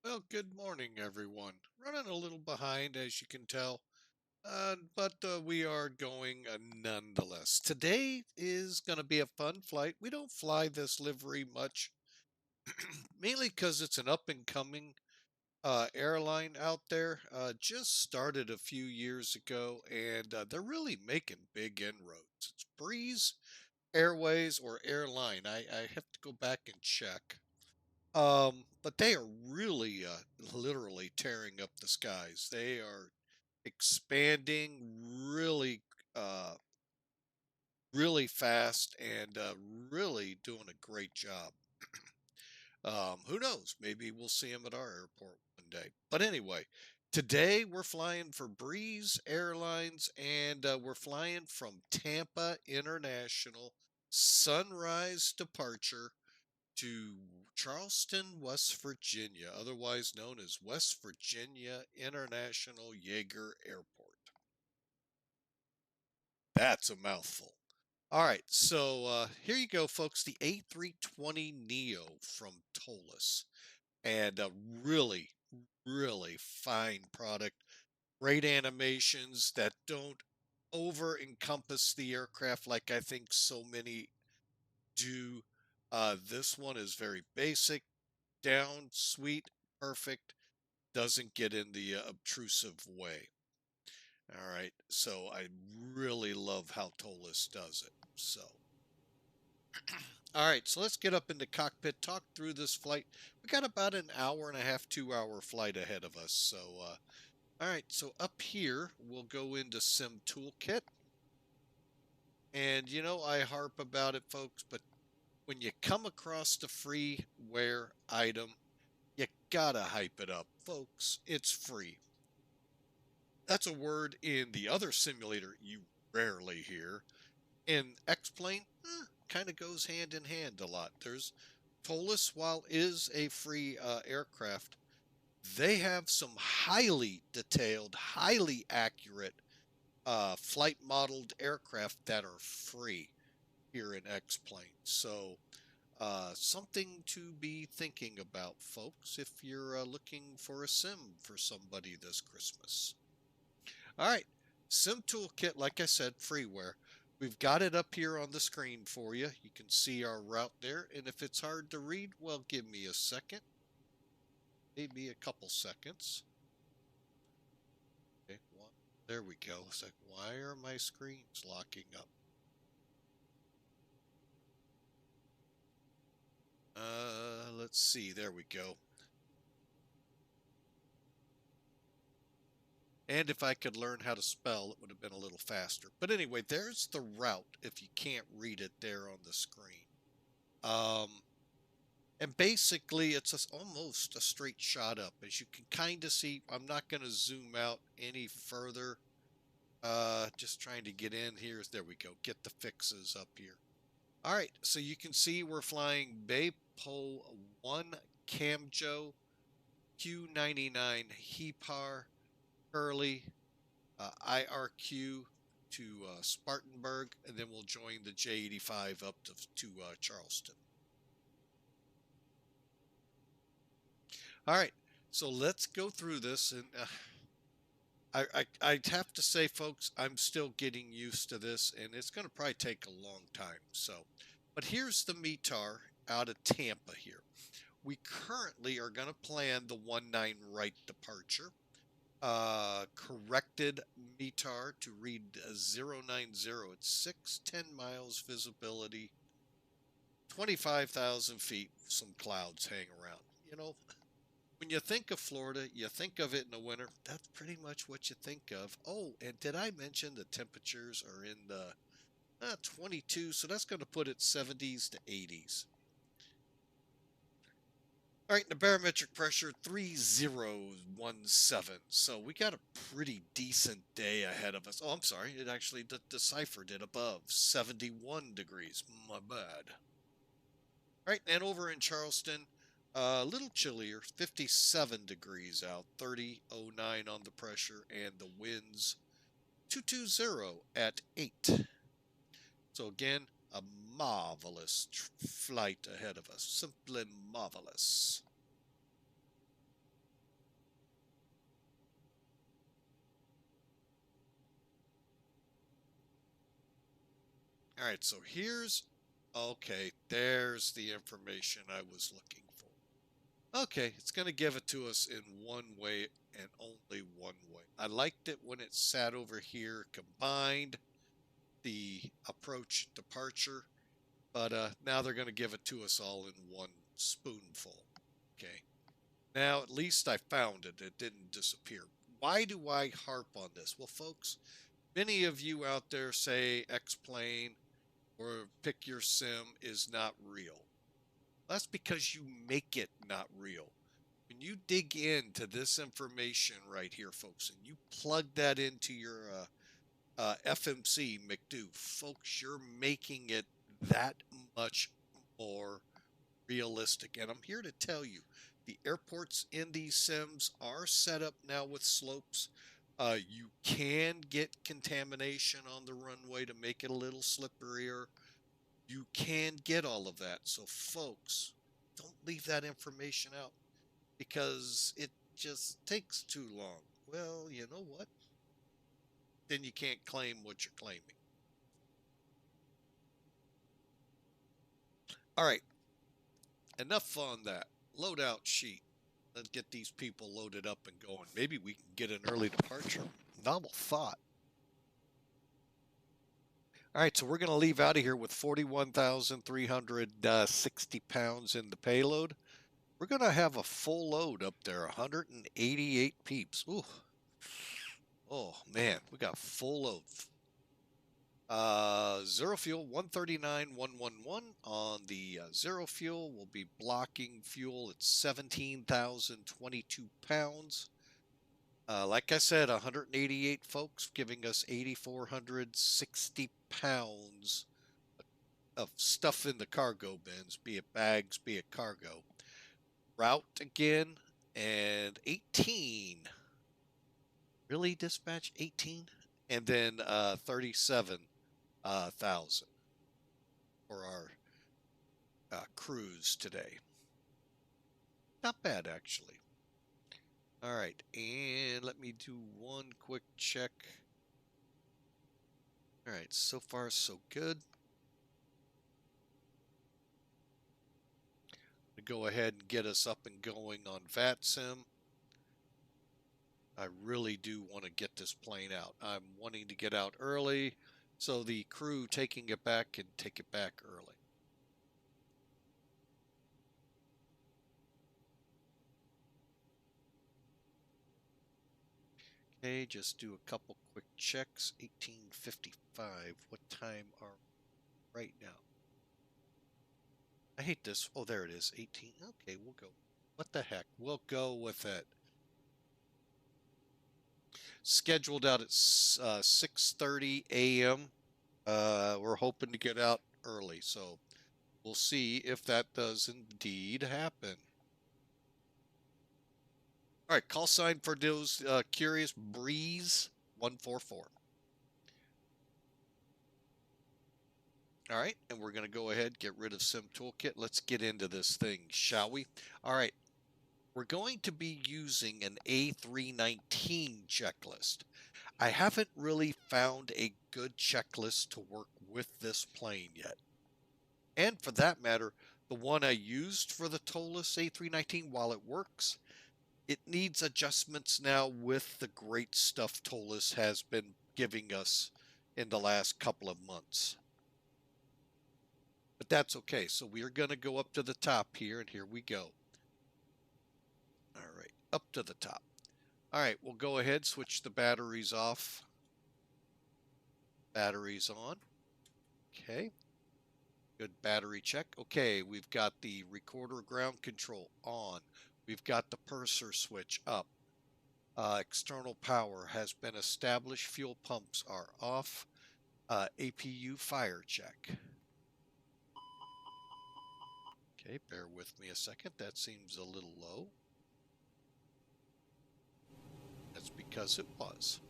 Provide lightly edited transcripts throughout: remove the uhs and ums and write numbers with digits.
Well, good morning, everyone. Running a little behind, as you can tell, but we are going nonetheless. Today is going to be a fun flight. We don't fly this livery much, mainly because it's an up and coming airline out there. Just started a few years ago, and they're really making big inroads. It's Breeze Airways or Airline. I have to go back and check. But they are really, literally tearing up the skies. They are expanding uh, really fast and really doing a great job. Who knows? Maybe we'll see them at our airport one day. But anyway, today we're flying for Breeze Airlines and we're flying from Tampa International sunrise departure to Charleston, West Virginia, otherwise known as West Virginia International Yeager Airport. That's a mouthful. All right, so here you go, folks. The A320NEO from Toliss, and a really, really fine product. Great animations that don't over encompass the aircraft like I think so many do. This one is very basic, down, sweet, perfect, doesn't get in the obtrusive way. All right, so I really love how Tolus does it. So, all right, so let's get up in the cockpit, talk through this flight. We got about an hour and a half, 2 hour flight ahead of us. So, all right, so up here, we'll go into Sim Toolkit. And I harp about it, folks, but when you come across the freeware item, you gotta hype it up, folks. It's free. That's a word in the other simulator you rarely hear. In X-Plane, kind of goes hand in hand a lot. There's Tolus, while is a free aircraft, they have some highly detailed, highly accurate flight modeled aircraft that are free here in X-Plane. So something to be thinking about, folks, if you're looking for a sim for somebody this Christmas. All right, Sim Toolkit, like I said, freeware. We've got it up here on the screen for you. You can see our route there, and if it's hard to read, well, give me a second, maybe a couple seconds. Okay, one, there we go. It's like, why are my screens locking up? Let's see. There we go. And if I could learn how to spell, it would have been a little faster. But anyway, there's the route if you can't read it there on the screen. Um, and basically, it's almost a straight shot up. As you can kind of see, I'm not going to zoom out any further. Just trying to get in here. There we go. Get the fixes up here. All right, so you can see we're flying Baypo 1 Camjo Q99 HEPAR Hurley IRQ to Spartanburg, and then we'll join the J85 up to Charleston. All right, so let's go through this, and I'd have to say, folks, I'm still getting used to this, and it's going to probably take a long time. So, but here's the METAR out of Tampa here. We currently are going to plan the 19 right departure. Corrected METAR to read 090 at 610 miles visibility, 25,000 feet, some clouds hang around. When you think of Florida, you think of it in the winter. That's pretty much what you think of. Oh, and did I mention the temperatures are in the 22, so that's going to put it 70s to 80s. All right, the barometric pressure 3017. So we got a pretty decent day ahead of us. Oh, I'm sorry. It actually deciphered it above 71 degrees. My bad. All right, and over in Charleston, a little chillier, 57 degrees out, 3009 on the pressure, and the winds 220 at 8. So again, a marvelous flight ahead of us. Simply marvelous. All right, so okay, there's the information I was looking for. Okay, it's going to give it to us in one way and only one way. I liked it when it sat over here, combined the approach departure, but now they're going to give it to us all in one spoonful. Okay, now at least I found it. It didn't disappear. Why do I harp on this? Well, folks, many of you out there say X-Plane or pick your sim is not real. That's because you make it not real. When you dig into this information right here, folks, and you plug that into your FMC McDo, folks, you're making it that much more realistic. And I'm here to tell you, the airports in these sims are set up now with slopes. You can get contamination on the runway to make it a little slipperier. You can get all of that. So, folks, don't leave that information out because it just takes too long. Well, you know what? Then you can't claim what you're claiming. All right, enough on that. Loadout sheet. Let's get these people loaded up and going. Maybe we can get an early departure. Novel thought. All right, so we're going to leave out of here with 41,360 pounds in the payload. We're going to have a full load up there, 188 peeps. Ooh. Oh, man, we got full load. Zero fuel, 139,111 on the zero fuel. We'll be blocking fuel at 17,022 pounds. Like I said, 188 folks, giving us 8,460 pounds of stuff in the cargo bins, be it bags, be it cargo. Route again, and 18. Really, dispatch 18? And then 37,000 for our cruise today. Not bad, actually. All right, and let me do one quick check. All right, so far so good. Go ahead and get us up and going on VATSIM. I really do want to get this plane out. I'm wanting to get out early so the crew taking it back can take it back early. Okay, just do a couple quick checks. 18:55. What time are we right now? I hate this. Oh, there it is. 18. Okay, we'll go. What the heck? We'll go with it. Scheduled out at 6:30 a.m. We're hoping to get out early, so we'll see if that does indeed happen. All right, call sign for those curious, Breeze 144. All right, and we're going to go ahead, get rid of Sim Toolkit. Let's get into this thing, shall we? All right, we're going to be using an A319 checklist. I haven't really found a good checklist to work with this plane yet. And for that matter, the one I used for the Toliss A319, while it works, it needs adjustments now with the great stuff Toliss has been giving us in the last couple of months. But that's okay. So we are going to go up to the top here, and here we go. All right, up to the top. All right, we'll go ahead, switch the batteries off. Batteries on. Okay. Good battery check. Okay, we've got the recorder ground control on. We've got the purser switch up. External power has been established. Fuel pumps are off. APU fire check. Okay, bear with me a second. That seems a little low. That's because it was.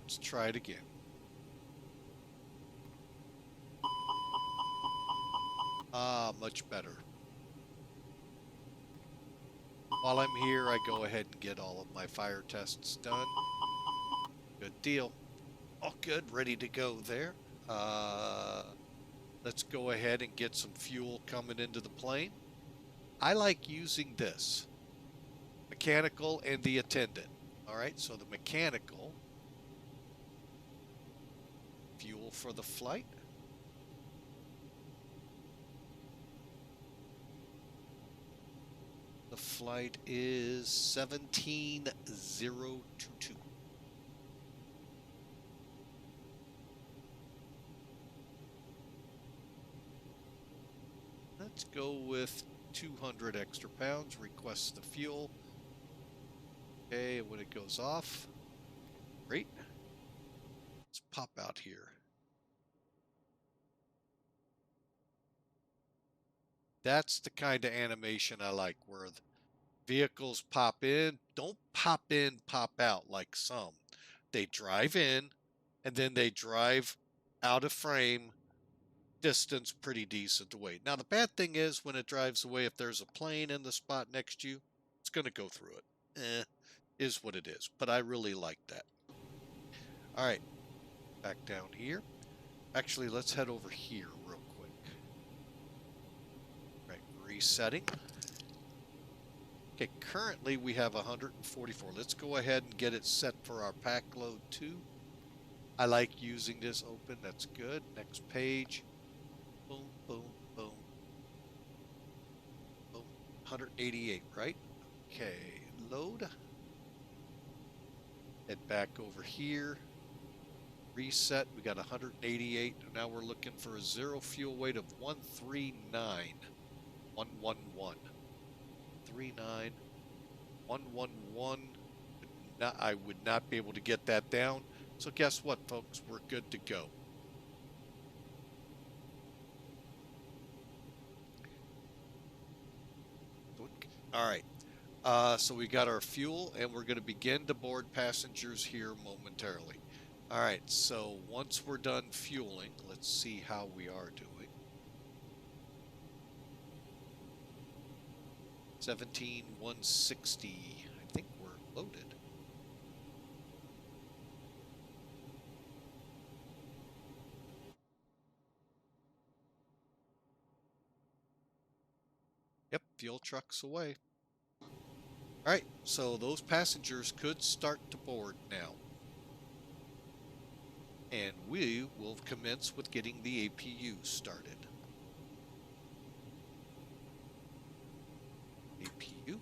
Let's try it again. Much better. While I'm here, I go ahead and get all of my fire tests done. Good deal. All good, ready to go there. Let's go ahead and get some fuel coming into the plane. I like using this, mechanical and the attendant. All right, so the mechanical, fuel for the flight. The flight is 17022. Let's go with 200 extra pounds, request the fuel. Okay, when it goes off, great. Let's pop out here. That's the kind of animation I like, where the vehicles pop in. Don't pop in, pop out like some. They drive in, and then they drive out of frame distance pretty decent away. Now, the bad thing is when it drives away, if there's a plane in the spot next to you, it's going to go through it. Is what it is. But I really like that. All right, back down here. Actually, let's head over here real quick. Right, resetting. Okay, currently we have 144. Let's go ahead and get it set for our pack load 2. I like using this open. That's good. Next page. Boom, boom, boom. Boom. 188, right? Okay, load. Head back over here. Reset. We got 188. Now we're looking for a zero fuel weight of 139. 111. 39. 111. I would not be able to get that down. So guess what, folks? We're good to go. All right. So we got our fuel, and we're going to begin to board passengers here momentarily. All right. So once we're done fueling, let's see how we are doing. 17,160. I think we're loaded. Yep, fuel truck's away. All right, so those passengers could start to board now. And we will commence with getting the APU started. APU.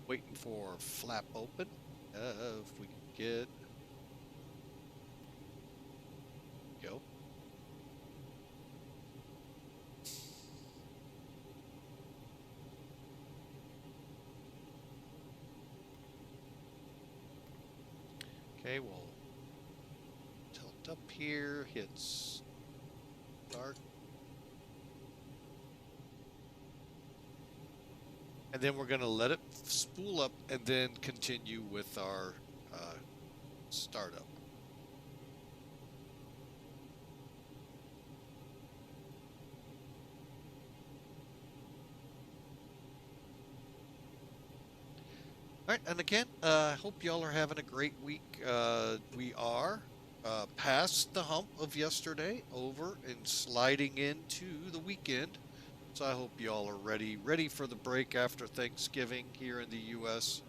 Waiting for flap open. If we can get... Go. Okay, we'll tilt up here, hit start. And then we're going to let it spool up and then continue with our startup. All right, and again, I hope y'all are having a great week. We are past the hump of yesterday, over and sliding into the weekend. So I hope y'all are ready for the break after Thanksgiving here in the U.S.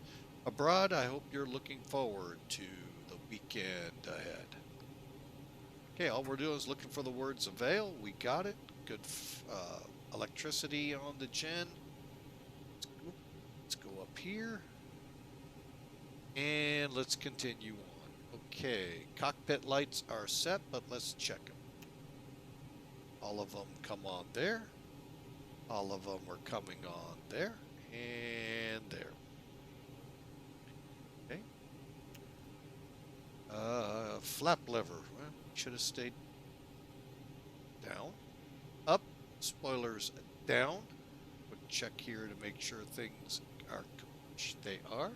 Abroad, I hope you're looking forward to the weekend ahead. Okay, all we're doing is looking for the words avail. We got it. Good electricity on the gen. Let's go up here. And let's continue on. Okay, cockpit lights are set, but let's check them. All of them come on there. All of them are coming on there. And there. Okay. Flap lever. Well, should have stayed down. Up. Spoilers down. Quick check here to make sure things are, which they are.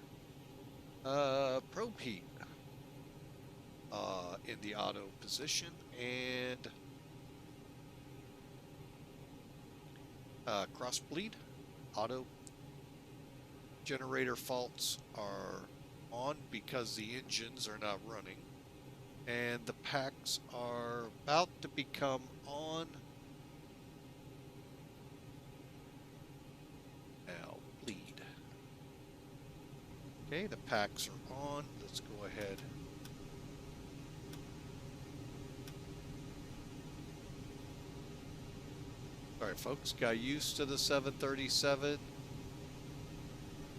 Probe heat in the auto position, and cross bleed auto. Generator faults are on because the engines are not running. And the packs are about to become on. Now, bleed. Okay, the packs are on. Let's go ahead. Alright folks, got used to the 737,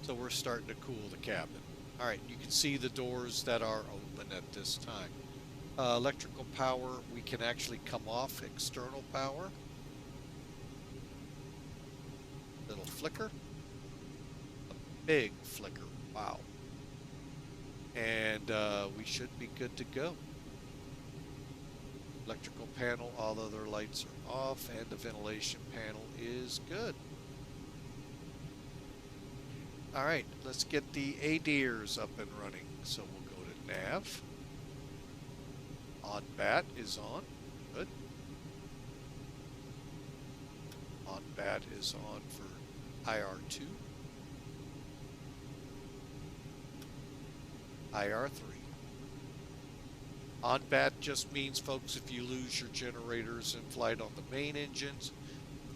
so we're starting to cool the cabin. Alright, you can see the doors that are open at this time. Electrical power, we can actually come off external power. Little flicker. A big flicker, wow. And we should be good to go. Electrical panel, all other lights are off, and the ventilation panel is good. Alright, let's get the ADIRs up and running. So we'll go to nav. On bat is on. Good. On bat is on for IR2. IR3. On bat just means, folks, if you lose your generators in flight on the main engines,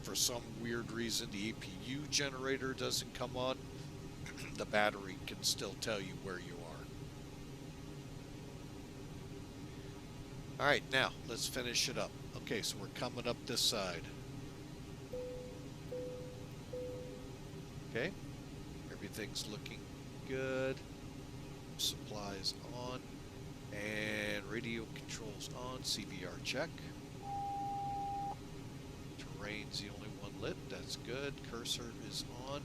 for some weird reason the EPU generator doesn't come on, the battery can still tell you where you are. Alright, now let's finish it up. Okay, so we're coming up this side. Okay, everything's looking good. Supplies on. And radio controls on. CVR check. Terrain's the only one lit. That's good. Cursor is on.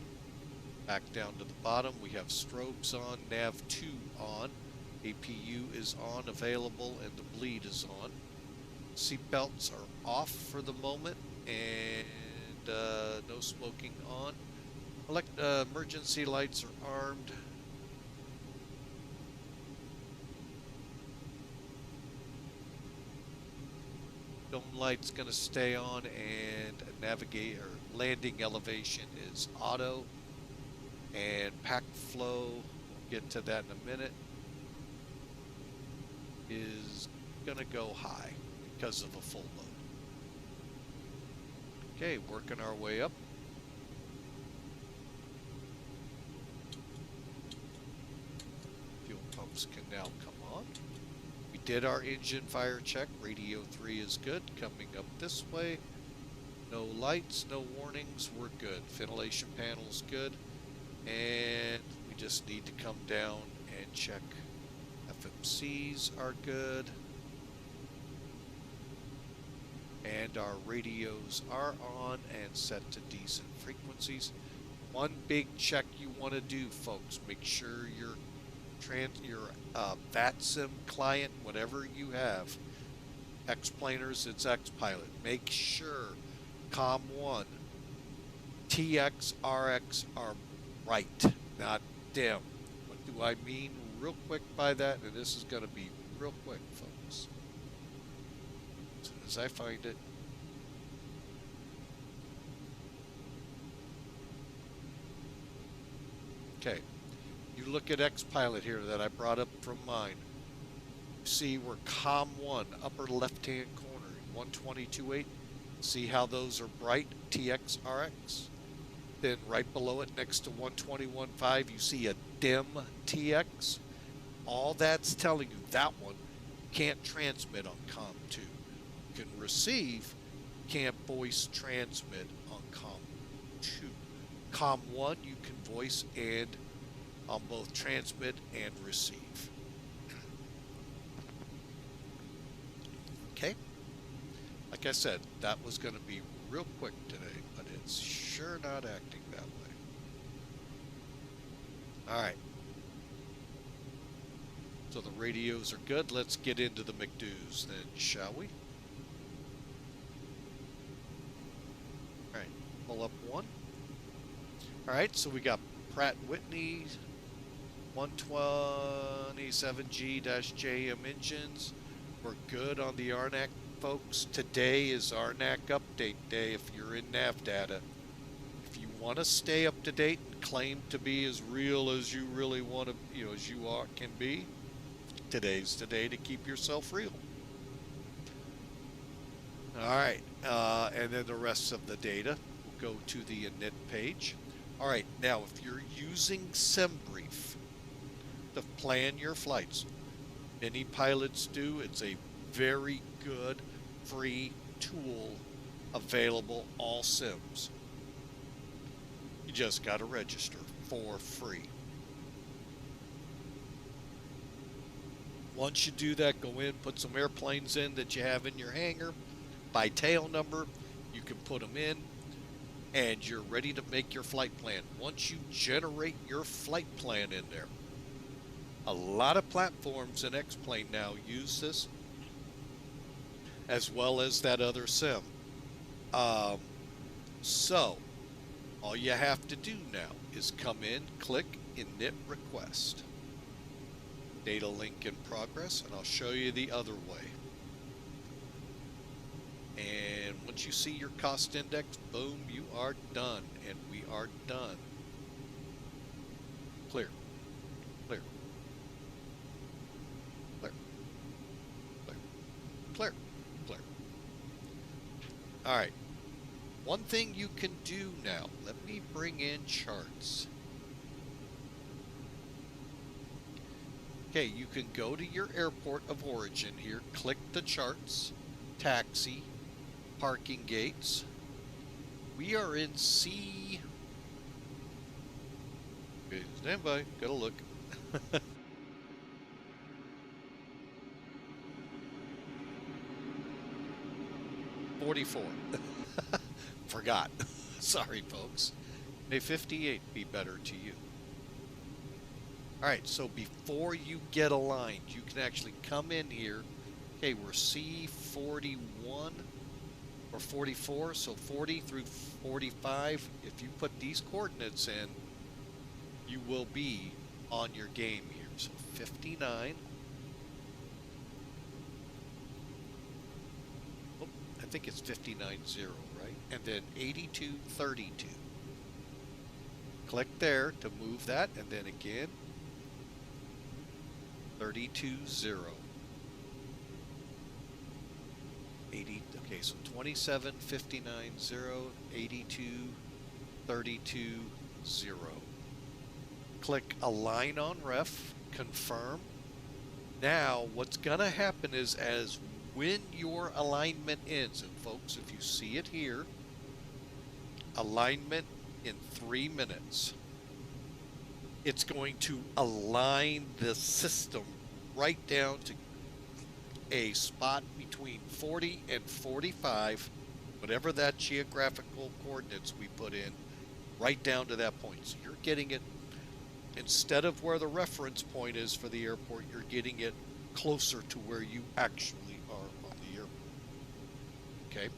Back down to the bottom. We have strobes on. Nav 2 on. APU is on, available, and the bleed is on. Seatbelts are off for the moment, and no smoking on. Emergency lights are armed. Dome light's going to stay on, and landing elevation is auto, and pack flow, we'll get to that in a minute, is going to go high because of a full load. Okay, working our way up. Fuel pumps can now come on. We did our engine fire check. Radio 3 is good. Coming up this way. No lights, no warnings. We're good. Ventilation panel's good. And we just need to come down and check. FMCs are good. And our radios are on and set to decent frequencies. One big check you want to do, folks, make sure your VATSIM client, whatever you have, X-planers, it's X-Pilot, make sure COM1, TX, RX are bright, not dim. What do I mean real quick by that? And this is going to be real quick, folks. As soon as I find it. Okay, you look at X-Pilot here that I brought up from mine. You see we're COM1, upper left-hand corner, 122.8. See how those are bright, TX, RX? Then right below it, next to 121.5, you see a dim TX. All that's telling you that one can't transmit on COM2. You can receive, can't voice transmit on COM2. COM1 you can voice and on both transmit and receive. Okay? Like I said, that was going to be real quick today, but it's sure not acting that way. Alright. So the radios are good. Let's get into the McDo's then, shall we? Alright, pull up one. Alright, so we got Pratt & Whitney 127G-JM engines. We're good on the RNAC, folks. Today is RNAC update day if you're in nav data. If you want to stay up to date and claim to be as real as you really want to, as you are, can be, today's the day to keep yourself real. All right, and then the rest of the data will go to the init page. All right, now if you're using SimBrief to plan your flights, many pilots do. It's a very good free tool available all sims. You just got to register for free. Once you do that, go in, put some airplanes in that you have in your hangar by tail number. You can put them in and you're ready to make your flight plan. Once you generate your flight plan in there, a lot of platforms in X-Plane now use this, as well as that other sim. So all you have to do now is come in, click Init Request. Data link in progress, and I'll show you the other way. And once you see your cost index, boom, you are done, and we are done. Clear, clear, clear, clear, clear, clear. All right. One thing you can do now, let me bring in charts. Okay, you can go to your airport of origin here, click the charts, taxi, parking gates. We are in C. Okay, stand by, gotta look. 44. Forgot. Sorry, folks. May 58 be better to you. Alright, so before you get aligned, you can actually come in here. Okay, we're C41 or 44, so 40 through 45. If you put these coordinates in, you will be on your game here. So 59. Oh, I think it's 59.0, right? And then 82.32. Click there to move that, and then again 32.0. 80. Okay, so 27, 59.0, 82, 32.0. Click Align on Ref, confirm. Now, what's gonna happen is as when your alignment ends, and folks, if you see it here, alignment in 3 minutes. It's going to align the system right down to a spot between 40 and 45, whatever that geographical coordinates we put in, right down to that point. So you're getting it, instead of where the reference point is for the airport, you're getting it closer to where you actually are on the airport. Okay?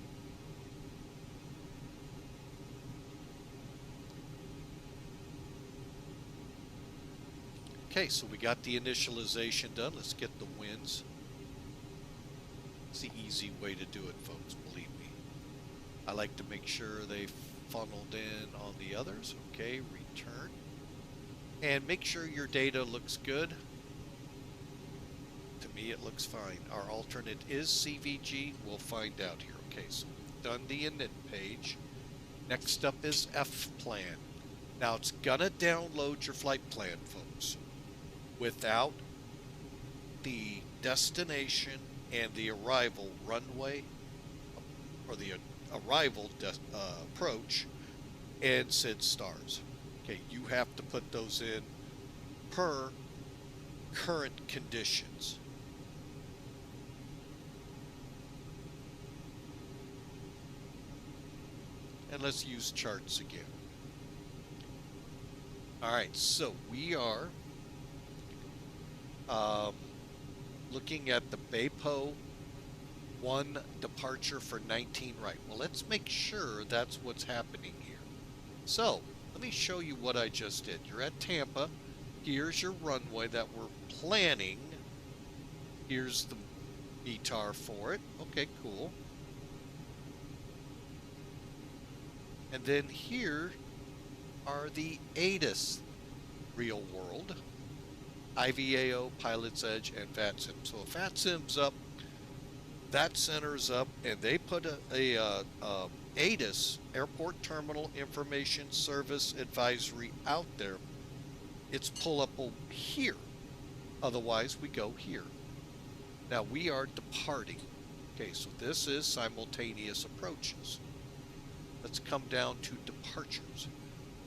Okay, so we got the initialization done. Let's get the winds. It's the easy way to do it, folks, believe me. I like to make sure they funneled in on the others. Okay, return. And make sure your data looks good. To me, it looks fine. Our alternate is CVG. We'll find out here. Okay, so we've done the init page. Next up is F plan. Now, it's gonna download your flight plan, folks, without the destination and the arrival runway, or the arrival approach, and SID stars. Okay, you have to put those in per current conditions. And let's use charts again. All right, so we are looking at the BAPO 1 departure for 19 right. Well, let's make sure that's what's happening here. So let me show you what I just did. You're at Tampa. Here's your runway that we're planning. Here's the VTAR for it. Okay, cool. And then here are the ATIS real world, IVAO, Pilot's Edge, and VATSIM. So if VATSIM's up, that center's up, and they put a ATIS, Airport Terminal Information Service Advisory, out there, it's pull up here. Otherwise, we go here. Now we are departing. Okay, so this is simultaneous approaches. Let's come down to departures.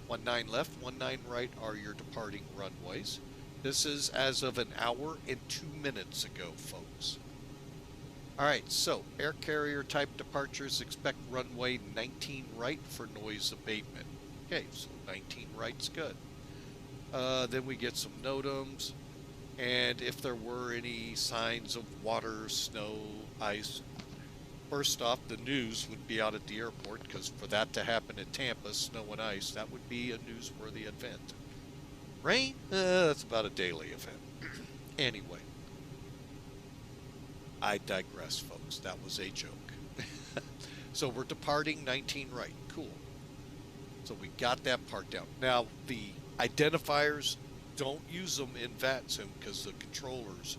19 left, 19 right are your departing runways. This is as of an hour and 2 minutes ago, folks. All right, so air carrier type departures, expect runway 19 right for noise abatement. Okay, so 19 right's good. Then we get some NOTAMs, and if there were any signs of water, snow, ice, first off, the news would be out at the airport, because for that to happen at Tampa, snow and ice, that would be a newsworthy event. Rain, that's about a daily event. Anyway, I digress, folks. That was a joke. So we're departing 19 right. Cool. So we got that part down. Now, the identifiers, don't use them in VATSIM because the controllers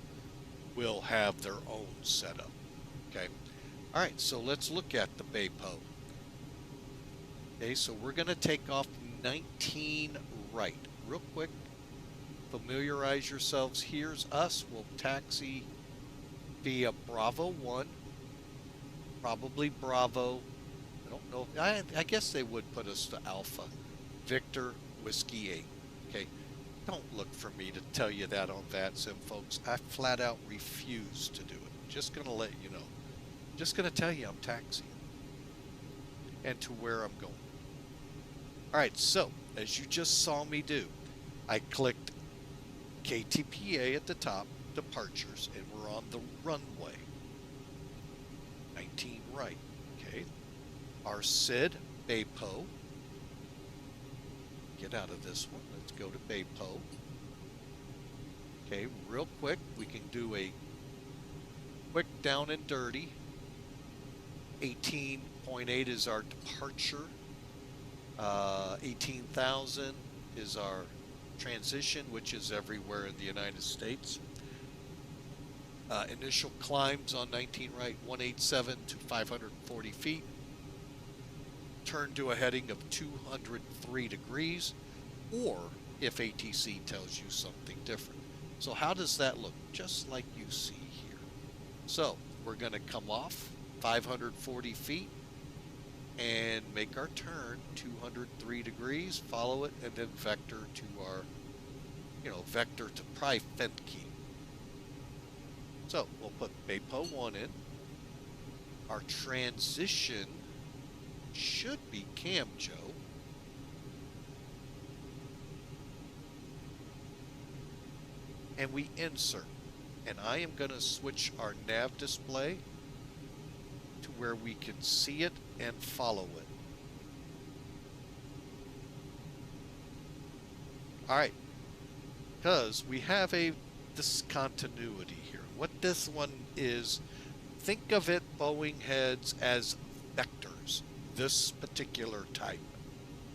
will have their own setup. Okay. All right, so let's look at the BAPO. Okay, so we're going to take off 19 right. Real quick, familiarize yourselves. Here's us. We'll taxi via Bravo 1, probably Bravo. I don't know. I guess they would put us to Alpha. Victor Whiskey 8. Okay, don't look for me to tell you that on VATSIM, folks. I flat out refuse to do it. Just going to let you know. Just going to tell you I'm taxiing and to where I'm going. All right, so as you just saw me do, I clicked KTPA at the top, departures, and we're on the runway. 19 right, okay. Our SID, BAPO. Get out of this one. Let's go to BAPO. Okay, real quick, we can do a quick down and dirty. 18.8 is our departure. 18,000 is our transition, which is everywhere in the United States. Initial climbs on 19 right, 187 to 540 feet. Turn to a heading of 203 degrees, or if ATC tells you something different. So how does that look? Just like you see here. So we're going to come off 540 feet and make our turn 203 degrees, follow it, and then vector to our, vector to probably Fenke. So we'll put BAPO 1 in. Our transition should be Camjo. And we insert. And I am going to switch our nav display to where we can see it and follow it. All right. Because we have a discontinuity here. What this one is, think of it, Boeing heads, as vectors. This particular type.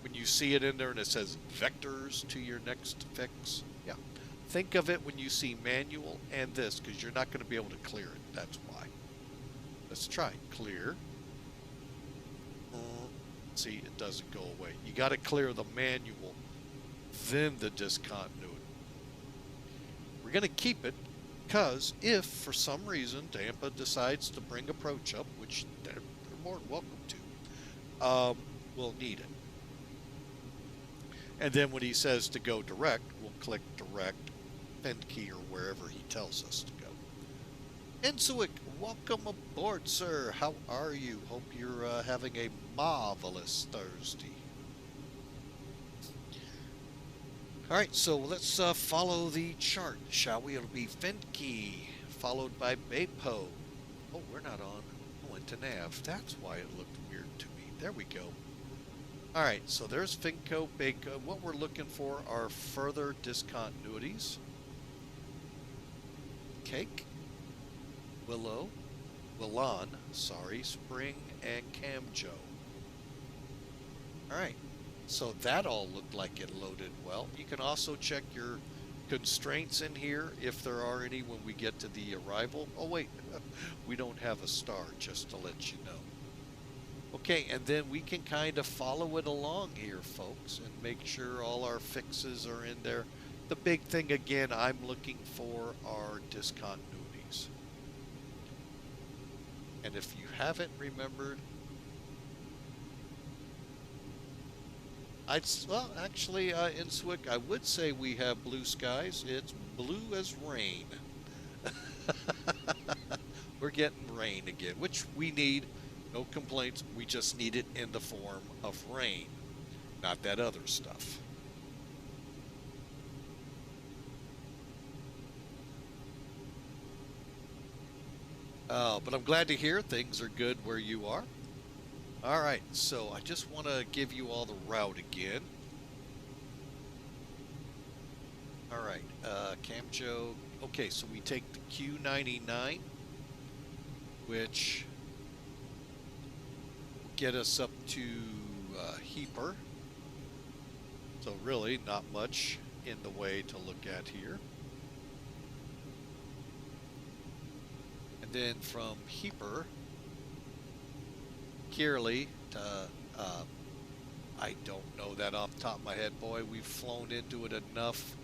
When you see it in there and it says vectors to your next fix, yeah. Think of it when you see manual and this, because you're not going to be able to clear it. That's why. Let's try clear. See, it doesn't go away. You got to clear the manual, then the discontinuity. We're going to keep it because if for some reason Tampa decides to bring approach up, which they're more than welcome to, we'll need it. And then when he says to go direct, we'll click direct, Fenke, or wherever he tells us to go. Insuik, welcome aboard, sir. How are you? Hope you're having a marvelous Thursday. All right, so let's follow the chart, shall we? It'll be Fenke, followed by BAPO. Oh, we're not on. I went to nav. That's why it looked weird to me. There we go. All right, so there's Fenke, BAPO. What we're looking for are further discontinuities. Cake, Willow, Spring, and Camjo. All right, So that all looked like it loaded well. You can also check your constraints in here, if there are any, when we get to the arrival. Oh wait, we don't have a star, just to let you know. Okay, and then we can kind of follow it along here, folks, and make sure all our fixes are in there. The big thing, again, I'm looking for are discontinuities. And if you haven't remembered, well, actually, in Swick, I would say we have blue skies. It's blue as rain. We're getting rain again, which we need. No complaints. We just need it in the form of rain, not that other stuff. But I'm glad to hear things are good where you are. All right, so I just want to give you all the route again. All right, Camjo. Okay, so we take the Q99, which will get us up to Heeper. So really not much in the way to look at here. And then from Heeper, Kearley to, I don't know that off the top of my head, boy. We've flown into it enough.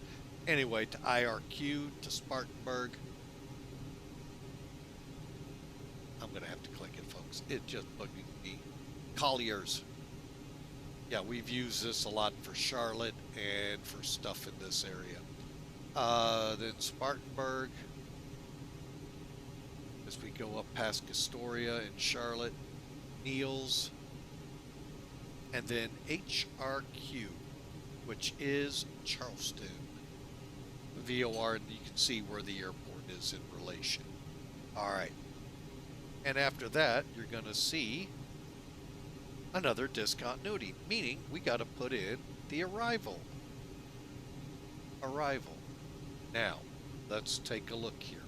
Anyway, to IRQ, to Spartanburg. I'm going to have to click it, folks. It just bugged me. Colliers. Yeah, we've used this a lot for Charlotte and for stuff in this area. Then Spartanburg. As we go up past Astoria and Charlotte. Niels. And then HRQ, which is Charleston. VOR, and you can see where the airport is in relation. All right. And after that, you're going to see another discontinuity, meaning we got to put in the arrival. Arrival. Now, let's take a look here.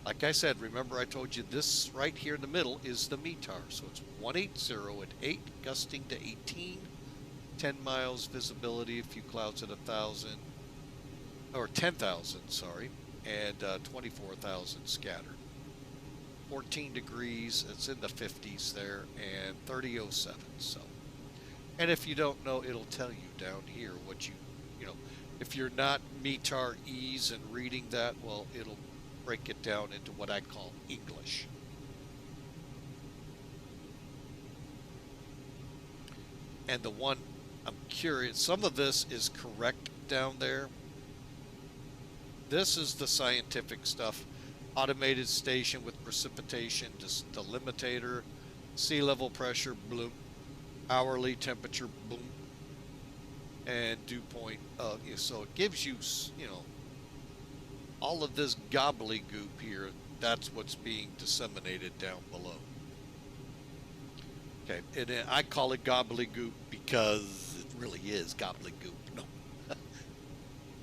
Like I said, remember I told you this right here in the middle is the METAR. So it's 180 at 8, gusting to 18, 10 miles visibility, a few clouds at 1,000, or 10,000, sorry, and 24,000 scattered. 14 degrees, it's in the 50s there, and 3007. So, and if you don't know, it'll tell you down here what you know, if you're not METAR ease and reading that, well, it'll break it down into what I call English. And the one, I'm curious, some of this is correct down there. This is the scientific stuff. Automated station with precipitation, delimitator, sea level pressure, bloom, hourly temperature, boom, and dew point. So it gives you, you know, all of this gobbledygook here. That's what's being disseminated down below. Okay, and I call it gobbledygook because it really is gobbledygook. No,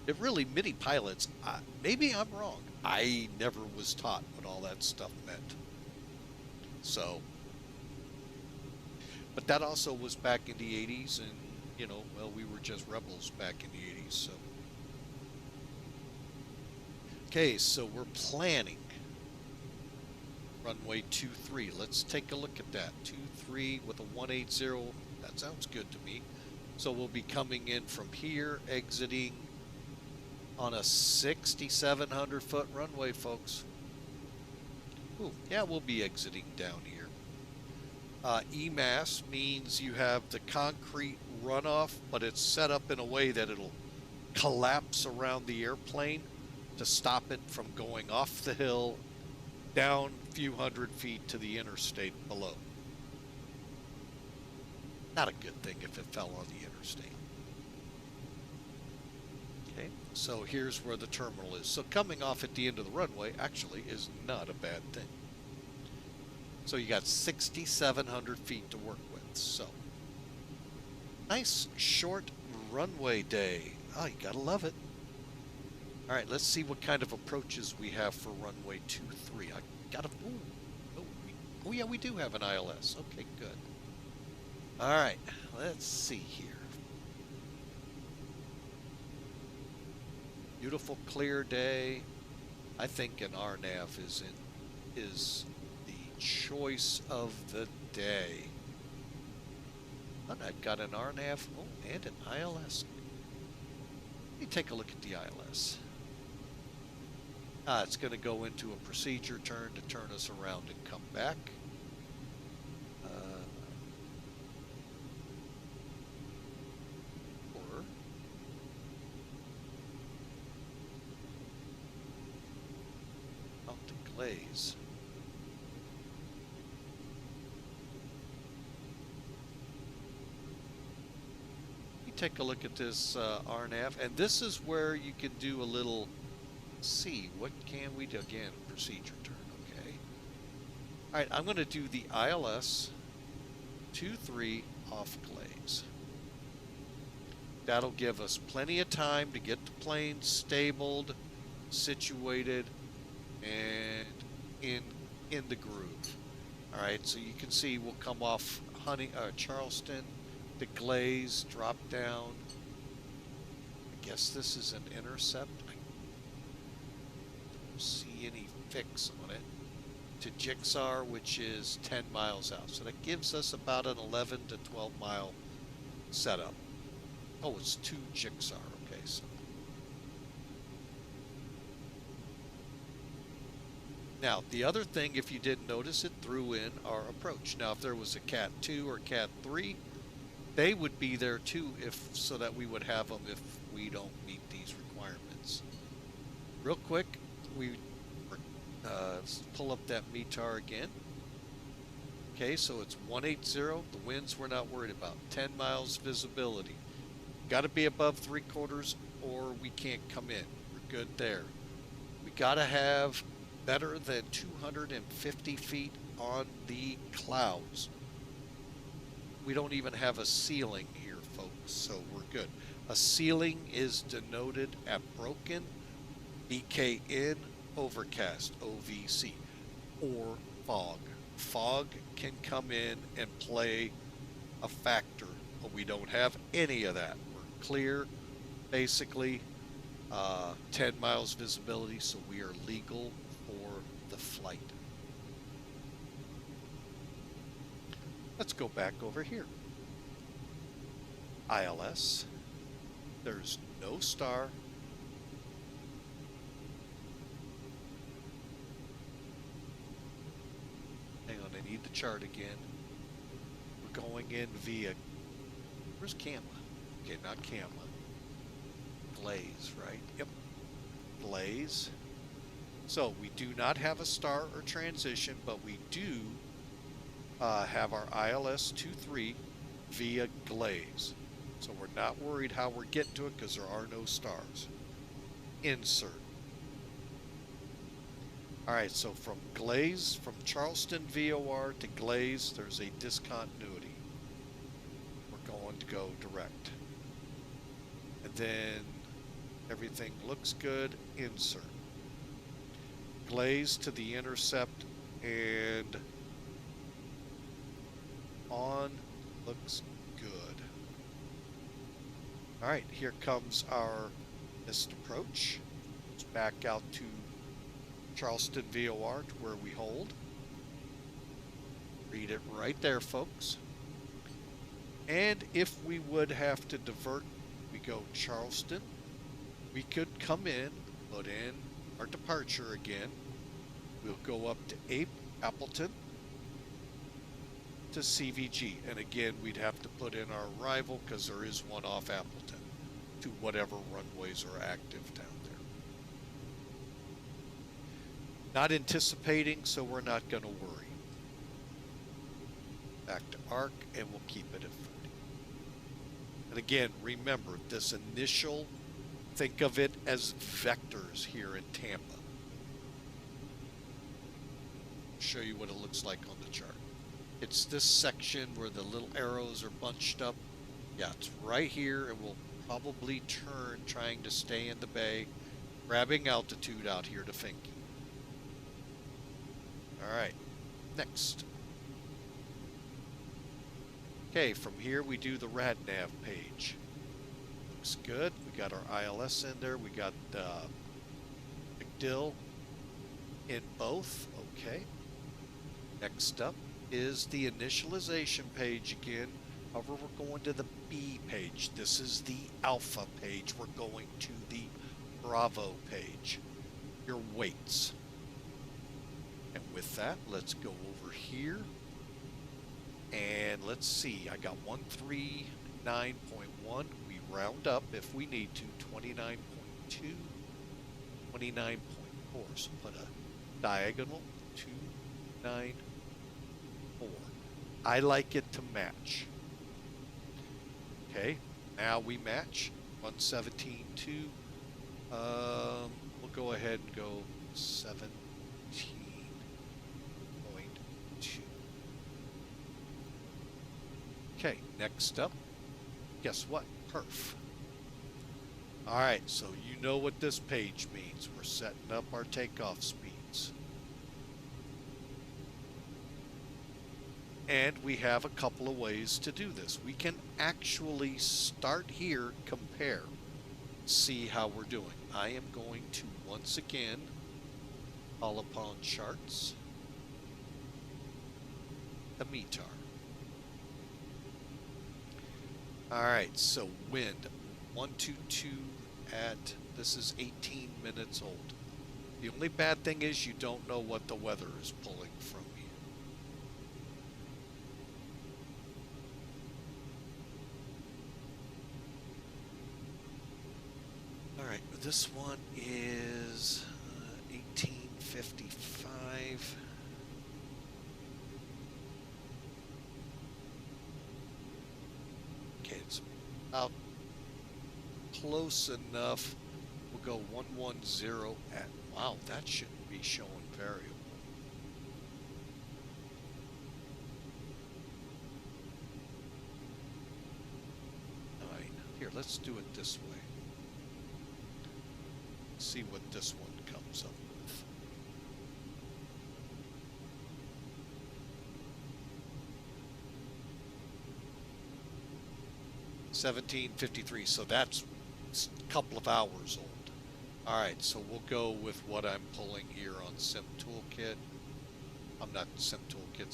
it really, many pilots, maybe I'm wrong. I never was taught what all that stuff meant. So, but that also was back in the 80s, and, you know, well, we were just rebels back in the 80s, so. Okay, so we're planning runway 23. Let's take a look at that. 23 with a 180. That sounds good to me. So we'll be coming in from here, exiting on a 6,700 foot runway, folks. Ooh, yeah, we'll be exiting down here. EMAS means you have the concrete runoff, but it's set up in a way that it'll collapse around the airplane to stop it from going off the hill down a few hundred feet to the interstate below. Not a good thing if it fell on the interstate. Okay, so here's where the terminal is. So coming off at the end of the runway actually is not a bad thing. So you got 6,700 feet to work with. So nice short runway day. Oh, you gotta love it. All right, let's see what kind of approaches we have for runway 23. I got a, oh yeah, we do have an ILS. Okay, good. All right, let's see here. beautiful clear day. I think an RNAV is the choice of the day. And I've got an RNAV, oh, and an ILS. Let me take a look at the ILS. It's going to go into a procedure turn to turn us around and come back. Or out to glaze. Take a look at this RNAV, and this is where you can do a little see what can we do. Again, procedure turn. Okay, all right, I'm going to do the ILS 2-3 off glaze. That'll give us plenty of time to get the plane stabled, situated, and in the groove. All right, so you can see we'll come off Charleston. The glaze drop down. I guess this is an intercept. I don't see any fix on it. To Jigsaw, which is 10 miles out. So that gives us about an 11 to 12 mile setup. Oh, it's to Jigsaw. Okay, so. Now, the other thing, if you didn't notice, it threw in our approach. Now, if there was a Cat 2 or Cat 3, they would be there too, so that we would have them if we don't meet these requirements. Real quick, we pull up that METAR again. Okay, so it's 180. The winds we're not worried about. 10 miles visibility. Got to be above 3/4 or we can't come in. We're good there. We got to have better than 250 feet on the clouds. We don't even have a ceiling here, folks, so we're good. A ceiling is denoted at broken, BKN, overcast, OVC, or fog. Fog can come in and play a factor, but we don't have any of that. We're clear, basically, 10 miles visibility, so we are legal for the flight. Let's go back over here. ILS. There's no star. Hang on, I need the chart again. We're going in via, where's Camma? Okay, not Camma. Glaze, right? Yep. Glaze. So we do not have a star or transition, but we do have our ILS 2-3 via glaze. So we're not worried how we're getting to it because there are no stars. Insert. All right, so from glaze, from Charleston VOR to glaze, there's a discontinuity. We're going to go direct. And then everything looks good. Insert. Glaze to the intercept and on looks good. All right, here comes our missed approach. Let's back out to Charleston VOR to where we hold. Read it right there, folks. And if we would have to divert, we go Charleston. We could come in, put in our departure again. We'll go up to Appleton to CVG, and again we'd have to put in our arrival because there is one off Appleton to whatever runways are active down there. Not anticipating, so we're not going to worry. Back to ARC, and we'll keep it at 40. And again, remember this initial, think of it as vectors here in Tampa. I'll show you what it looks like on the chart. It's this section where the little arrows are bunched up. Yeah, it's right here, and we'll probably turn trying to stay in the bay, grabbing altitude out here to Finke. All right, next. Okay, from here we do the RadNav page. Looks good. We got our ILS in there. We got McDill in both. Okay. Next up is the initialization page again. However, we're going to the B page. This is the Alpha page. We're going to the Bravo page. Your weights. And with that, let's go over here. And let's see. I got 139.1. We round up if we need to. 29.2. 29.4. So put a diagonal. 294. I like it to match. Okay, now we match 117.2. We'll go ahead and go 17.2. Okay, next up, guess what? Perf. All right, so you know what this page means. We're setting up our takeoff speeds. And we have a couple of ways to do this. We can actually start here, compare, see how we're doing. I am going to once again call upon charts, EMISA. All right, so wind 122 at, this is 18 minutes old. The only bad thing is you don't know what the weather is pulling from you. All right, this one is 1855. Okay, it's about close enough. We'll go 110 at, wow, that shouldn't be showing variable. All right, here, let's do it this way. See what this one comes up with. $17.53, so that's a couple of hours old. All right, so we'll go with what I'm pulling here on Sim Toolkit. I'm not Sim Toolkit,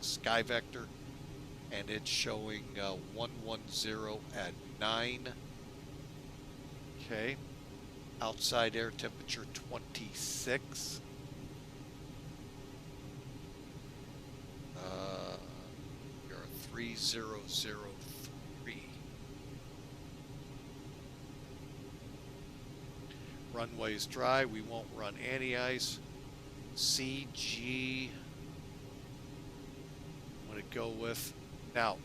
Sky Vector, and it's showing 110 at 9. Okay. Outside air temperature 26. You're 3003. Runway's dry. We won't run anti-ice. CG. I'm going to go with. Now,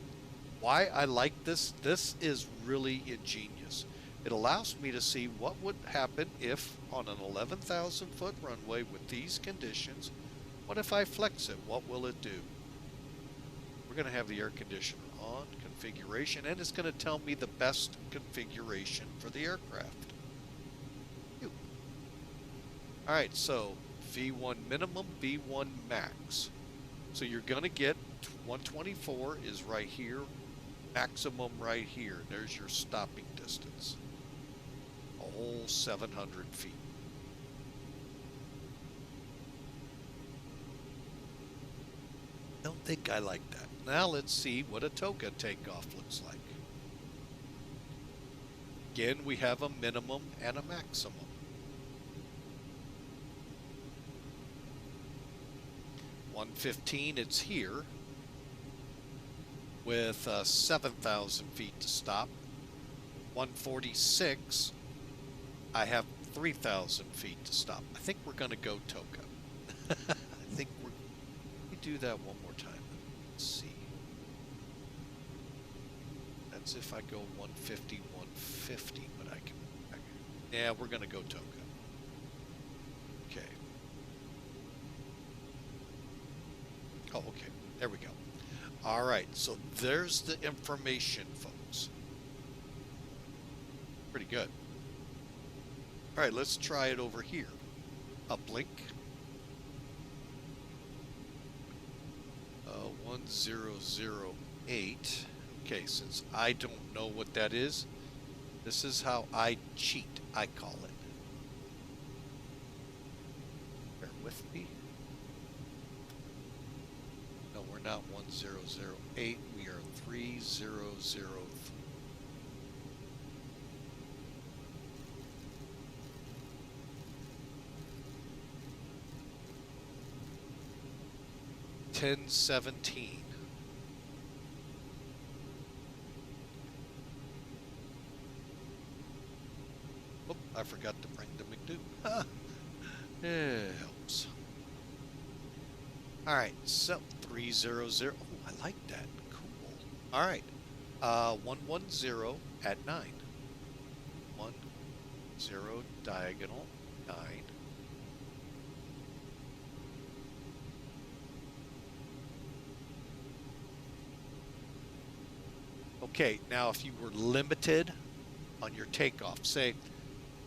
why I like this, this is really ingenious. It allows me to see what would happen if on an 11,000 foot runway with these conditions, what if I flex it? What will it do? We're going to have the air conditioner on, configuration, and it's going to tell me the best configuration for the aircraft. All right, so V1 minimum, V1 max. So you're going to get 124 is right here, maximum right here. There's your stopping distance. A whole 700 feet. Don't think I like that. Now let's see what a TOGA takeoff looks like. Again, we have a minimum and a maximum. $115, it's here with 7,000 feet to stop. 146, I have 3,000 feet to stop. I think we're going to go TOGA. I think let me do that one more time. Let's see. That's if I go 150, 150, but I can, yeah, we're going to go TOGA. Okay. Oh, okay. There we go. All right. So there's the information, folks. Pretty good. All right. Let's try it over here. Uplink. 1008. Okay. Since I don't know what that is, This is how I cheat, I call it. Bear with me. No, we're not 1008. We are 3003. $10.17. Oh, I forgot to bring the McDo. It helps. All right, so 300. Oh, I like that. Cool. All right, 110 at 9. 10 diagonal 9. Okay, now if you were limited on your takeoff, say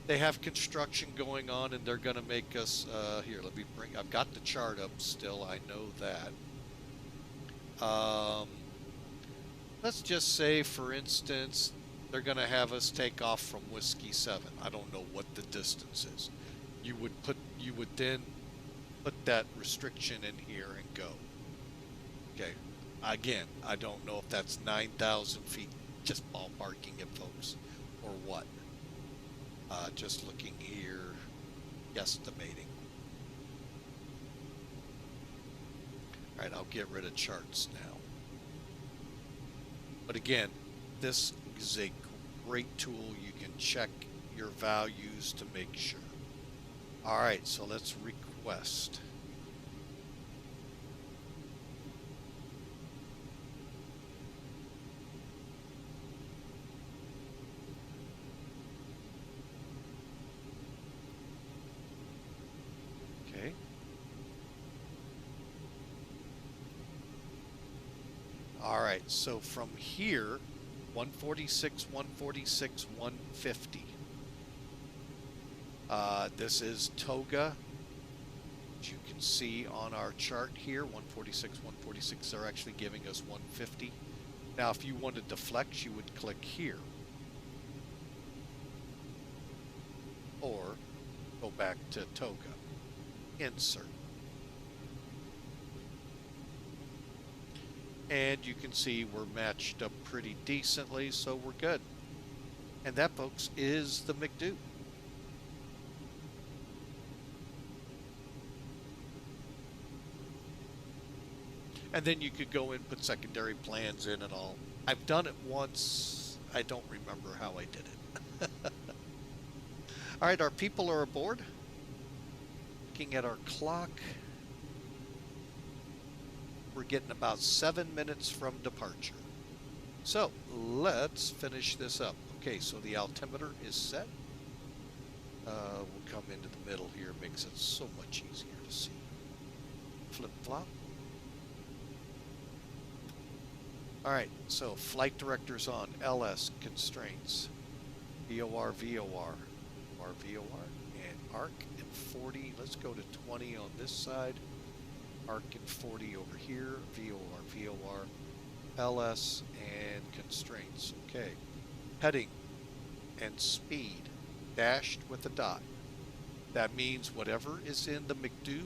they have construction going on and they're going to make us, here, let me bring, I've got the chart up still, I know that. Let's just say, for instance, they're going to have us take off from Whiskey 7. I don't know what the distance is. You would then put that restriction in here and go. Okay. Again, I don't know if that's 9,000 feet, just ballparking it, folks, or what. Just looking here, guesstimating. All right, I'll get rid of charts now. But again, this is a great tool. You can check your values to make sure. All right, so let's request. Okay. All right, so from here, 146, 146, 150. This is Toga. As you can see on our chart here, 146, 146, they're actually giving us 150. Now, if you wanted to flex, you would click here. Or go back to Toga. Insert. And you can see we're matched up pretty decently, so we're good. And that, folks, is the McDo. And then you could go and put secondary plans in and all. I've done it once. I don't remember how I did it. All right, our people are aboard. Looking at our clock. We're getting about 7 minutes from departure. So let's finish this up. Okay, so the altimeter is set. We'll come into the middle here. Makes it so much easier to see. Flip-flop. All right, so flight directors on, LS constraints, VOR, VOR, and ARC and 40. Let's go to 20 on this side, ARC and 40 over here, VOR, VOR, LS and constraints. Okay, heading and speed, dashed with a dot. That means whatever is in the McDo,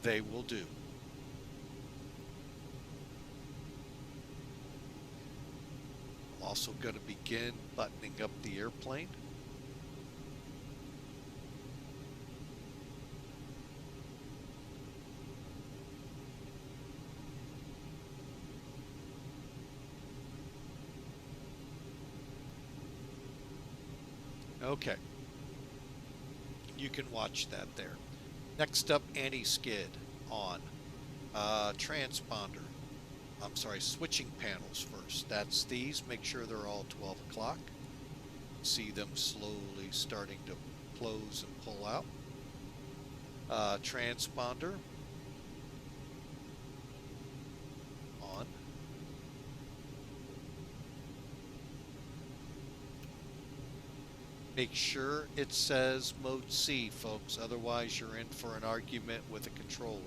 they will do. Also going to begin buttoning up the airplane. Okay. You can watch that there. Next up, anti-skid on. Transponder. I'm sorry, switching panels first. That's these. Make sure they're all 12 o'clock. See them slowly starting to close and pull out. Transponder on. Make sure it says mode C, folks. Otherwise, you're in for an argument with a controller.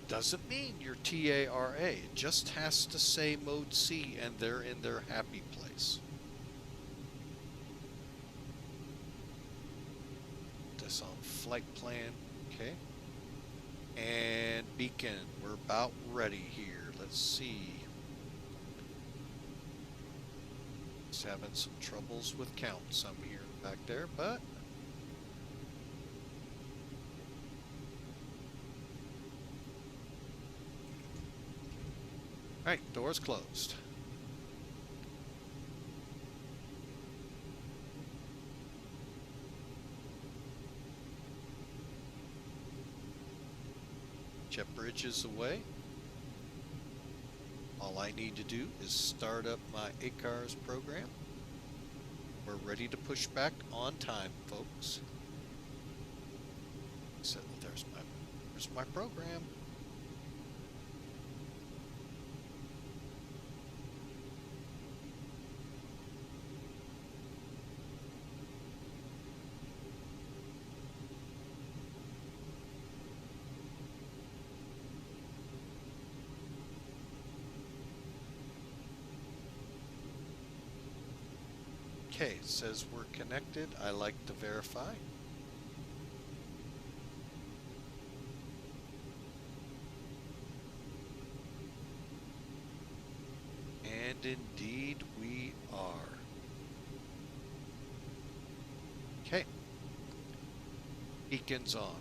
Doesn't mean you're TARA. It just has to say mode C and they're in their happy place. This on flight plan. Okay. And beacon. We're about ready here. Let's see. Just having some troubles with count some here back there, but all right, doors closed. Jet bridge is away. All I need to do is start up my ACARS program. We're ready to push back on time, folks. So there's my program. Okay, it says we're connected. I like to verify. And indeed we are. Okay. Beacons on.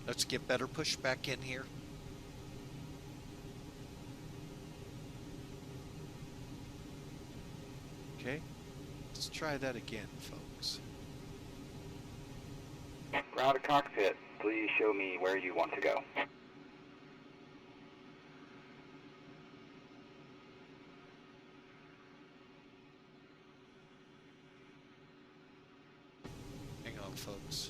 Let's get better pushback in here. Okay, let's try that again, folks. Ground to cockpit, please show me where you want to go. Hang on, folks.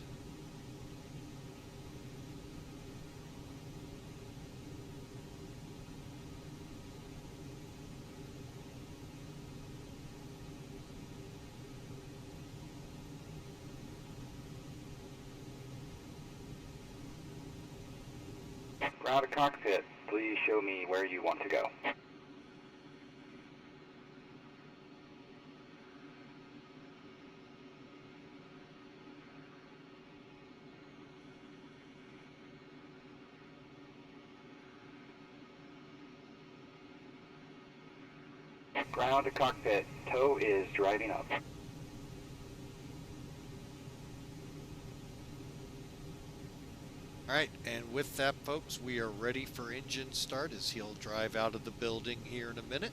Ground to cockpit, please show me where you want to go. Ground to cockpit, tow is driving up. All right, and with that, folks, we are ready for engine start as he'll drive out of the building here in a minute.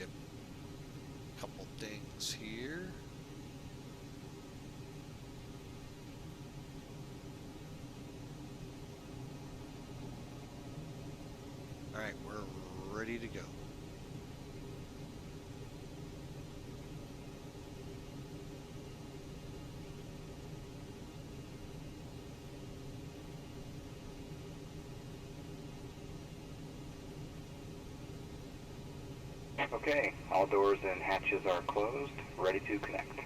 Yep. Couple things here. All right, we're ready to go. Okay, all doors and hatches are closed, ready to connect.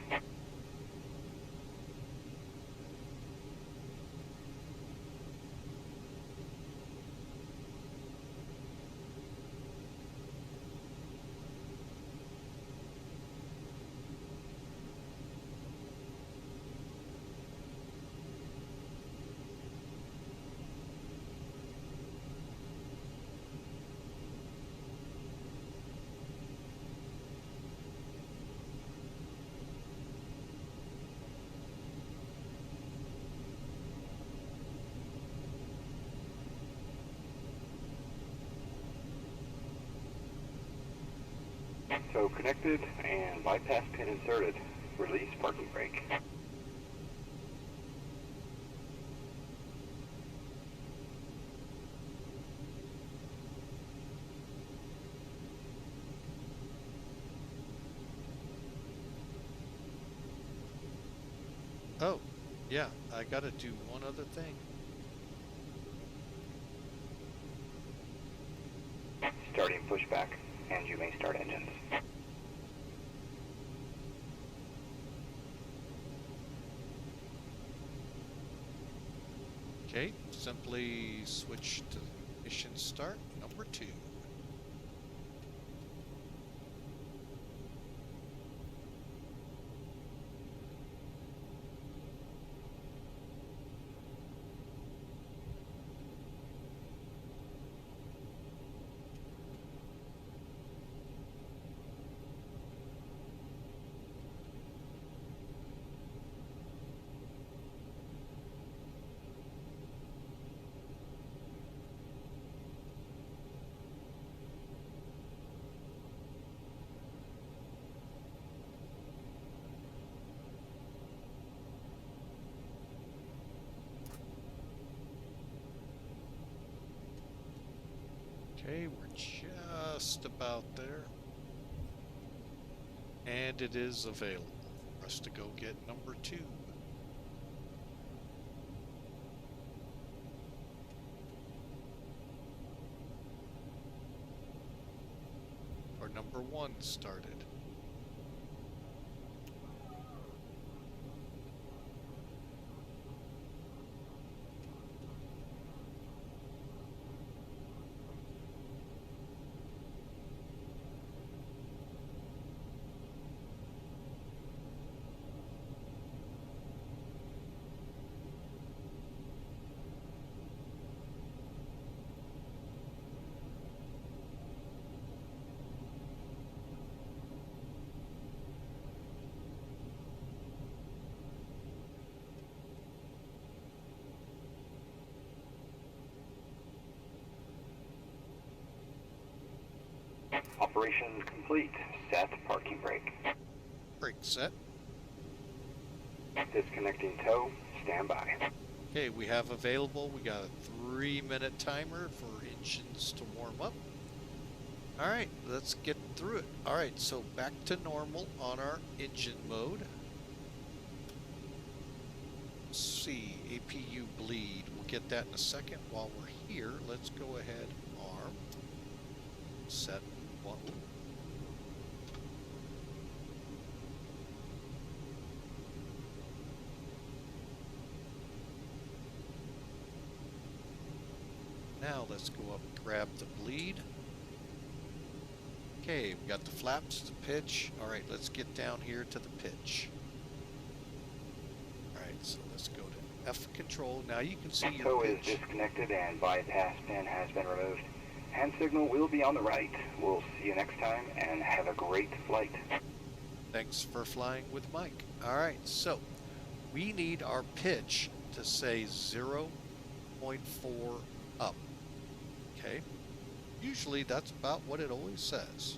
So connected and bypass pin inserted. Release parking brake. Oh, yeah, I gotta do one other thing. starting pushback, and you may start engines. Okay, simply switch to mission start, number 2. Okay, we're just about there. And it is available for us to go get number 2. Or number 1 started. Operation complete. Set parking brake. Brake set. Disconnecting tow. Stand by. Okay, we have available, we got a 3-minute timer for engines to warm up. Alright, let's get through it. Alright, so back to normal on our engine mode. Let's see, APU bleed. We'll get that in a second. While we're here, let's go ahead, arm, set 1. Now let's go up and grab the bleed. Okay, we got the flaps, the pitch. Alright, let's get down here to the pitch. Alright, so let's go to F control. Now you can see your Tow is pitch. disconnected and bypass pin has been removed. Hand signal will be on the right. We'll see you next time and have a great flight. Thanks for flying with Mike. Alright, so we need our pitch to say 0.4 up. Okay, usually that's about what it always says.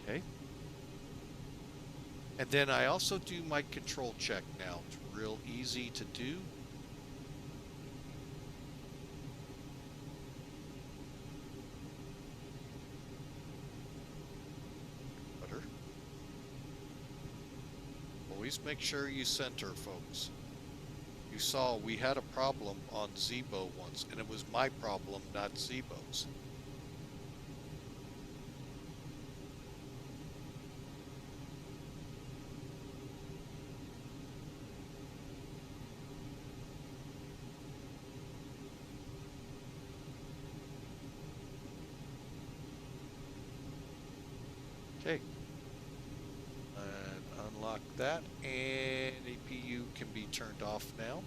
Okay, and then I also do my control check now. It's real easy to do. Butter. Always make sure you center, folks. You saw we had a problem on Zebo once, and it was my problem, not Zebo's. Okay. And unlock that, and APU can be turned off now.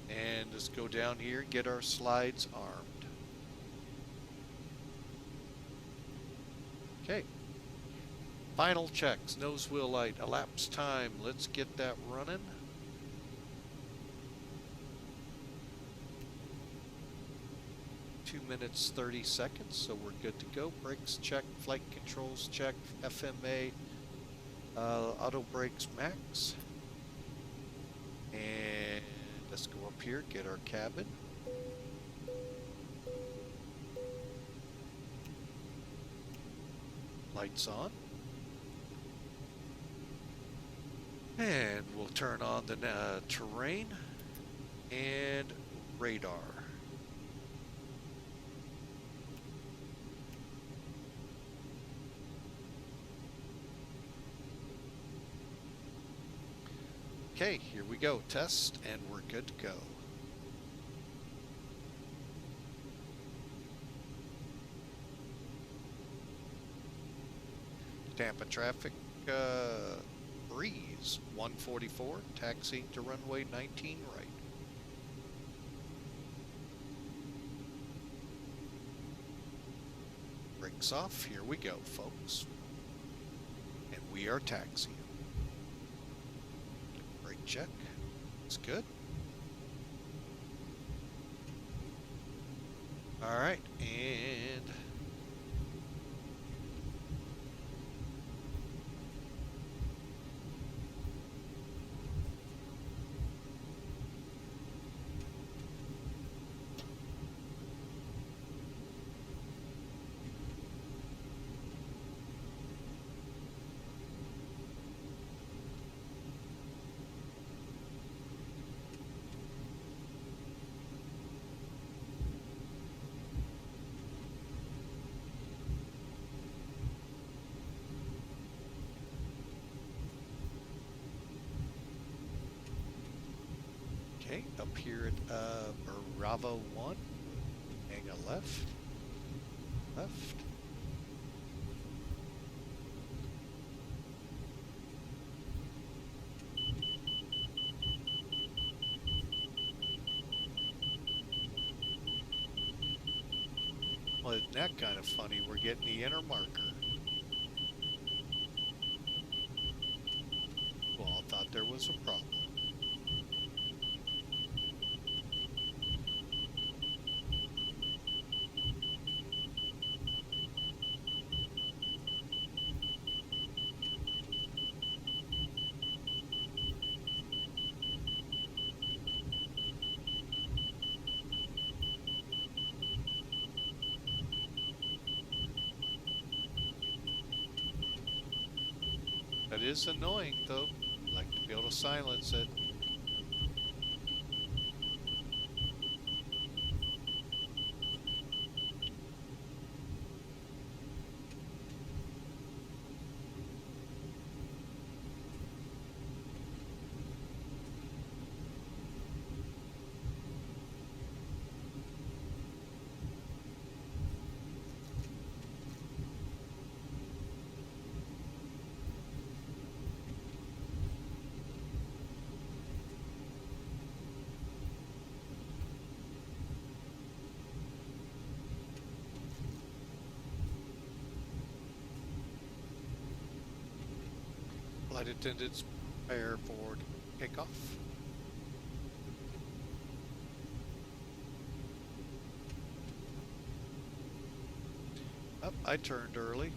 And let's go down here, get our slides armed. Okay. Final checks, nose wheel light, elapsed time. Let's get that running. Minutes 30 seconds, so we're good to go. Brakes check, flight controls check, FMA, auto brakes max. And let's go up here, get our cabin. Lights on. And we'll turn on the terrain and radar. Okay, here we go. Test, and we're good to go. Tampa traffic, breeze 144, taxiing to runway 19 right. Brakes off, here we go, folks. And we are taxiing. Brake check, it's good. All right, and okay, up here at Bravo 1, hang a left. Well, isn't that kind of funny? We're getting the inner marker. Well, I thought there was a problem. That is annoying, though. I'd like to be able to silence it. Flight attendants prepare for takeoff. Oh, I turned early.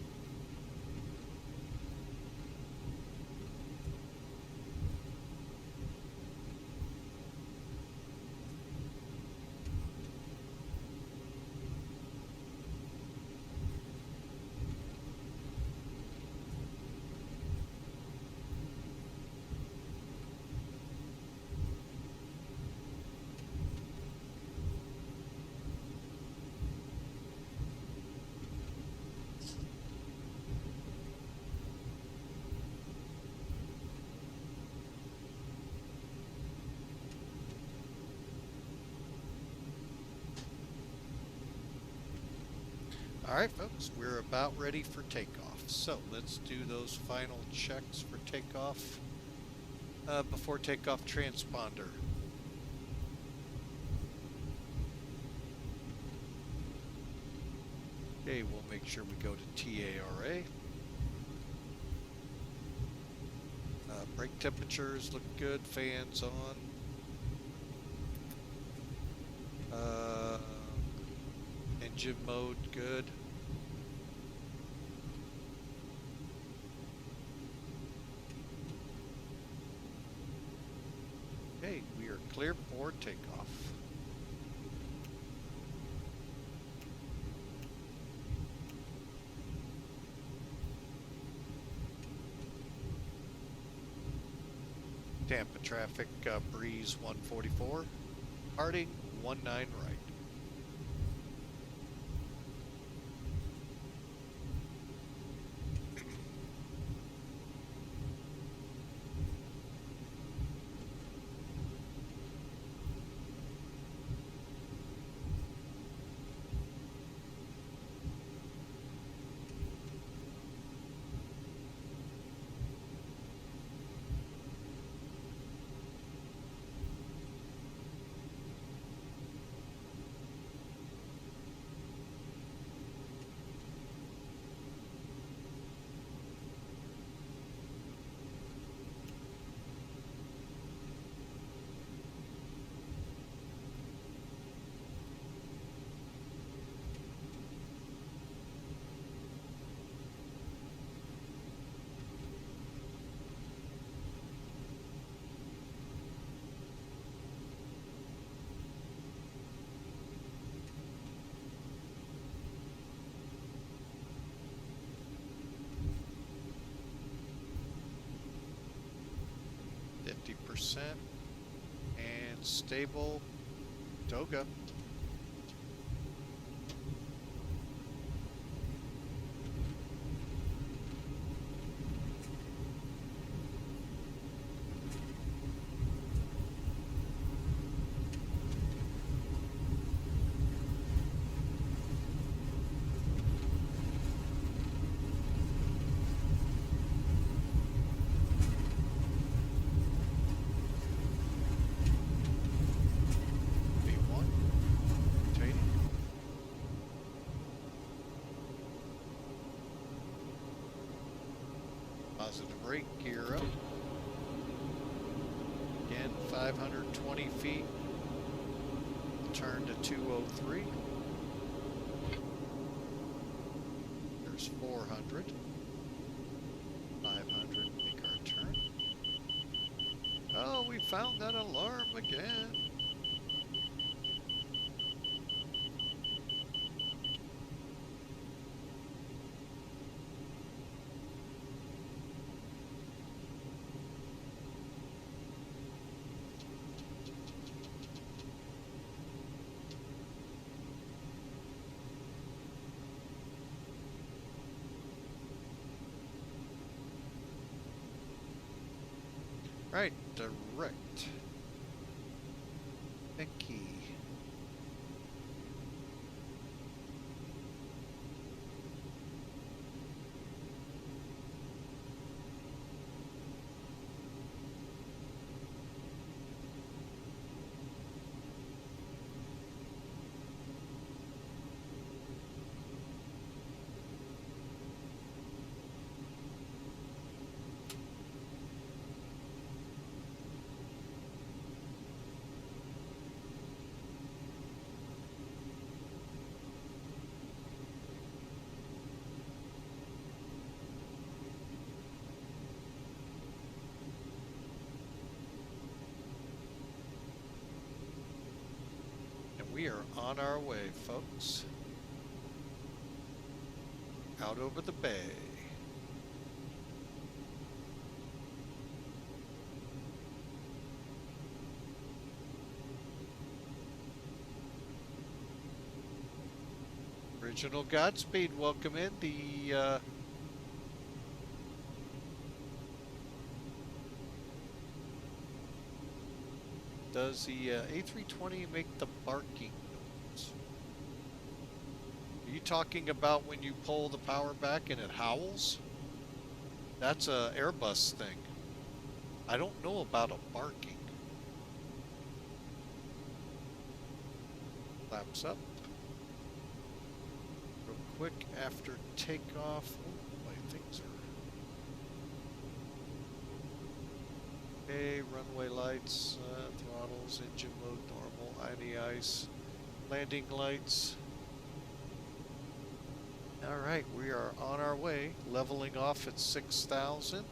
All right, folks, we're about ready for takeoff. So let's do those final checks for takeoff. Before takeoff, transponder. Okay, we'll make sure we go to TARA. Brake temperatures look good, fans on. Engine mode good. Okay, we are clear for takeoff. Tampa traffic, breeze 144, departing 19 right. Percent and stable. Toga. Positive rate, gear up. Again, 520 feet. Turn to 203. There's 400. 500, make our turn. Oh, we found that alarm again. Right, direct. Becky. We are on our way, folks. Out over the bay. Original Godspeed, welcome in. Does the A320 make the barking noise? Are you talking about when you pull the power back and it howls? That's a Airbus thing. I don't know about a barking. Flaps up. Real quick after takeoff. Oh, my things are... Okay, runway lights, throttles, engine mode normal, anti-ice, landing lights. Alright, we are on our way, leveling off at 6,000.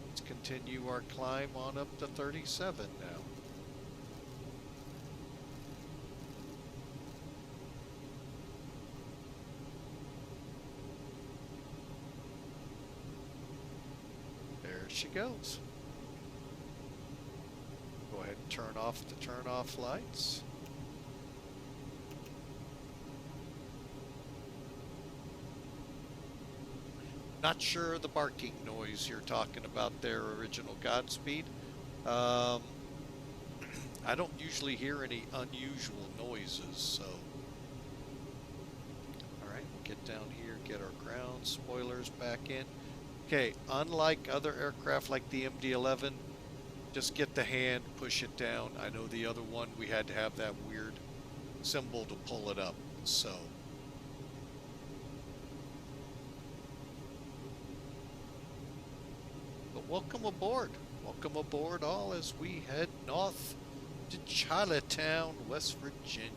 Let's continue our climb on up to 37 now. There she goes. turn off the turn-off lights. Not sure the barking noise you're talking about there, Original Godspeed. I don't usually hear any unusual noises, so. Alright, we'll get down here, get our ground spoilers back in. Okay, unlike other aircraft like the MD-11, just get the hand, push it down. I know the other one, we had to have that weird symbol to pull it up, so. But welcome aboard. Welcome aboard all as we head north to Charlottetown, West Virginia.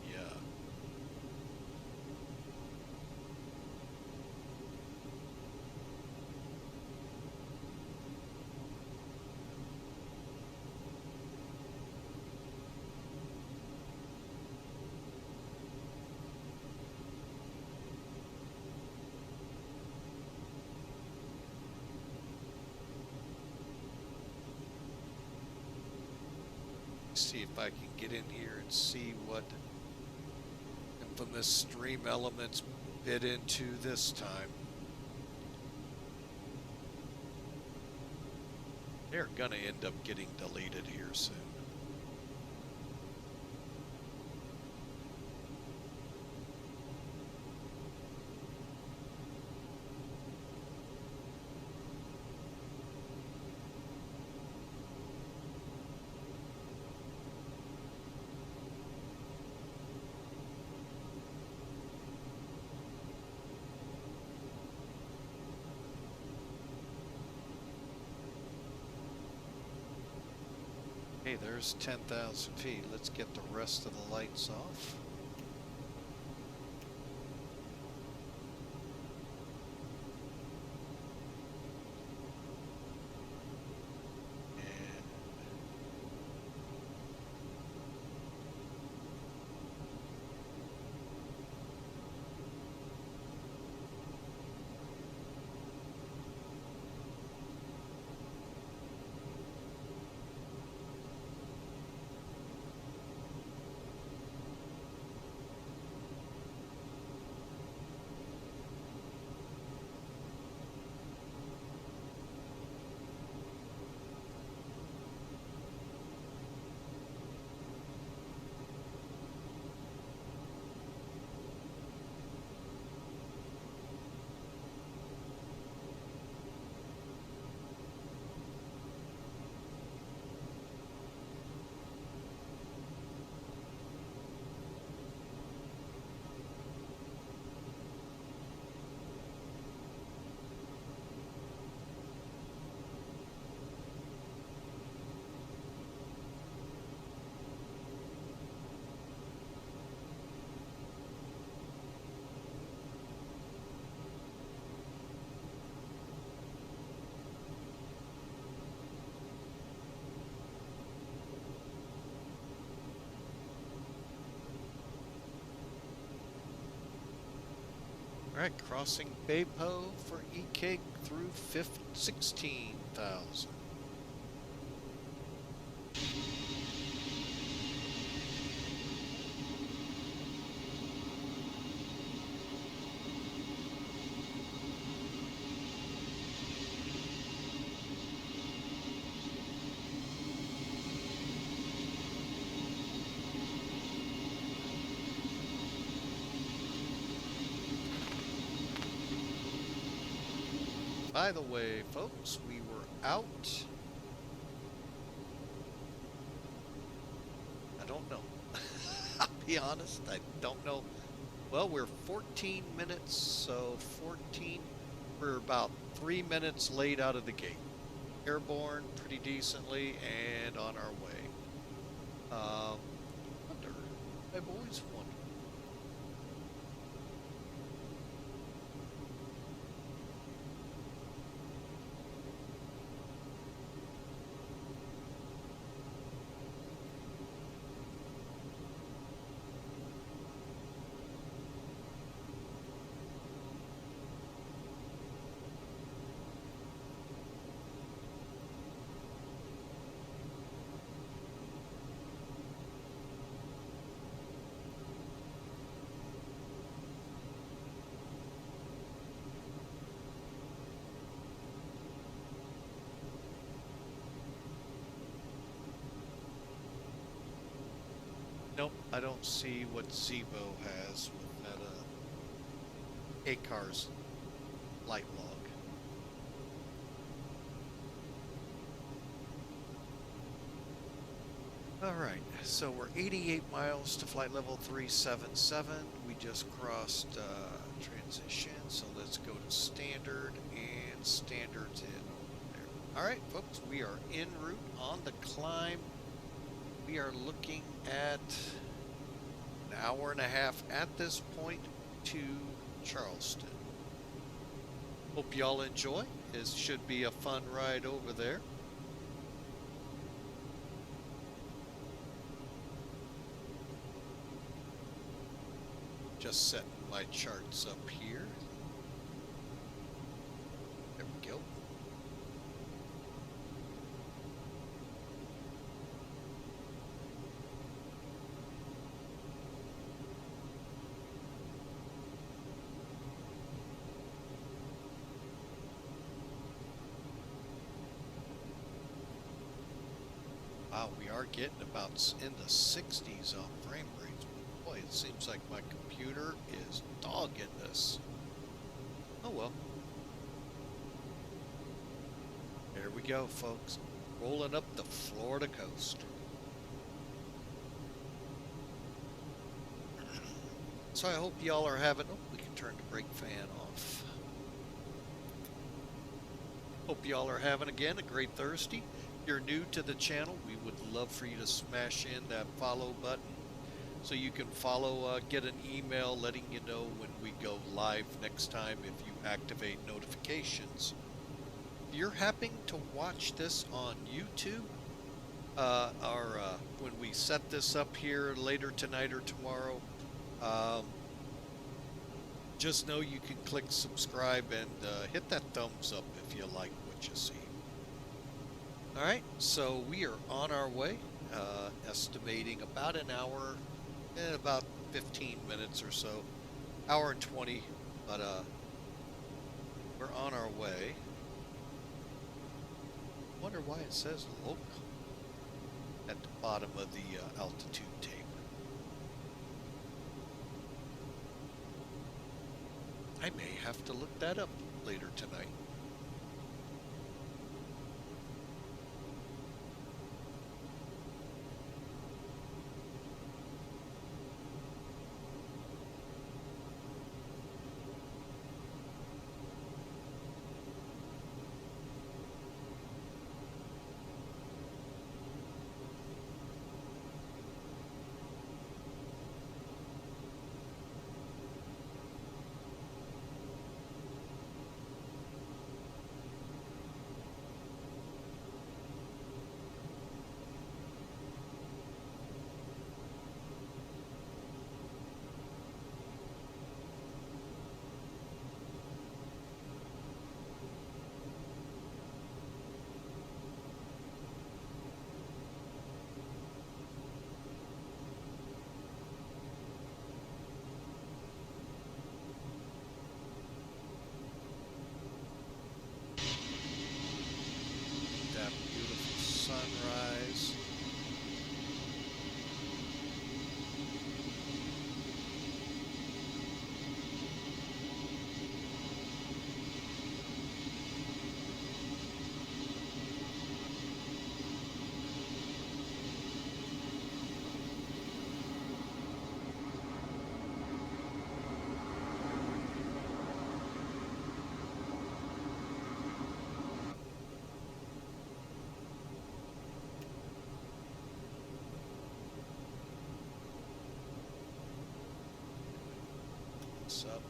See if I can get in here and see what infamous stream elements bit into this time. They're gonna end up getting deleted here soon. Okay, there's 10,000 feet. Let's get the rest of the lights off. Alright, crossing Baypo for EK through 16,000. By the way, folks, we were out. I don't know. I'll be honest, I don't know. Well, we're 14 minutes, so 14. We're about 3 minutes late out of the gate. Airborne pretty decently and on our way. Wonder. I've always wondered. Nope, I don't see what Zebo has with that ACARS light log. All right, so we're 88 miles to flight level 377. We just crossed transition, so let's go to standard, and standard's in over there. All right, folks, we are en route on the climb. We are looking at an hour and a half at this point to Charleston. Hope y'all enjoy. It should be a fun ride over there. Just setting my charts up here. There we go. Wow, we are getting about in the 60s on frame rates. Boy, it seems like my computer is dogging this. Oh well. There we go, folks. Rolling up the Florida coast. So I hope y'all are having... Oh, we can turn the brake fan off. Hope y'all are having, again, a great Thursday. If you're new to the channel, we would love for you to smash in that follow button so you can follow, get an email letting you know when we go live next time if you activate notifications. If you're happening to watch this on YouTube, or when we set this up here later tonight or tomorrow, just know you can click subscribe and hit that thumbs up if you like what you see. All right, so we are on our way, estimating about an hour and about 15 minutes or so, hour and 20, but we're on our way. Wonder why it says local at the bottom of the altitude tape. I may have to look that up later tonight. That beautiful sunrise. What's up?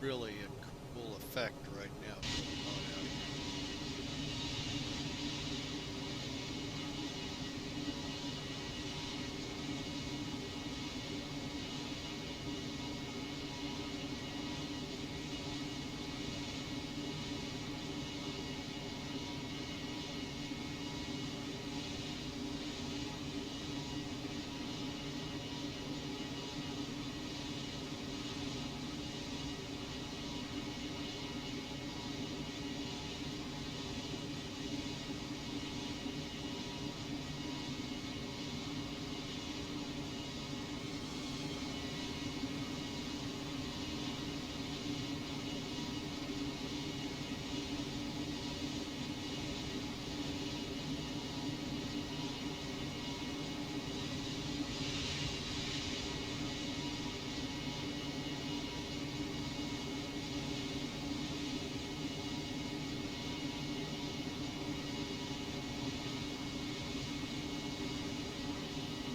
Really a cool effect right now going on out here.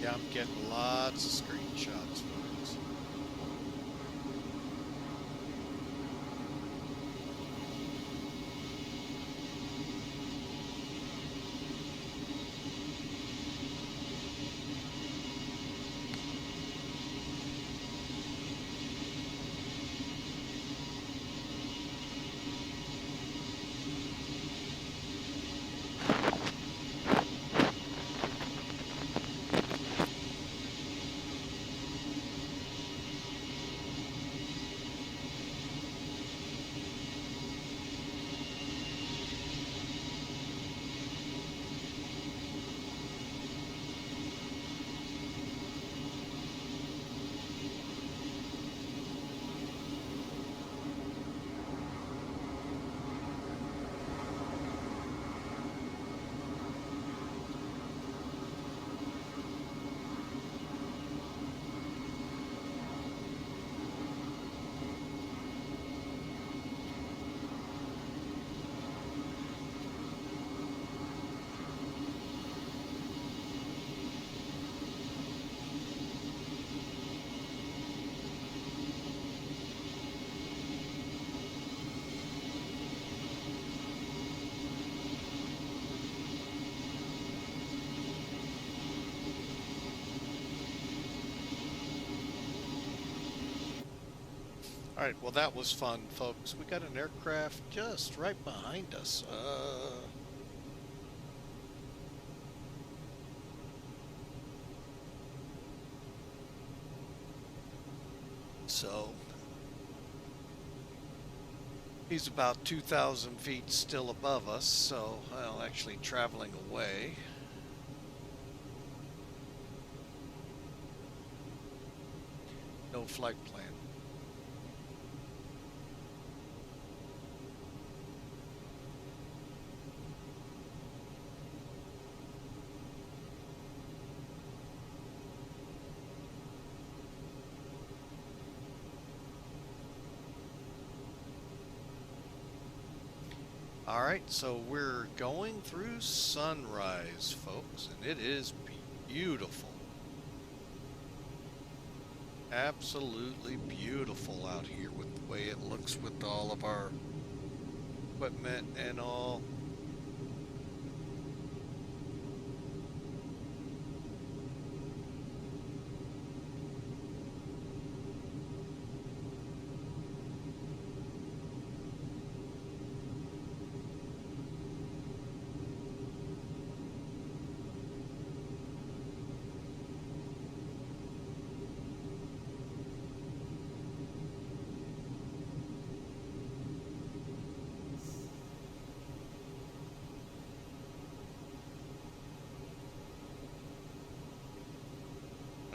Yeah, I'm getting lots of screenshots, folks. All right, well, that was fun, folks. We got an aircraft just right behind us. So he's about 2,000 feet still above us, so, well, actually traveling away. No flight plan. All right, so we're going through sunrise, folks, and it is beautiful. Absolutely beautiful out here with the way it looks with all of our equipment and all.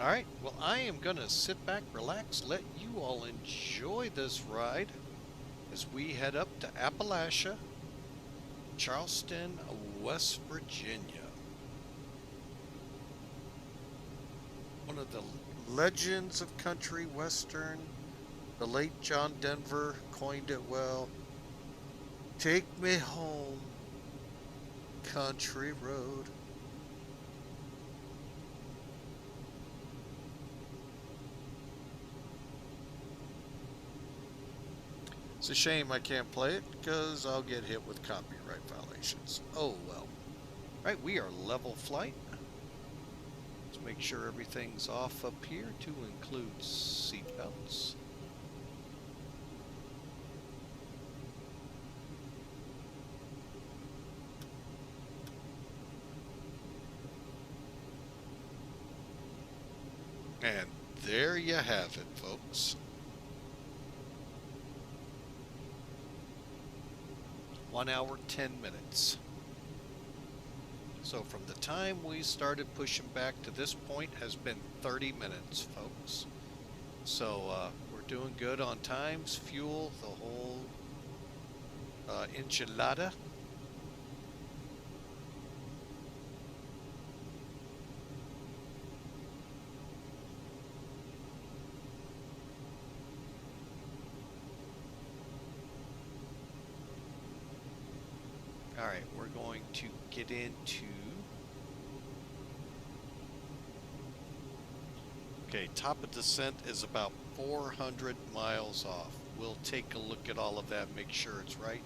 All right, well, I am going to sit back, relax, let you all enjoy this ride as we head up to Appalachia, Charleston, West Virginia. One of the legends of country western, the late John Denver coined it well. Take me home, country road. It's a shame I can't play it because I'll get hit with copyright violations. Oh well. Right, we are level flight. Let's make sure everything's off up here to include seatbelts. And there you have it, folks. 1 hour, 10 minutes. So from the time we started pushing back to this point has been 30 minutes, folks. So we're doing good on times, fuel, the whole enchilada. All right, we're going to get into... Okay, top of descent is about 400 miles off. We'll take a look at all of that, make sure it's right.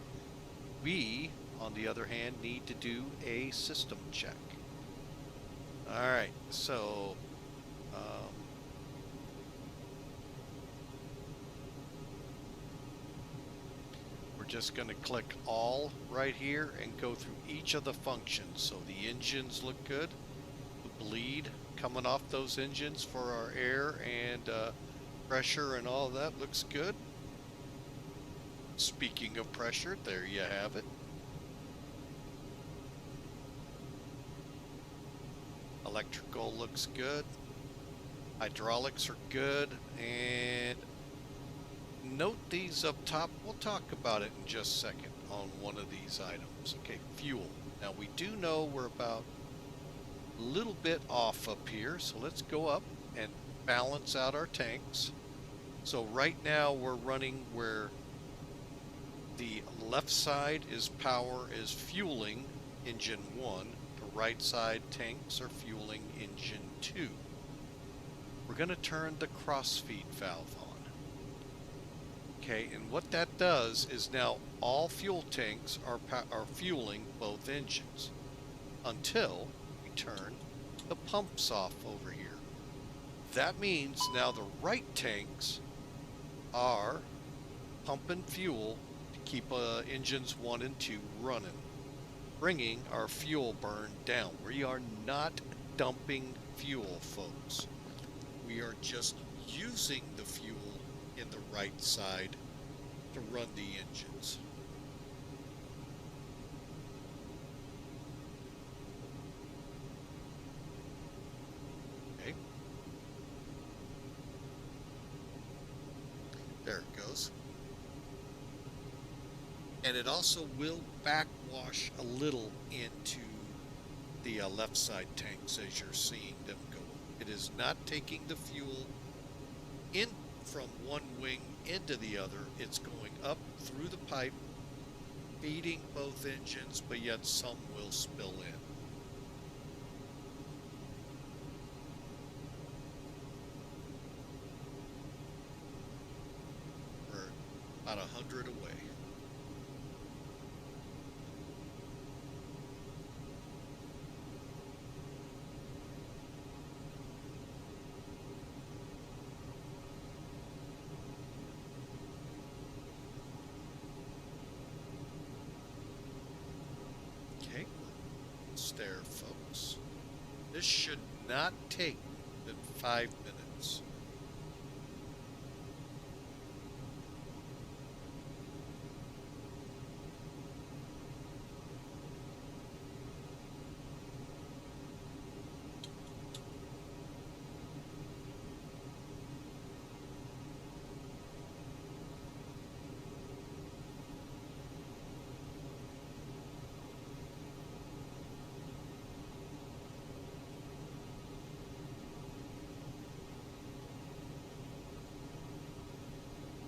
We, on the other hand, need to do a system check. All right, so we're just going to click all right here and go through each of the functions. So the engines look good. The bleed coming off those engines for our air and pressure and all that looks good. Speaking of pressure, there you have it. Electrical looks good. Hydraulics are good. And note these up top. We'll talk about it in just a second on one of these items. Okay, fuel. Now we do know we're about a little bit off up here, so let's go up and balance out our tanks. So right now we're running where the left side is fueling engine 1, the right side tanks are fueling engine 2. We're going to turn the crossfeed valve on. Okay, and what that does is now all fuel tanks are fueling both engines until we turn the pumps off over here. That means now the right tanks are pumping fuel to keep engines 1 and 2 running, bringing our fuel burn down. We are not dumping fuel, folks. We are just using the fuel in the right side to run the engines. Okay. There it goes. And it also will backwash a little into the left side tanks as you're seeing them go. It is not taking the fuel in from one wing into the other. It's going up through the pipe, feeding both engines, but yet some will spill in. We're about 100 away. Okay, there, folks. This should not take than 5 minutes.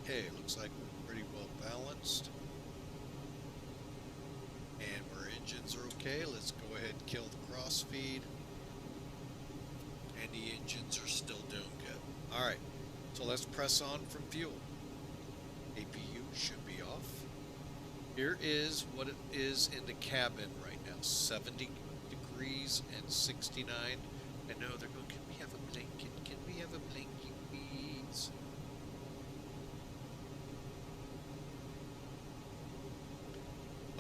Okay, looks like we're pretty well balanced. And our engines are okay. Let's go ahead and kill the crossfeed. And the engines are still doing good. Alright, so let's press on from fuel. APU should be Here is what it is in the cabin right now, 70 degrees and 69. I know they're going, can we have a blanket? Can we have a blanket, please?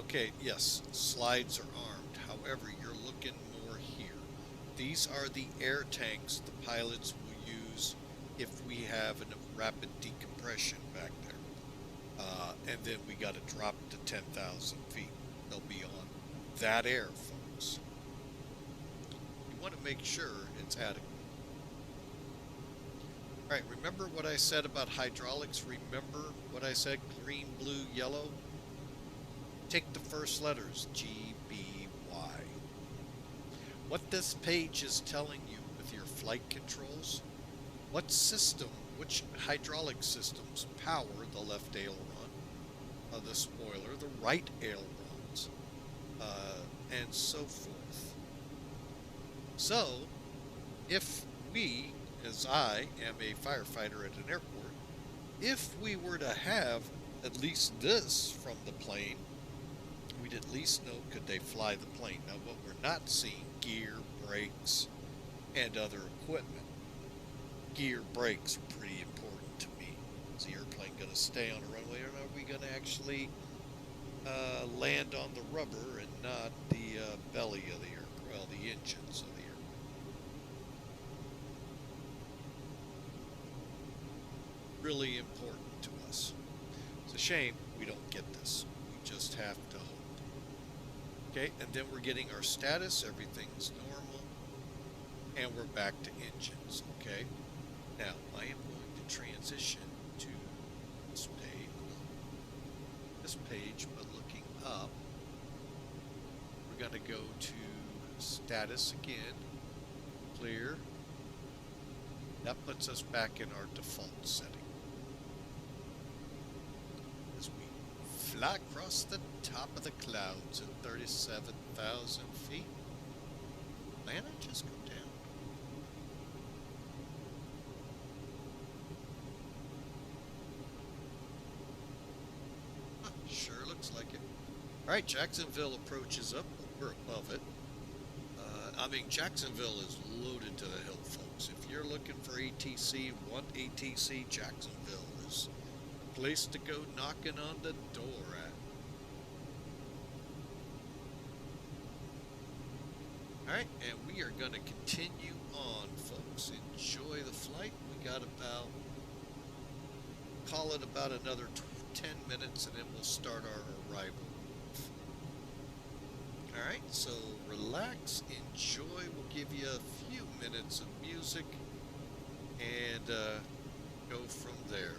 Okay, yes, slides are armed. However, you're looking more here. These are the air tanks the pilots will use if we have a rapid decompression back there. And then we got to drop to 10,000 feet. They'll be on that air, folks. You want to make sure it's adequate. All right, remember what I said about hydraulics? Remember what I said, green, blue, yellow? Take the first letters, G, B, Y. What this page is telling you with your flight controls, what system, which hydraulic systems power the left aileron, the spoiler, the right ailerons, and so forth. So, if we, as I am a firefighter at an airport, if we were to have at least this from the plane, we'd at least know could they fly the plane. Now, what we're not seeing, gear, brakes, and other equipment. Gear, brakes are pretty important to me. Is the airplane going to stay on the runway, or are we going to actually land on the rubber and not the belly of the aircraft, well, the engines of the aircraft? Really important to us. It's a shame we don't get this. We just have to hope. Okay, and then we're getting our status. Everything's normal. And we're back to engines, okay? Now, I am going to transition to this page, but looking up, we're going to go to status again, clear. That puts us back in our default setting. As we fly across the top of the clouds at 37,000 feet. Man, I just go down. Sure looks like it. Alright, Jacksonville approaches up. We're above it. Jacksonville is loaded to the hill, folks. If you're looking for ATC, want ATC, Jacksonville is the place to go knocking on the door at. Alright, and we are going to continue on, folks. Enjoy the flight. We got about, call it about another 10 minutes, and then we'll start our arrival. Alright, so relax, enjoy. We'll give you a few minutes of music and go from there.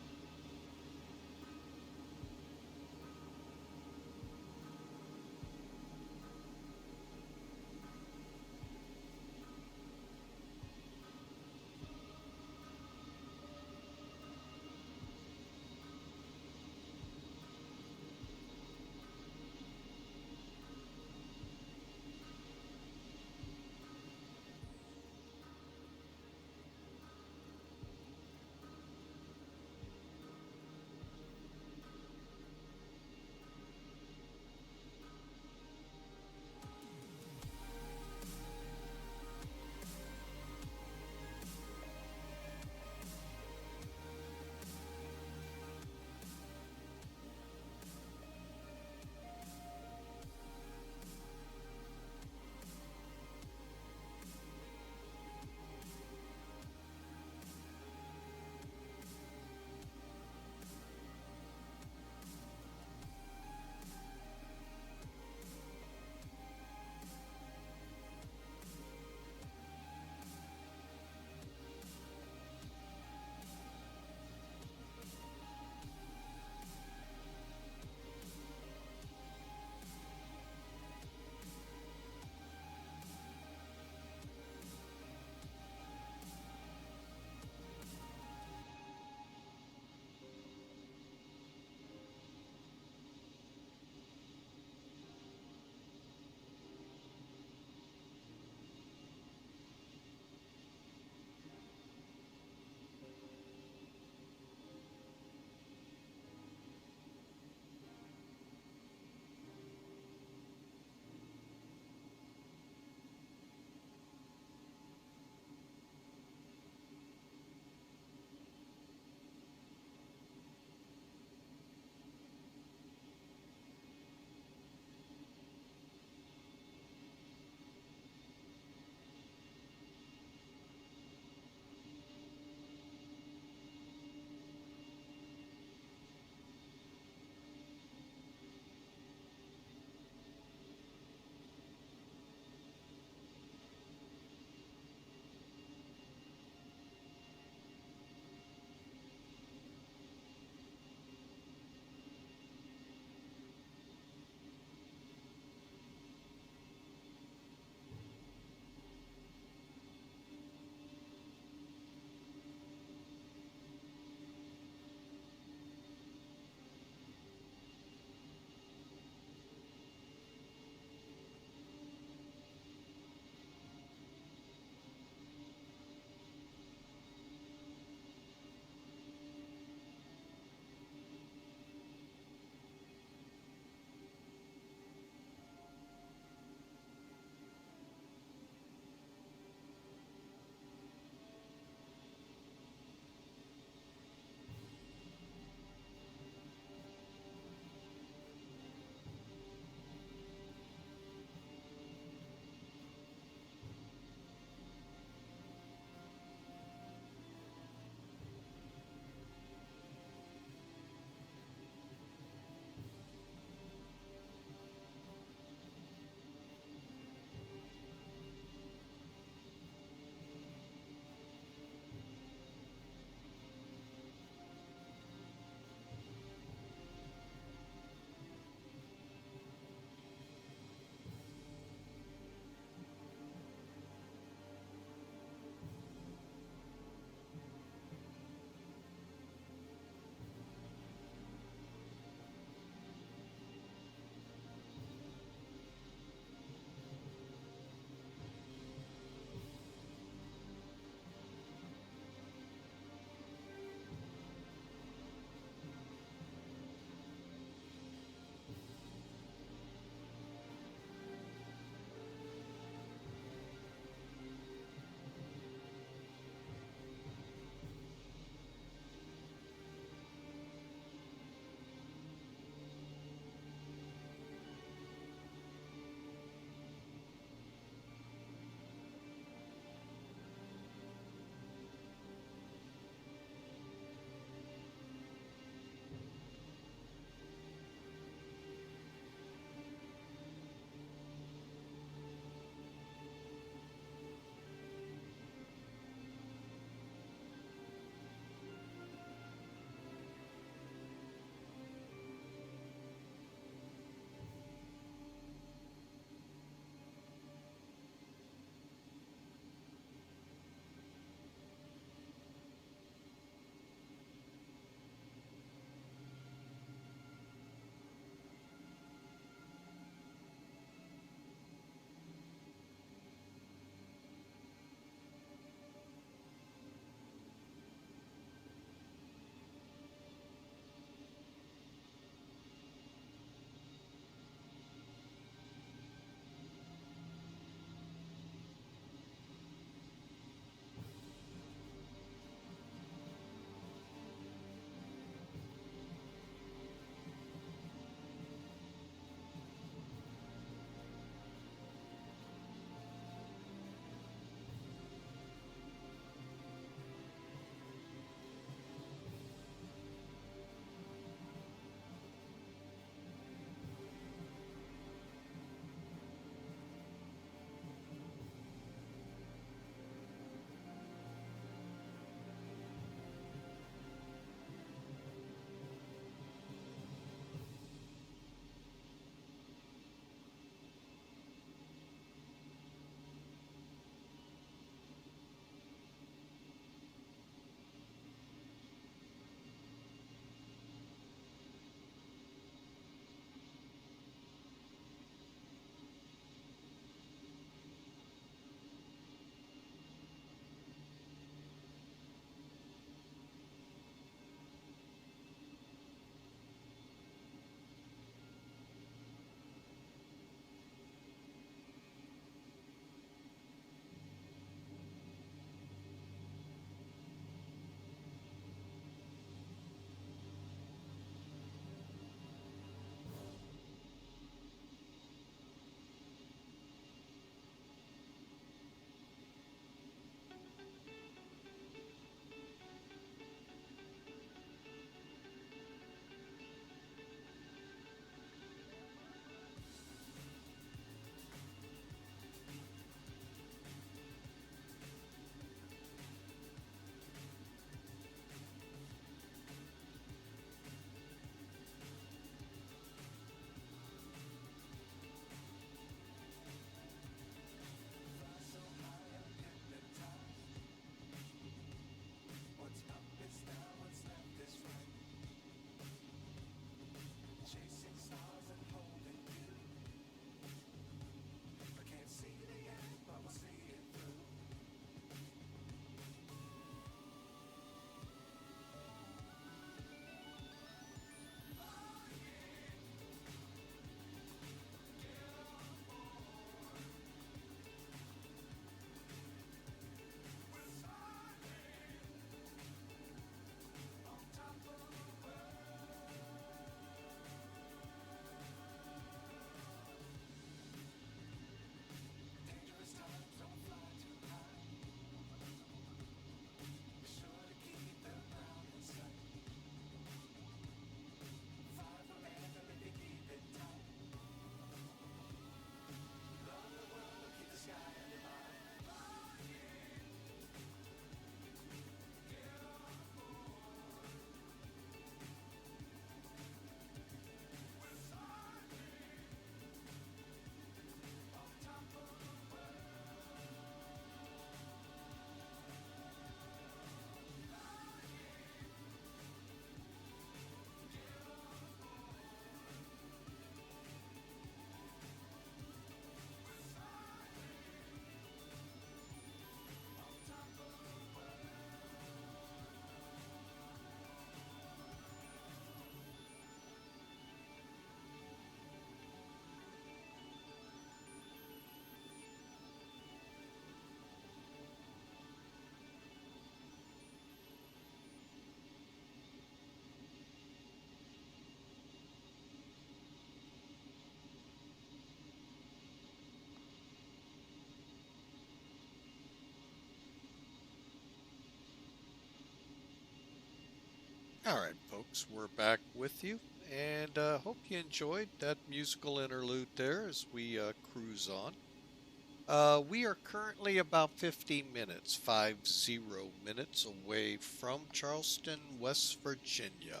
All right, folks, we're back with you, and hope you enjoyed that musical interlude there as we cruise on. We are currently about 50 minutes, 50 minutes away from Charleston, West Virginia.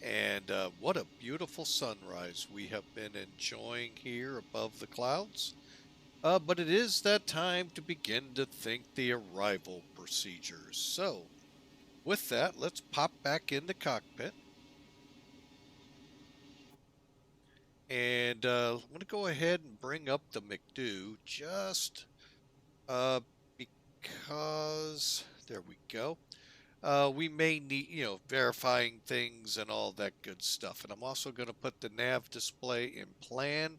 And what a beautiful sunrise we have been enjoying here above the clouds. But it is that time to begin to think the arrival procedures. So, with that, let's pop back in the cockpit. And I'm going to go ahead and bring up the McDo just uh, because, there we go. We may need, verifying things and all that good stuff. And I'm also going to put the nav display in plan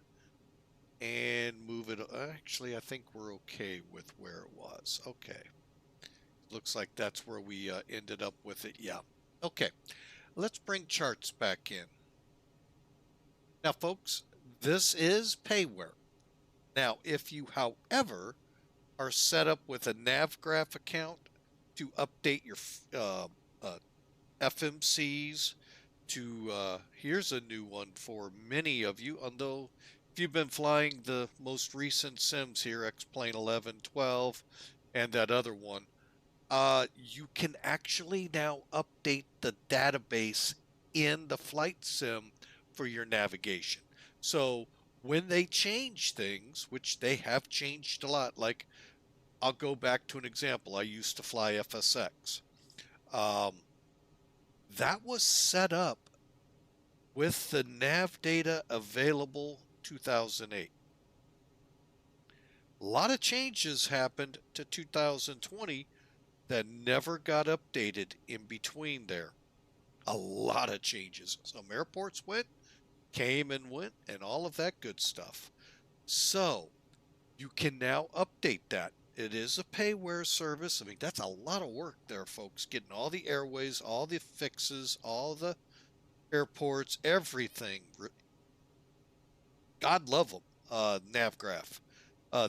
and move it. Actually, I think we're okay with where it was. Okay. Looks like that's where we ended up with it. Yeah. Okay. Let's bring charts back in. Now, folks, this is payware. Now, if you, however, are set up with a NavGraph account to update your FMCs here's a new one for many of you, although if you've been flying the most recent sims here, X-Plane 11, 12, and that other one, you can actually now update the database in the flight sim for your navigation. So when they change things, which they have changed a lot, like I'll go back to an example. I used to fly FSX. Um, that was set up with the nav data available 2008. A lot of changes happened to 2020 that never got updated in between there. A lot of changes. Some airports came and went, and all of that good stuff. So you can now update that. It is a payware service. I mean, that's a lot of work there, folks. Getting all the airways, all the fixes, all the airports, everything. God love them, NavGraph.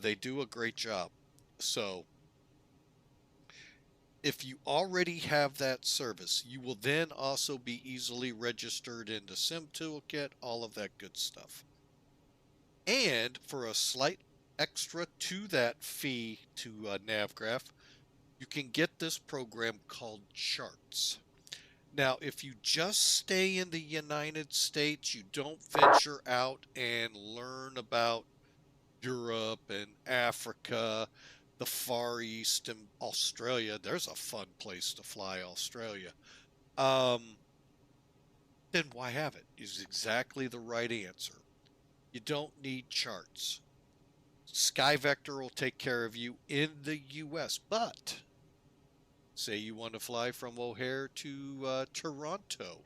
They do a great job. So if you already have that service, you will then also be easily registered into Sim Toolkit, all of that good stuff. And for a slight extra to that fee to NavGraph, you can get this program called Charts. Now, if you just stay in the United States, you don't venture out and learn about Europe and Africa, the Far East, and Australia. There's a fun place to fly, Australia. Um, then why have it? Is exactly the right answer. You don't need charts. SkyVector will take care of you in the U.S., but say you want to fly from O'Hare to Toronto.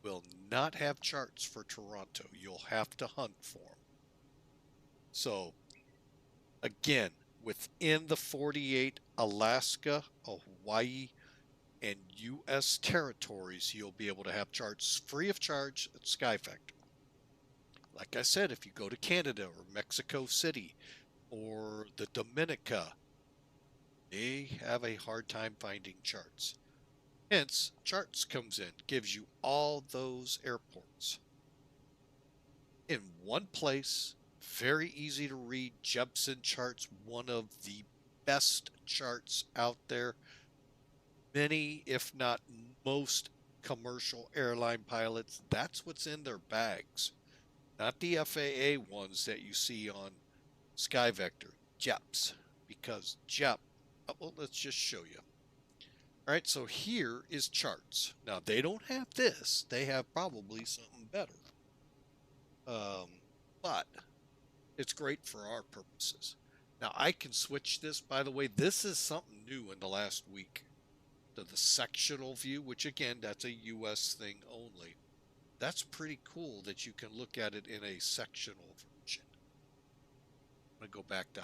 Will not have charts for Toronto. You'll have to hunt for them. So again, within the 48 Alaska, Hawaii, and U.S. territories, you'll be able to have charts free of charge at SkyVector. Like I said, if you go to Canada or Mexico City or the Dominica, they have a hard time finding charts. Hence, charts comes in, gives you all those airports in one place. Very easy to read. Jepson charts, one of the best charts out there. Many, if not most, commercial airline pilots, that's what's in their bags. Not the FAA ones that you see on SkyVector. JEPs. Because JEP, well, let's just show you. All right, so here is charts. Now, they don't have this. They have probably something better. But it's great for our purposes. Now, I can switch this. By the way, this is something new in the last week. To the sectional view, which again, that's a US thing only. That's pretty cool that you can look at it in a sectional version. I'm going to go back to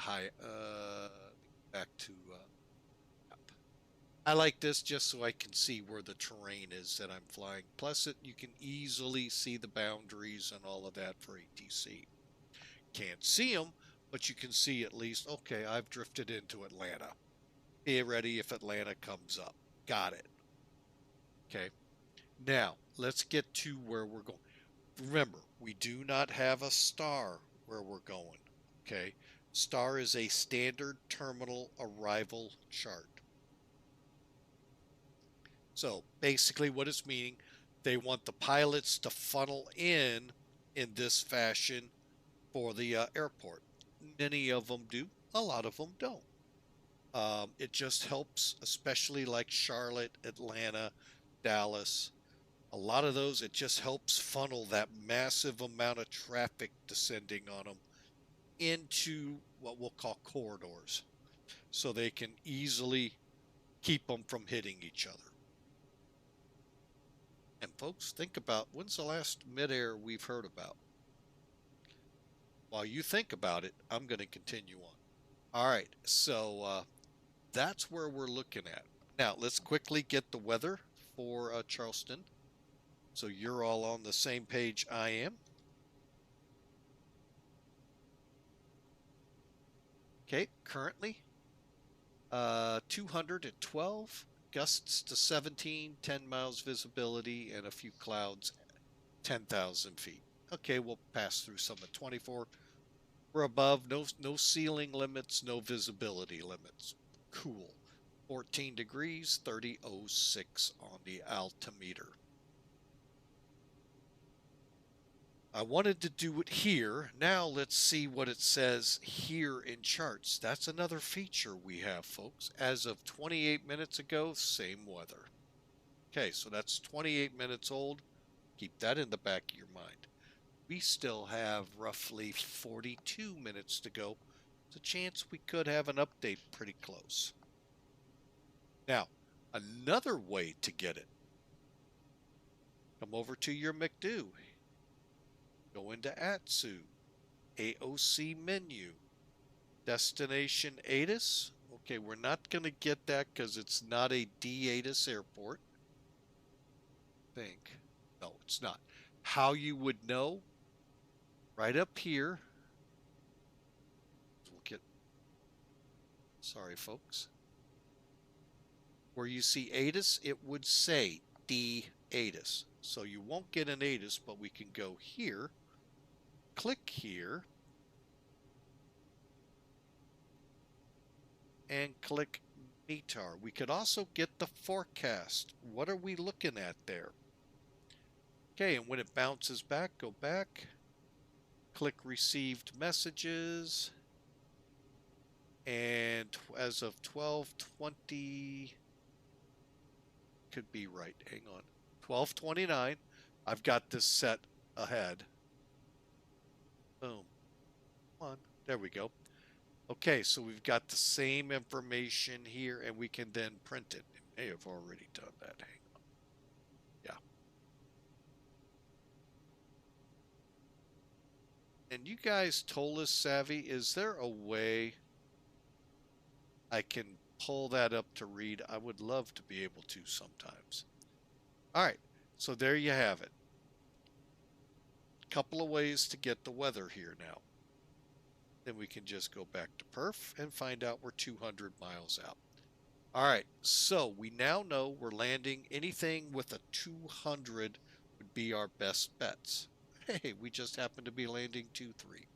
I like this just so I can see where the terrain is that I'm flying. Plus, you can easily see the boundaries and all of that for ATC. Can't see them, but you can see at least, okay, I've drifted into Atlanta. Be ready if Atlanta comes up. Got it. Okay. Now, let's get to where we're going. Remember, we do not have a star where we're going. Okay. Star is a standard terminal arrival chart. So basically what it's meaning, they want the pilots to funnel in this fashion for the airport. Many of them do, a lot of them don't. It just helps, especially like Charlotte, Atlanta, Dallas. A lot of those, it just helps funnel that massive amount of traffic descending on them into what we'll call corridors so they can easily keep them from hitting each other. And folks, think about when's the last midair we've heard about? While you think about it, I'm going to continue on. All right, so that's where we're looking at. Now, let's quickly get the weather for Charleston so you're all on the same page I am. Okay, currently 212, gusts to 17, 10 miles visibility, and a few clouds, 10,000 feet. Okay, we'll pass through some at 24. We're above, no ceiling limits, no visibility limits. Cool. 14 degrees, 30.06 on the altimeter. I wanted to do it here. Now let's see what it says here in charts. That's another feature we have, folks. As of 28 minutes ago, same weather. Okay, so that's 28 minutes old. Keep that in the back of your mind. We still have roughly 42 minutes to go. There's a chance we could have an update pretty close. Now, another way to get it. Come over to your MIBOG. Go into ATSU, AOC menu, destination ATIS. Okay, we're not going to get that because it's not a D-ATIS airport. I think. No, it's not. How you would know, right up here. We'll get, sorry folks. Where you see ATIS, it would say D-ATIS. So you won't get an ATIS, but we can go here. Click here and click METAR. We could also get the forecast. What are we looking at there? Okay, and when it bounces back, go back, click received messages, and as of 12:20, could be right, hang on, 12:29, I've got this set ahead. Boom. Come on, there we go. Okay, so we've got the same information here, and we can then print it. It may have already done that. Hang on. Yeah. And you guys Toliss savvy, is there a way I can pull that up to read? I would love to be able to sometimes. All right, so there you have it. Couple of ways to get the weather here now. Then we can just go back to perf and find out we're 200 miles out. All right, so we now know we're landing anything with a 200 would be our best bets. Hey, we just happen to be landing 2-3.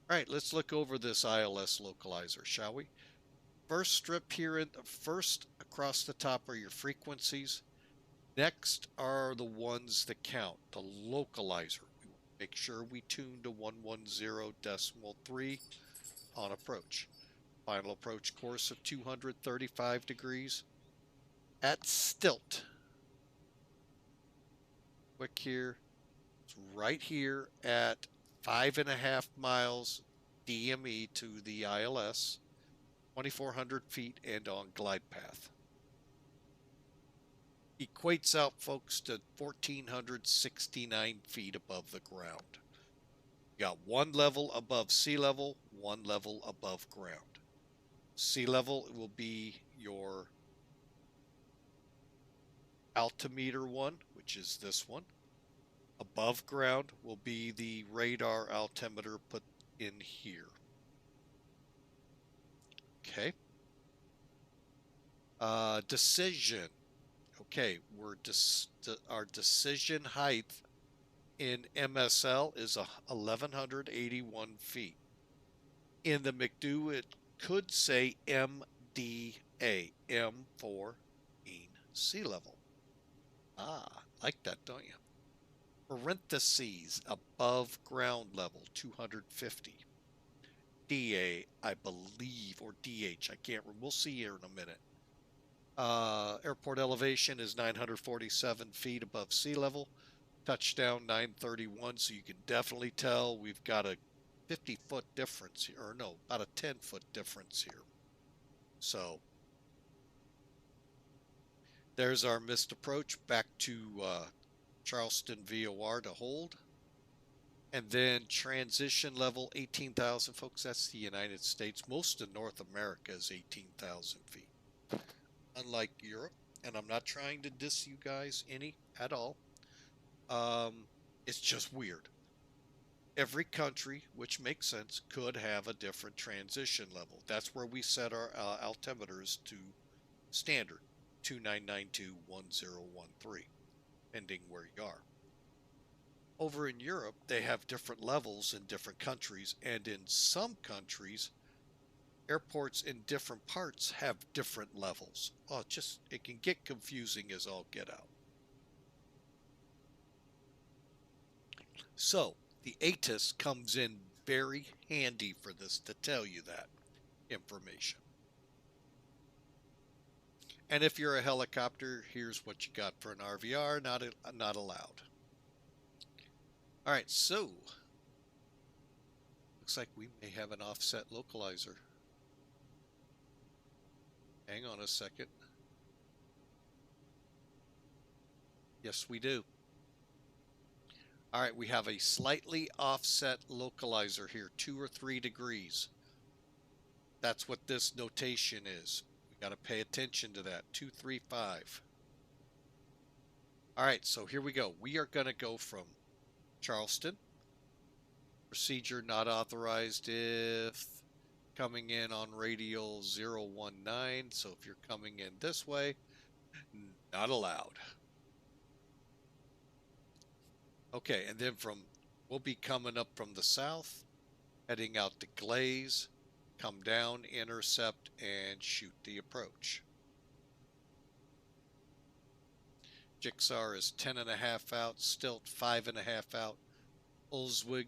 All right, let's look over this ILS localizer, shall we? First strip here, first across the top are your frequencies. Next are the ones that count, the localizer. Make sure we tune to 110.3 on approach. Final approach course of 235 degrees at stilt. Quick here. It's right here at 5.5 miles DME to the ILS, 2,400 feet and on glide path. Equates out, folks, to 1,469 feet above the ground. You got one level above sea level, one level above ground. Sea level will be your altimeter one, which is this one. Above ground will be the radar altimeter put in here. Okay. Decision. Okay, our decision height in MSL is 1,181 feet. In the McDo, it could say MDA, M for mean sea level. Ah, like that, don't you? Parentheses, above ground level, 250. DA, I believe, or DH, I can't remember. We'll see here in a minute. Airport elevation is 947 feet above sea level. Touchdown 931, so you can definitely tell we've got a 50-foot difference here, or no, about a 10-foot difference here. So there's our missed approach back to Charleston VOR to hold. And then transition level 18,000, folks. That's the United States. Most of North America is 18,000 feet. Unlike Europe, and I'm not trying to diss you guys any at all. It's just weird. Every country, which makes sense, could have a different transition level. That's where we set our altimeters to standard 29921013, depending where you are. Over in Europe, they have different levels in different countries, and in some countries, airports in different parts have different levels. Oh, it can get confusing as all get out. So, the ATIS comes in very handy for this to tell you that information. And if you're a helicopter, here's what you got for an RVR, not allowed. All right, so looks like we may have an offset localizer. Hang on a second. Yes, we do. All right, we have a slightly offset localizer here, 2 or 3 degrees. That's what this notation is. We got to pay attention to that. 235. All right, so here we go. We are going to go from Charleston. Procedure not authorized if coming in on radial 019. So if you're coming in this way, not allowed. Okay, and then we'll be coming up from the south, heading out to Glaze, come down, intercept, and shoot the approach. Jigsaw is 10.5 out, Stilt 5.5 out, Ulzwig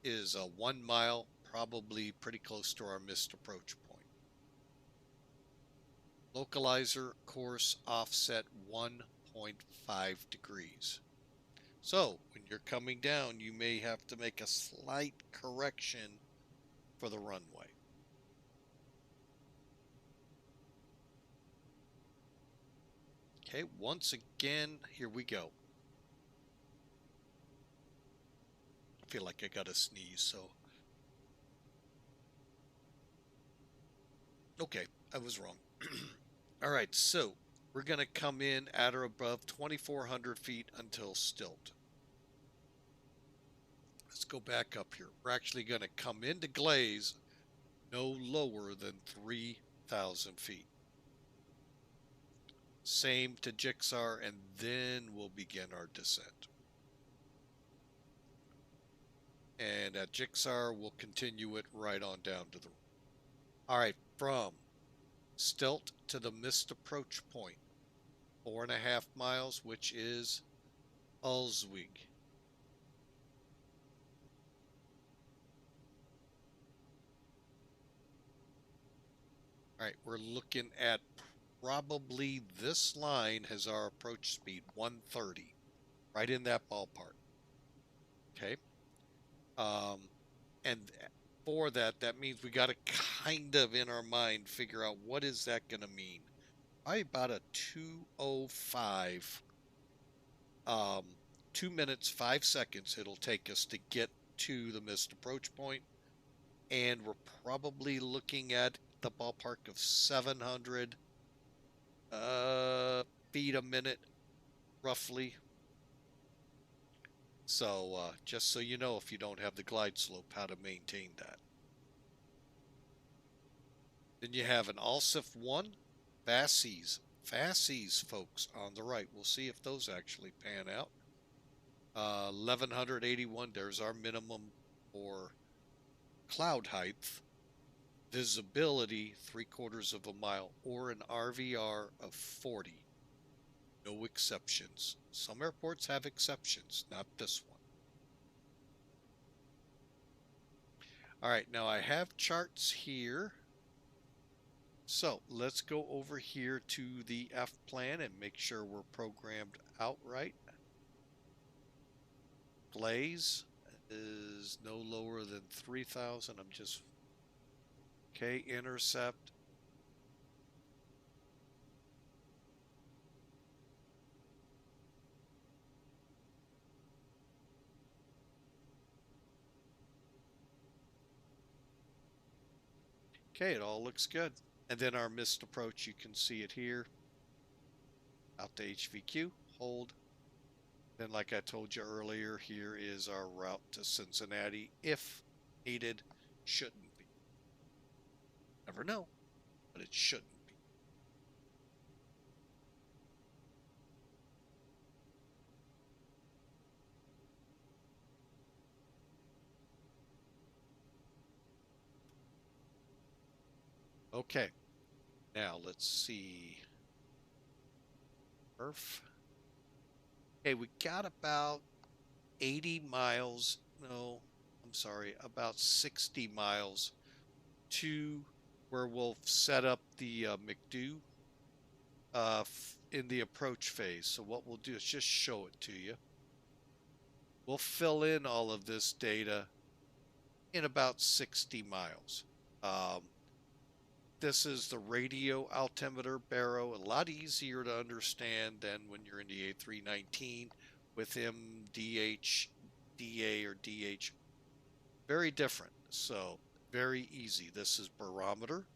is a 1 mile, probably pretty close to our missed approach point. Localizer course offset 1.5 degrees. So when you're coming down, you may have to make a slight correction for the runway. Okay, once again, here we go. I feel like I got to sneeze, so. Okay, I was wrong. All right, so we're going to come in at or above 2,400 feet until Stilt. Let's go back up here. We're actually going to come into Glaze no lower than 3,000 feet. Same to Jigsaw, and then we'll begin our descent. And at Jigsaw, we'll continue it right on down to the... All right, from Stilt to the missed approach point, 4.5 miles, which is Ulzwig. All right, we're looking at probably this line has our approach speed 130, right in that ballpark. Okay. And for that means we got to kind of in our mind figure out what is that going to mean. Probably about a 2:05, 2 minutes 5 seconds it'll take us to get to the missed approach point, and we're probably looking at the ballpark of 700 feet a minute, roughly. So just so you know, if you don't have the glide slope, how to maintain that. Then you have an ALSIF 1, FASES, folks, on the right. We'll see if those actually pan out. 1181, there's our minimum for cloud height. Visibility, 3/4 of a mile, or an RVR of 40. No exceptions. Some airports have exceptions, not this one. All right, now I have charts here. So let's go over here to the F plan and make sure we're programmed out right. Glaze is no lower than 3,000. I'm just, okay, intercept. Okay, it all looks good. And then our missed approach, you can see it here. Out to HVQ, hold. Then like I told you earlier, here is our route to Cincinnati if needed. Shouldn't be. Never know, but it shouldn't be. Okay, now let's see. Perf. Okay, we got about 80 miles. No, I'm sorry, about 60 miles to where we'll set up the McDo in the approach phase. So what we'll do is just show it to you. We'll fill in all of this data in about 60 miles. This is the radio altimeter baro, a lot easier to understand than when you're in the A319 with MDH, DA, or DH. Very different, so very easy. This is barometer.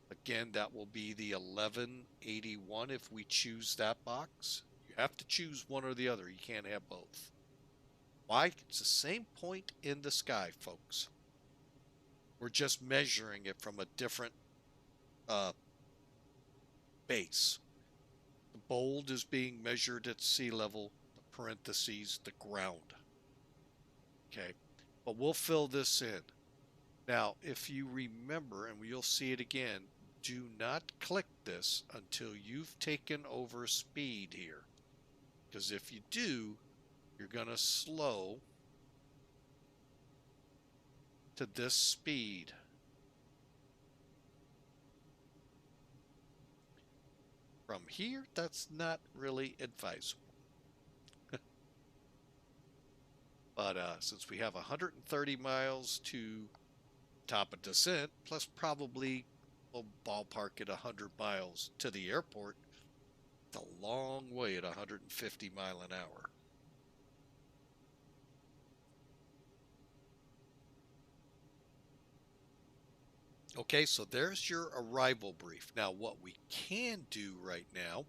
Again, that will be the 1181 if we choose that box. You have to choose one or the other. You can't have both. Why? It's the same point in the sky, folks. We're just measuring it from a different base. The bold is being measured at sea level, the parentheses, the ground. Okay, but we'll fill this in. Now, if you remember, and you'll see it again, do not click this until you've taken over speed here. Because if you do, you're going to slow to this speed. From here, that's not really advisable. But since we have 130 miles to top of descent, plus probably we'll ballpark at 100 miles to the airport, it's a long way at 150 mile an hour. Okay, so there's your arrival brief. Now, what we can do right now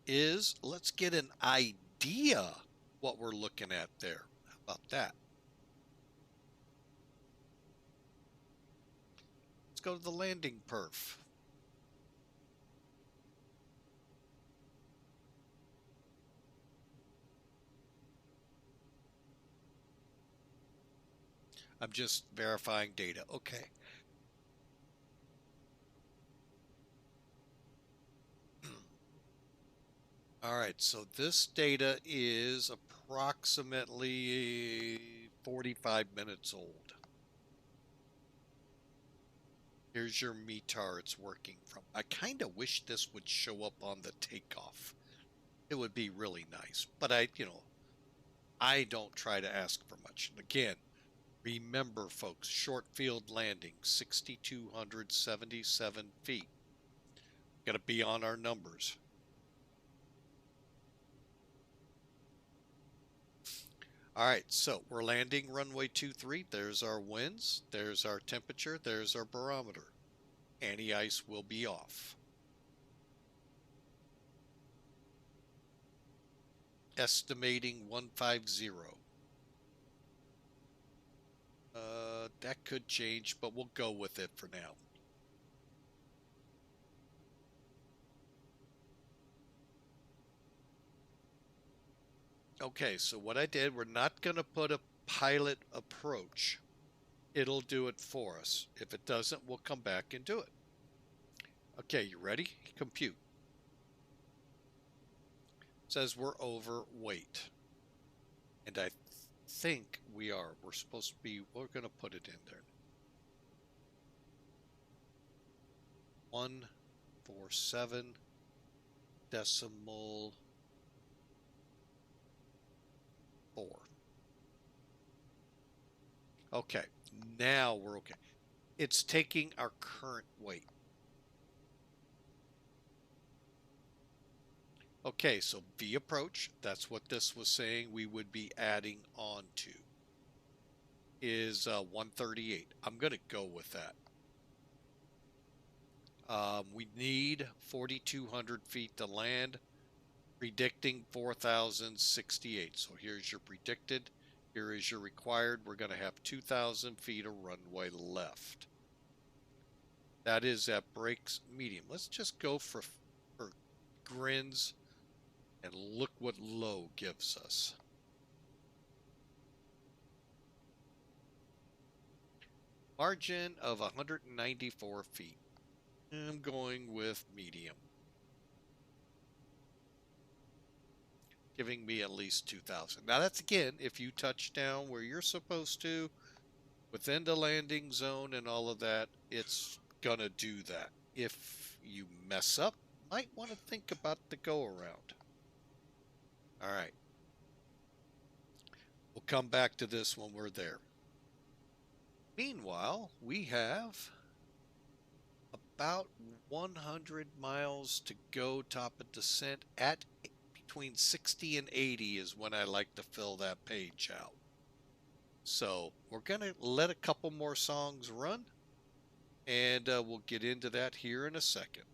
is let's get an idea what we're looking at there. How about that? Let's go to the landing perf. I'm just verifying data. Okay. All right, so this data is approximately 45 minutes old. Here's your METAR it's working from. I kind of wish this would show up on the takeoff. It would be really nice, but I don't try to ask for much. Again, remember, folks, short field landing, 6,277 feet. Got to be on our numbers. All right, so we're landing runway 23. There's our winds, there's our temperature, there's our barometer. Anti-ice will be off. Estimating 150. That could change, but we'll go with it for now. Okay, so what I did, we're not going to put a pilot approach. It'll do it for us. If it doesn't, we'll come back and do it. Okay, you ready? Compute. It says we're overweight. And I think we are. We're supposed to be, we're going to put it in there. 147 decimal 4. Okay, now we're okay. It's taking our current weight. Okay, so V approach, that's what this was saying we would be adding on to, is 138. I'm going to go with that. We need 4,200 feet to land, predicting 4,068. So here's your predicted. Here is your required. We're going to have 2,000 feet of runway left. That is at brakes medium. Let's just go for grins and look what low gives us. Margin of 194 feet. I'm going with medium, giving me at least 2,000. Now that's again, if you touch down where you're supposed to, within the landing zone and all of that, it's gonna do that. If you mess up, might want to think about the go around. All right. We'll come back to this when we're there. Meanwhile, we have about 100 miles to go top of descent. At between 60 and 80 is when I like to fill that page out. So we're going to let a couple more songs run, and we'll get into that here in a second.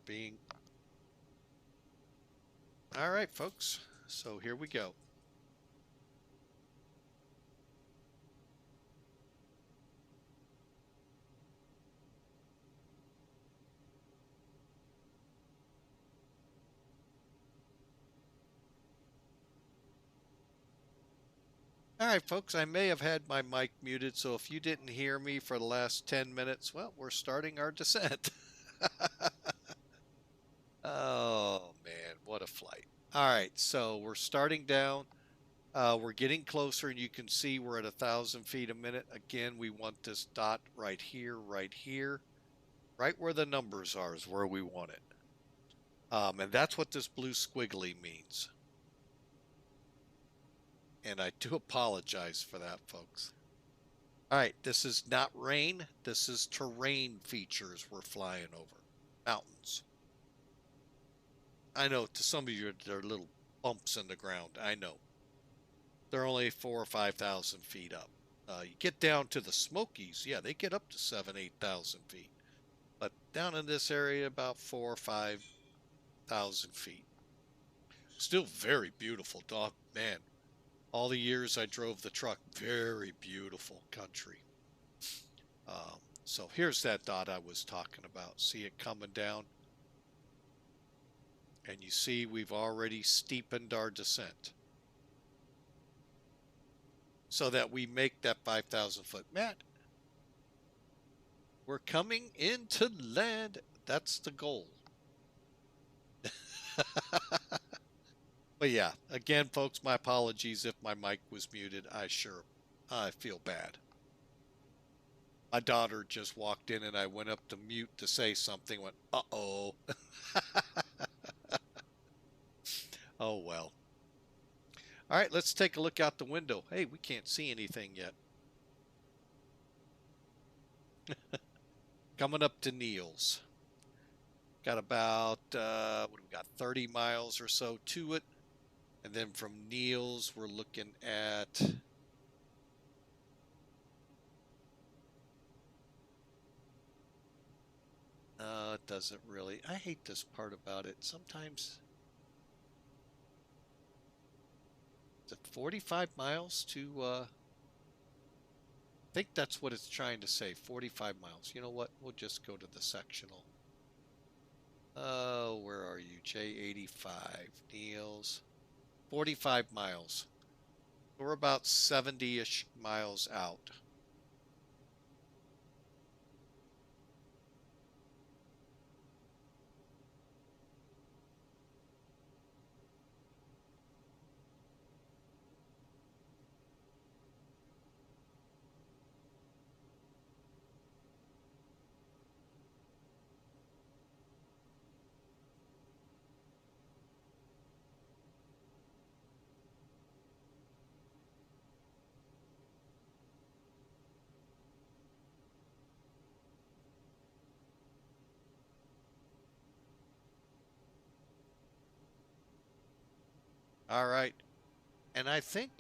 for being. All right, folks. So here we go. All right, folks, I may have had my mic muted, so if you didn't hear me for the last 10 minutes, well, we're starting our descent. Oh, man, what a flight. All right, so we're starting down. We're getting closer, and you can see we're at 1,000 feet a minute. Again, we want this dot right here, right where the numbers are is where we want it. And that's what this blue squiggly means. And I do apologize for that, folks. All right, this is not rain. This is terrain features we're flying over. Mountains. I know to some of you, they're little bumps in the ground. I know. They're only 4,000 or 5,000 feet up. You get down to the Smokies, yeah, they get up to 7,000, 8,000 feet. But down in this area, about 4,000 or 5,000 feet. Still very beautiful, dog. Man, all the years I drove the truck, very beautiful country. So here's that dot I was talking about. See it coming down? And you see we've already steepened our descent so that we make that 5,000 foot. Matt, we're coming into land. That's the goal. But yeah, again, folks, my apologies if my mic was muted. I feel bad. My daughter just walked in and I went up to mute to say something, went, uh-oh. Oh, well. All right, let's take a look out the window. Hey, we can't see anything yet. Coming up to Neal's. Got about, what do we got, 30 miles or so to it. And then from Neal's, we're looking at... it doesn't really. I hate this part about it. Sometimes... Is it 45 miles to... I think that's what it's trying to say, 45 miles. You know what? We'll just go to the sectional. Oh, where are you? J85, Neal's. 45 miles. We're about 70-ish miles out. All right. And I think,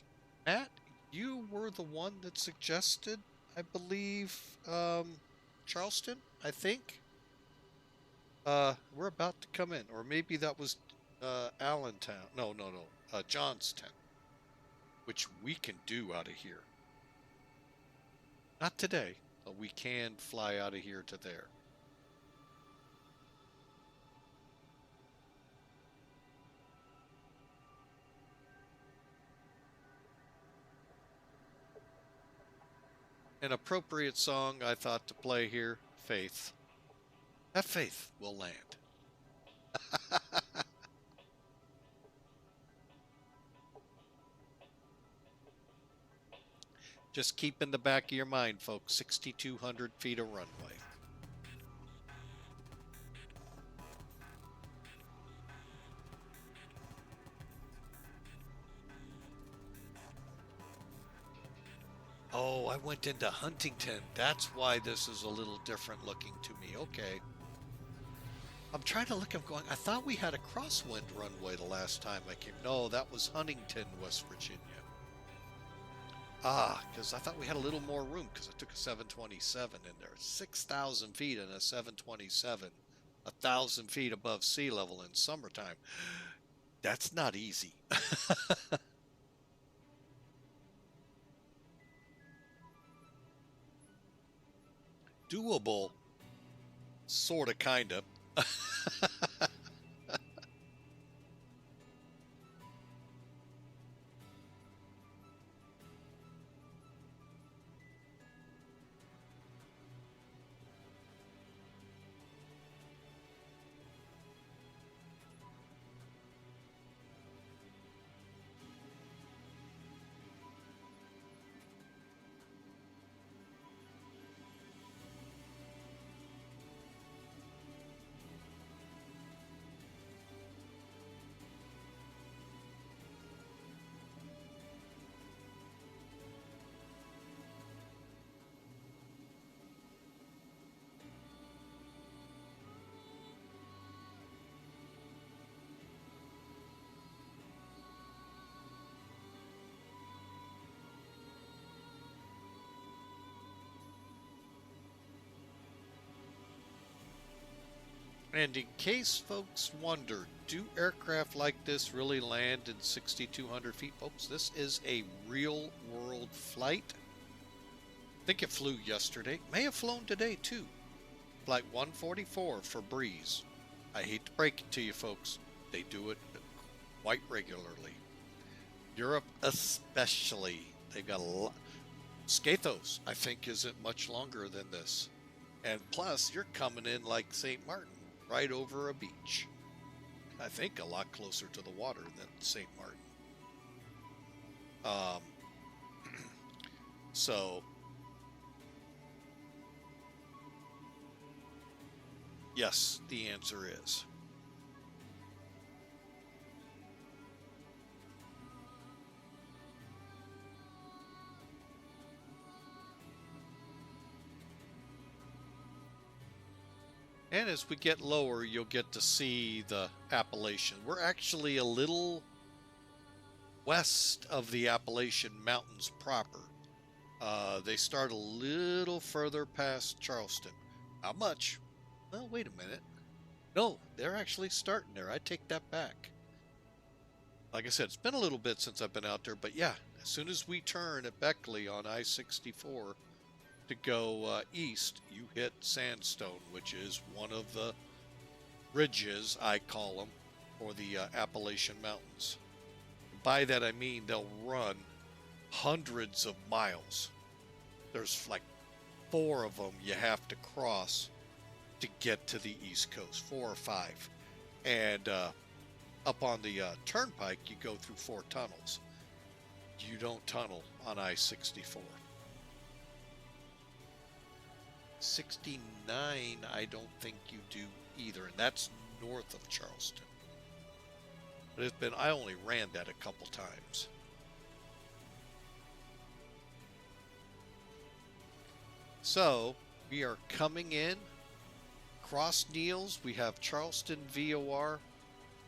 Matt, you were the one that suggested, I believe, Charleston, I think. We're about to come in. Or maybe that was Allentown. No, Johnstown. Which we can do out of here. Not today, but we can fly out of here to there. An appropriate song I thought to play here, Faith. Have faith, we'll land. Just keep in the back of your mind, folks, 6,200 feet of runway. Oh, I went into Huntington. That's why this is a little different looking to me. Okay. I'm trying to look, I'm going, I thought we had a crosswind runway the last time I came. No, that was Huntington, West Virginia. Ah, because I thought we had a little more room because I took a 727 in there. 6,000 feet in a 727. 1,000 feet above sea level in summertime. That's not easy. Doable, sort of, kind of. And in case folks wonder, do aircraft like this really land in 6,200 feet? Folks, this is a real world flight. I think it flew yesterday. May have flown today too. Flight 144 for Breeze. I hate to break it to you folks, they do it quite regularly. Europe especially. They've got a lot. Scathos, I think, isn't much longer than this. And plus, you're coming in like St. Martin, right over a beach. I think a lot closer to the water than St. Martin. So, yes, the answer is. And as we get lower, you'll get to see the Appalachian. We're actually a little west of the Appalachian Mountains proper. They start a little further past Charleston. How much? Well, wait a minute. No, they're actually starting there. I take that back. Like I said, it's been a little bit since I've been out there, but yeah, as soon as we turn at Beckley on I-64 to go east, you hit Sandstone, which is one of the ridges, I call them, for the Appalachian Mountains. By that I mean they'll run hundreds of miles. There's like 4 of them you have to cross to get to the East Coast, 4 or 5. And up on the turnpike, you go through 4 tunnels. You don't tunnel on I-64. 69, I don't think you do either, and that's north of Charleston. But it's been, I only ran that a couple times. So, we are coming in, cross Neals, we have Charleston VOR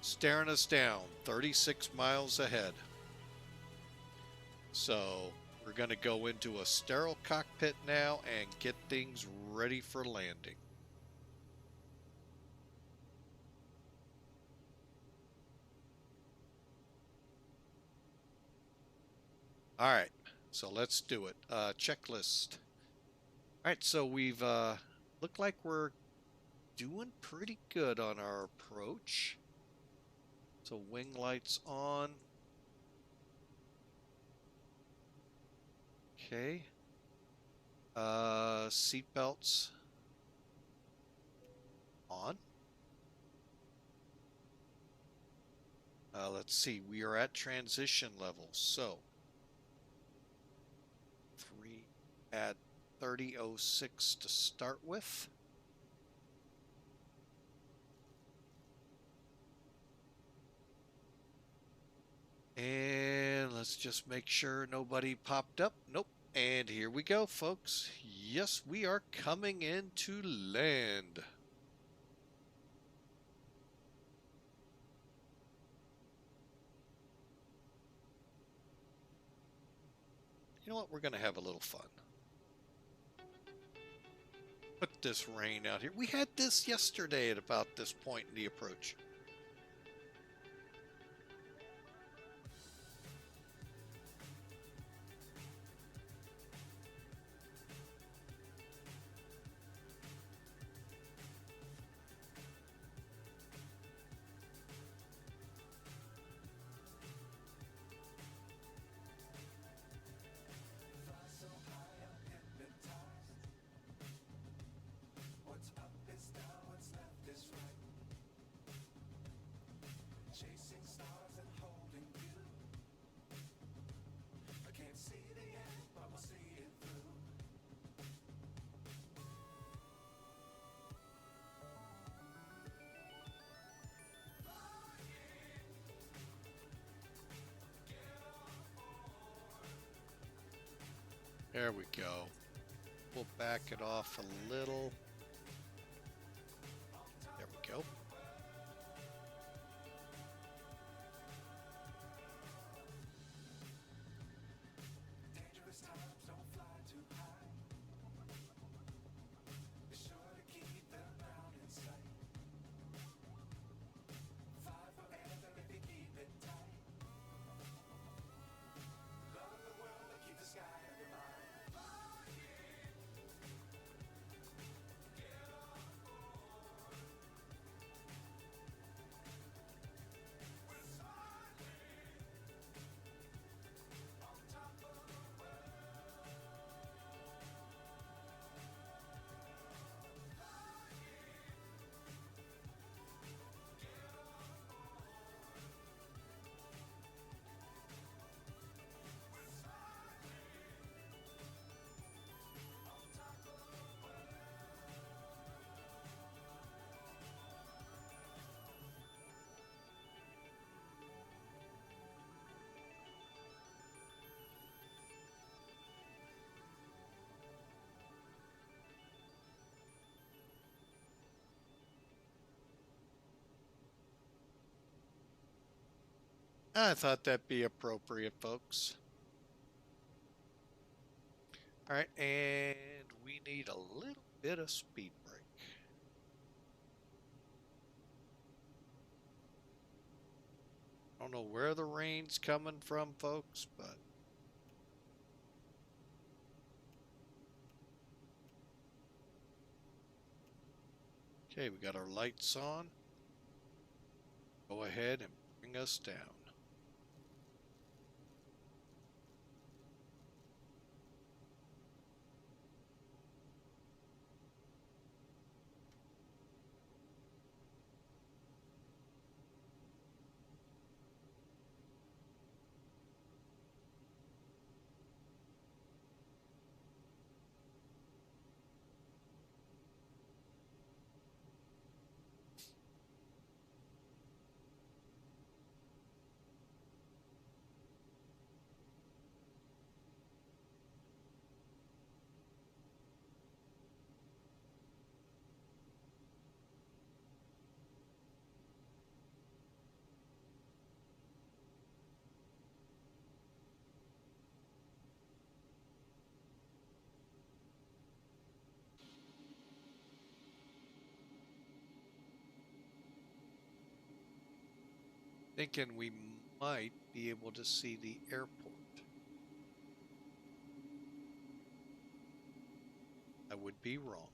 staring us down, 36 miles ahead. So, we're going to go into a sterile cockpit now and get things ready for landing. All right, so let's do it. Checklist. All right, so we've look like we're doing pretty good on our approach. So wing lights on. Okay. Seat belts on. Let's see, we are at transition level, so 3 at 30.06 to start with. And let's just make sure nobody popped up. Nope. And here we go, folks. Yes, we are coming in to land. You know what? We're going to have a little fun. Put this rain out here. We had this yesterday at about this point in the approach. There we go. We'll back it off a little. There we go. I thought that'd be appropriate, folks. All right, and we need a little bit of speed brake. I don't know where the rain's coming from, folks, but okay, we got our lights on. Go ahead and bring us down. Thinking we might be able to see the airport. I would be wrong.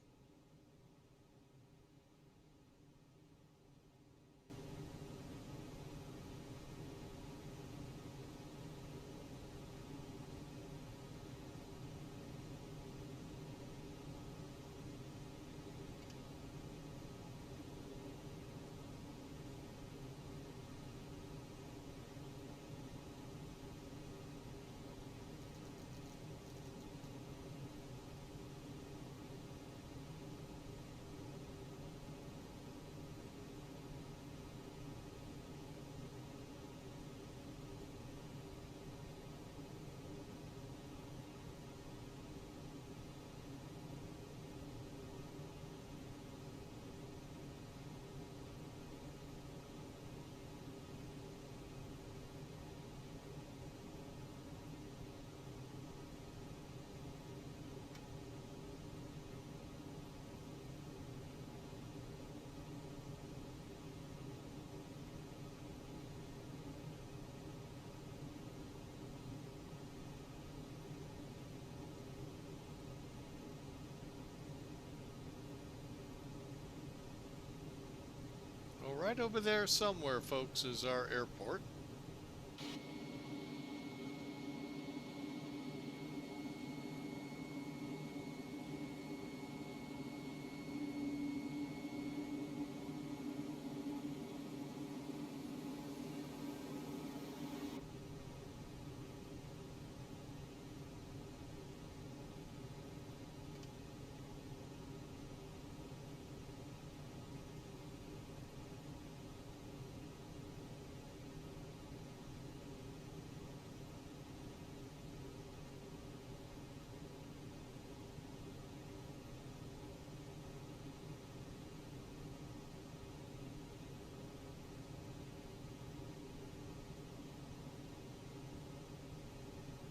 right over there somewhere, folks, is our airport.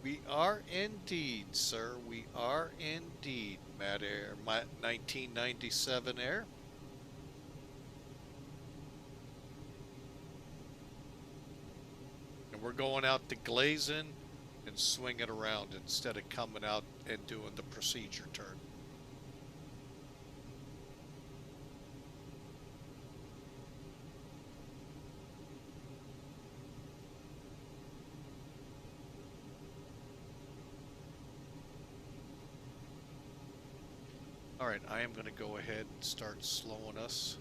We are indeed, sir. We are indeed, Mad Air, 1997 Air. And we're going out to Glazing and swing it around instead of coming out and doing the procedure turn. All right, I am going to go ahead and start slowing us.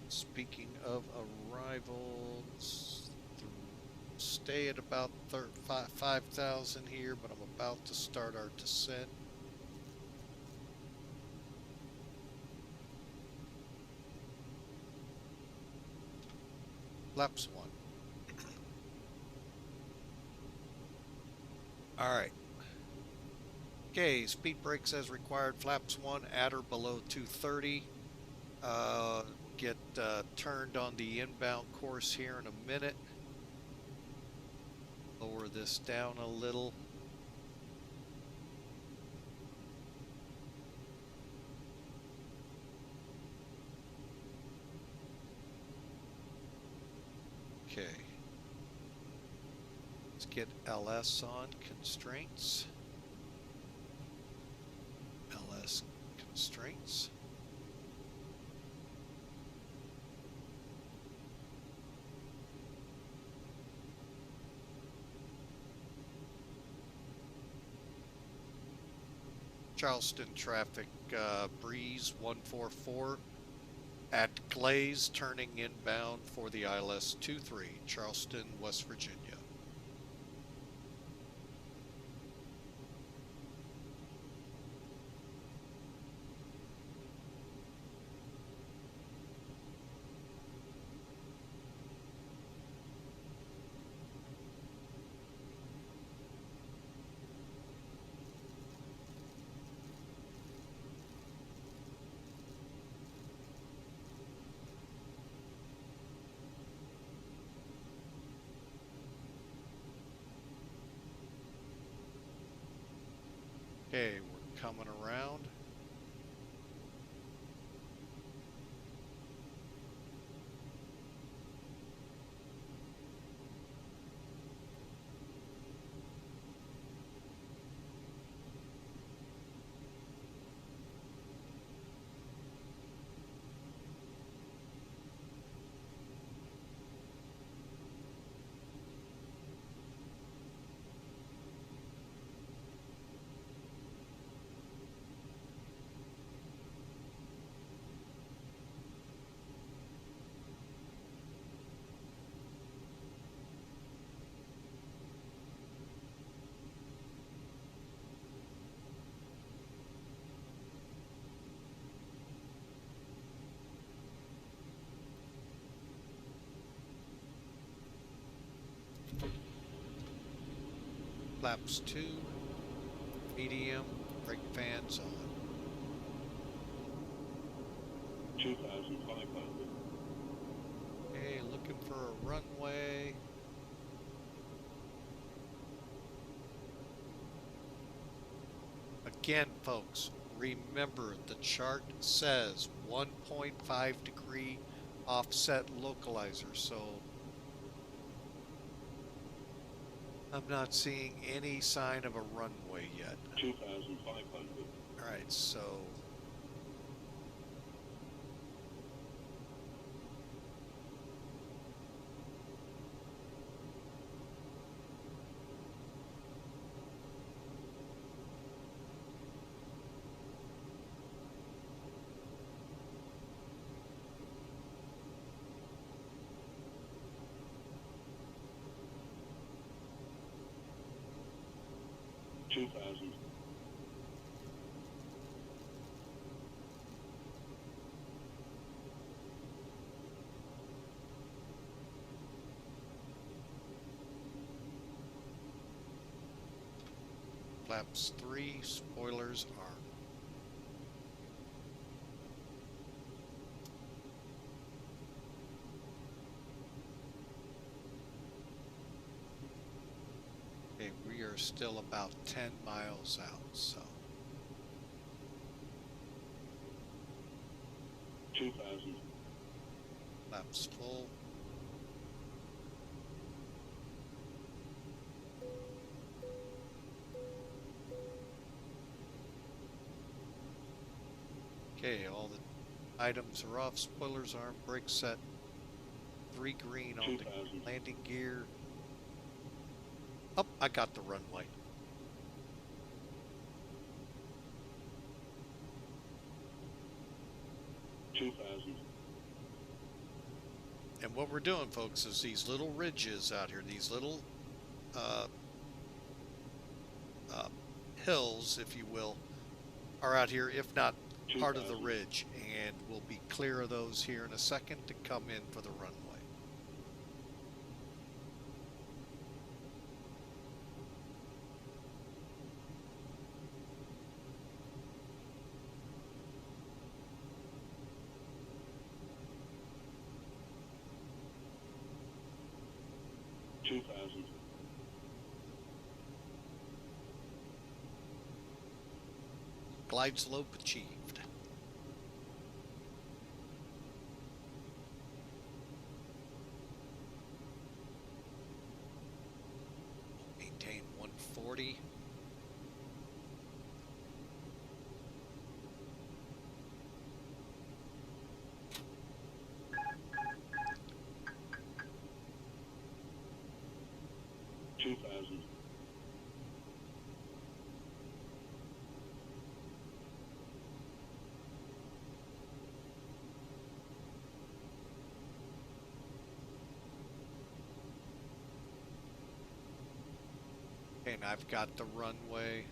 Speaking of arrivals, stay at about 5,000 here, but I'm about to start our descent. Flaps 1. All right. Okay, speed brakes as required. Flaps 1 at or below 230. Get turned on the inbound course here in a minute. Lower this down a little. Okay. Let's get LS on constraints. LS constraints. Charleston traffic, breeze 144 at Glaze, turning inbound for the ILS 23, Charleston, West Virginia. Okay, we're coming around. Flaps 2, medium, brake fans on. 2,500. Okay, looking for a runway. Again, folks, remember the chart says 1.5 degree offset localizer, so I'm not seeing any sign of a runway yet. 2,500. All right, so flaps 3, spoilers armed. Okay, we are still about 10 miles out, so 2,000. flaps full. Okay, all the items are off, spoilers armed, brake set, 3 green on the 2,000. landing gear. Oh, I got the runway. And what we're doing, folks, is these little ridges out here, these little hills, if you will, are out here, if not part of the ridge, and we'll be clear of those here in a second to come in for the runway. Glide slope achieved. Maintain 140. And I've got the runway.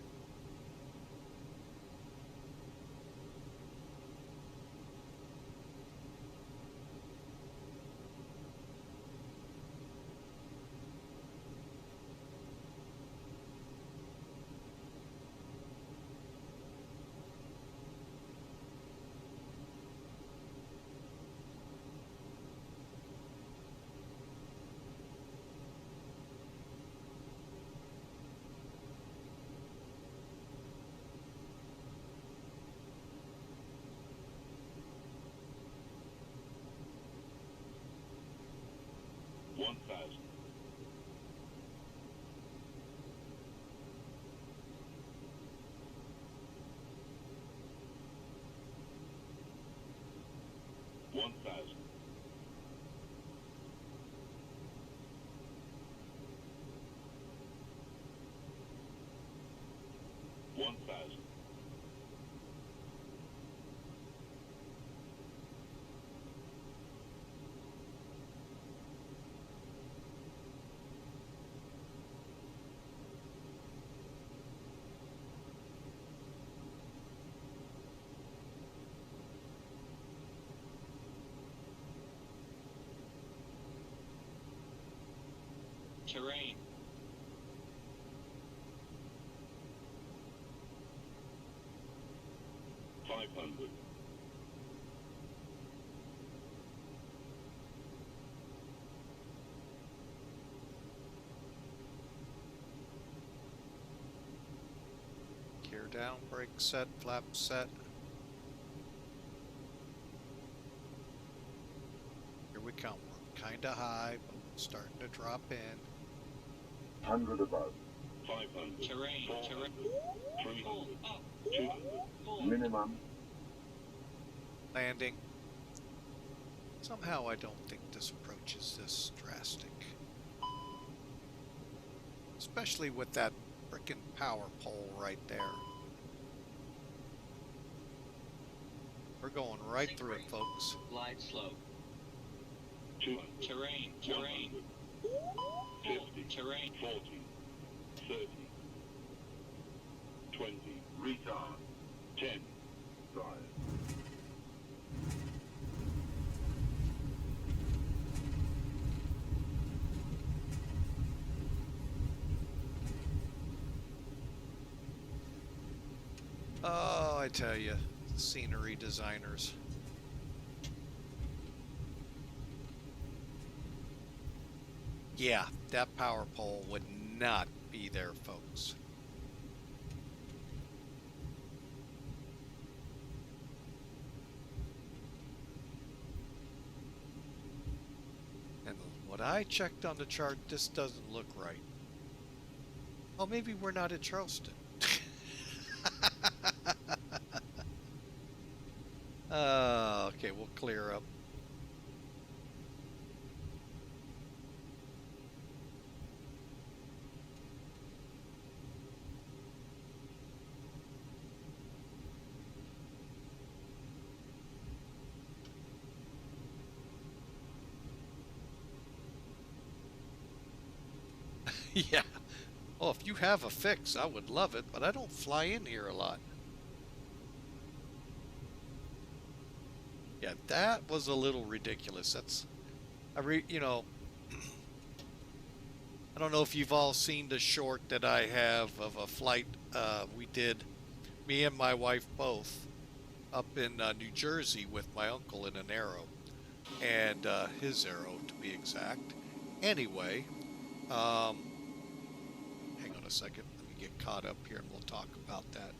Terrain. $500. Gear down, brake set, flap set. Here we come. We're kind of high, but we're starting to drop in. 100 above. 500. Terrain, 400. terrain. 300. Up. 200. Minimum. Landing. Somehow I don't think this approach is this drastic. Especially with that frickin' power pole right there. We're going right through it, folks. Glide slow. 200. Terrain, terrain. 50. Terrain. 40. 30. 20. Retard. 10. Drive. Oh, I tell you, scenery designers. Yeah, that power pole would not be there, folks. And what I checked on the chart, this doesn't look right. Oh, maybe we're not at Charleston. Okay, we'll clear up. Yeah. Oh, if you have a fix, I would love it, but I don't fly in here a lot. Yeah, that was a little ridiculous. That's, you know, I don't know if you've all seen the short that I have of a flight we did, me and my wife both, up in New Jersey with my uncle in an Aero, and his Aero to be exact. Anyway, hang on a second, let me get caught up here and we'll talk about that.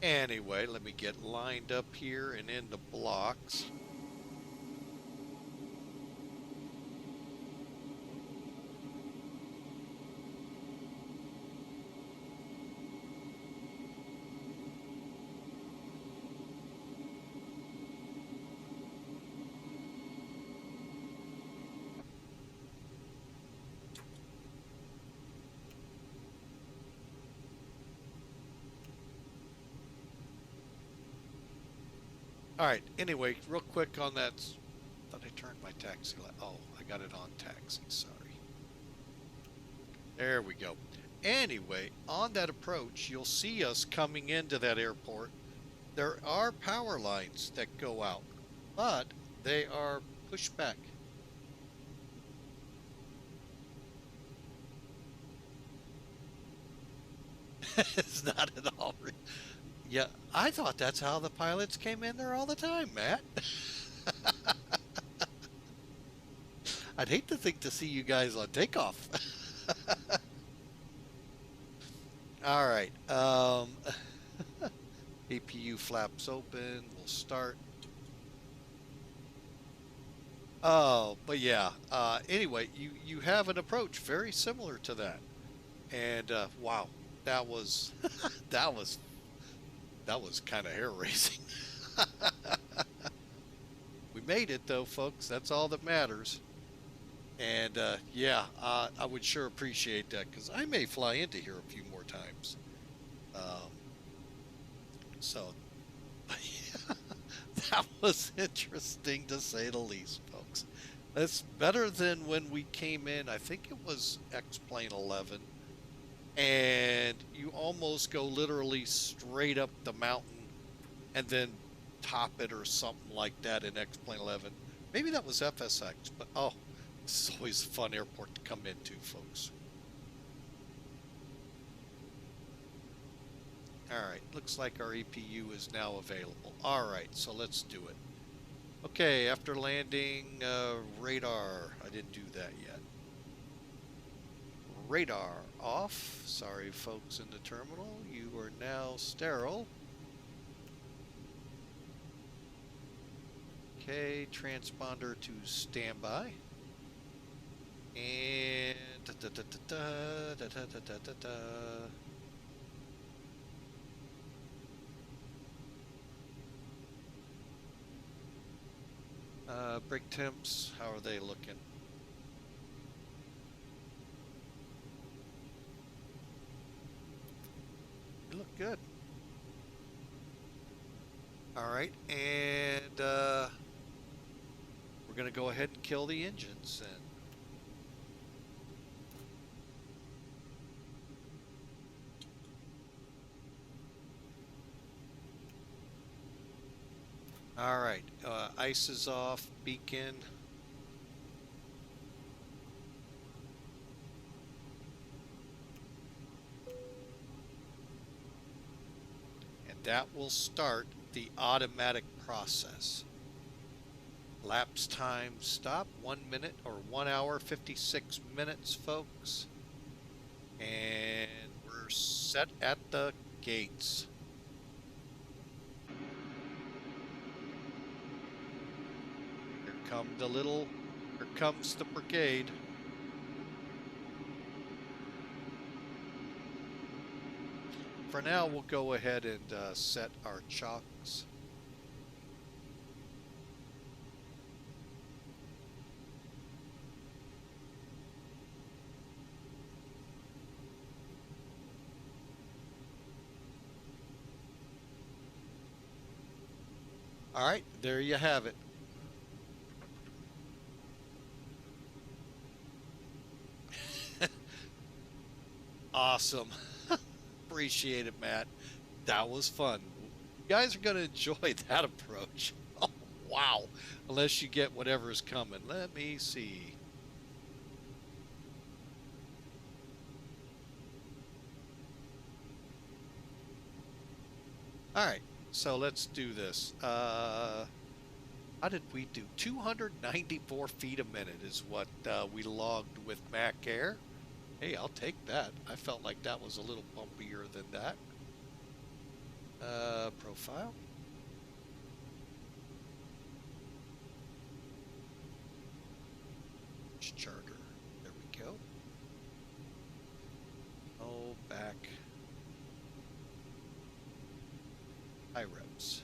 Anyway, let me get lined up here and in the blocks. All right, anyway, real quick on that. Thought I turned my taxi light. Oh, I got it on taxi, sorry. There we go. Anyway, on that approach, you'll see us coming into that airport. There are power lines that go out, but they are pushed back. It's not at all. Yeah, I thought that's how the pilots came in there all the time, Matt. I'd hate to think to see you guys on takeoff. All right. APU flaps open. We'll start. Oh, but yeah. Anyway, you have an approach very similar to that, and wow, that was that was kind of hair-raising. We made it though, folks. That's all that matters. And yeah, I would sure appreciate that because I may fly into here a few more times. So that was interesting to say the least, folks. That's better than when we came in. I think it was X-Plane 11. And you almost go literally straight up the mountain and then top it or something like that in X-Plane 11. Maybe that was FSX, but oh, this is always a fun airport to come into, folks. All right, looks like our EPU is now available. All right, so let's do it. Okay, after landing, radar. I didn't do that yet. Radar off. Sorry, folks in the terminal. You are now sterile. Okay, transponder to standby. And brake temps, how are they looking? They look good. All right, and we're gonna go ahead and kill the engines then. All right, ice is off, beacon. And that will start the automatic process. Lapse time stop, 1 minute or 1 hour, 56 minutes, folks. And we're set at the gates. Here comes the brigade. For now, we'll go ahead and set our chocks. All right, there you have it. Awesome. Appreciate it, Matt. That was fun. You guys are going to enjoy that approach. Oh, wow. Unless you get whatever's coming. Let me see. All right, so let's do this. How did we do? 294 feet a minute is what we logged with Mac Air. Hey, I'll take that. I felt like that was a little bumpier than that. Profile. Charter. There we go. Oh, back. High reps.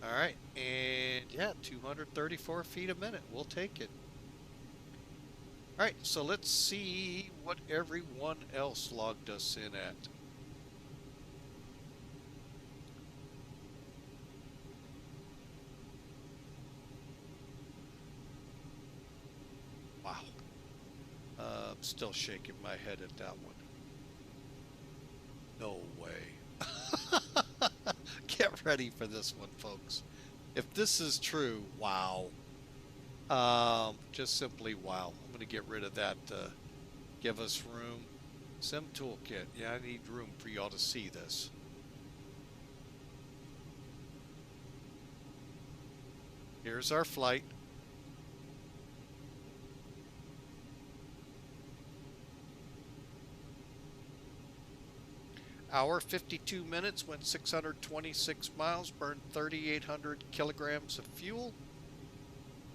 All right, and yeah, 234 feet a minute. We'll take it. All right, so let's see what everyone else logged us in at. Wow. I'm still shaking my head at that one. No way. Get ready for this one, folks. If this is true, wow. Just simply wow. I'm going to get rid of that to give us room. Sim toolkit. Yeah, I need room for y'all to see this. Here's our flight. Hour 52 minutes, went 626 miles, burned 3,800 kilograms of fuel,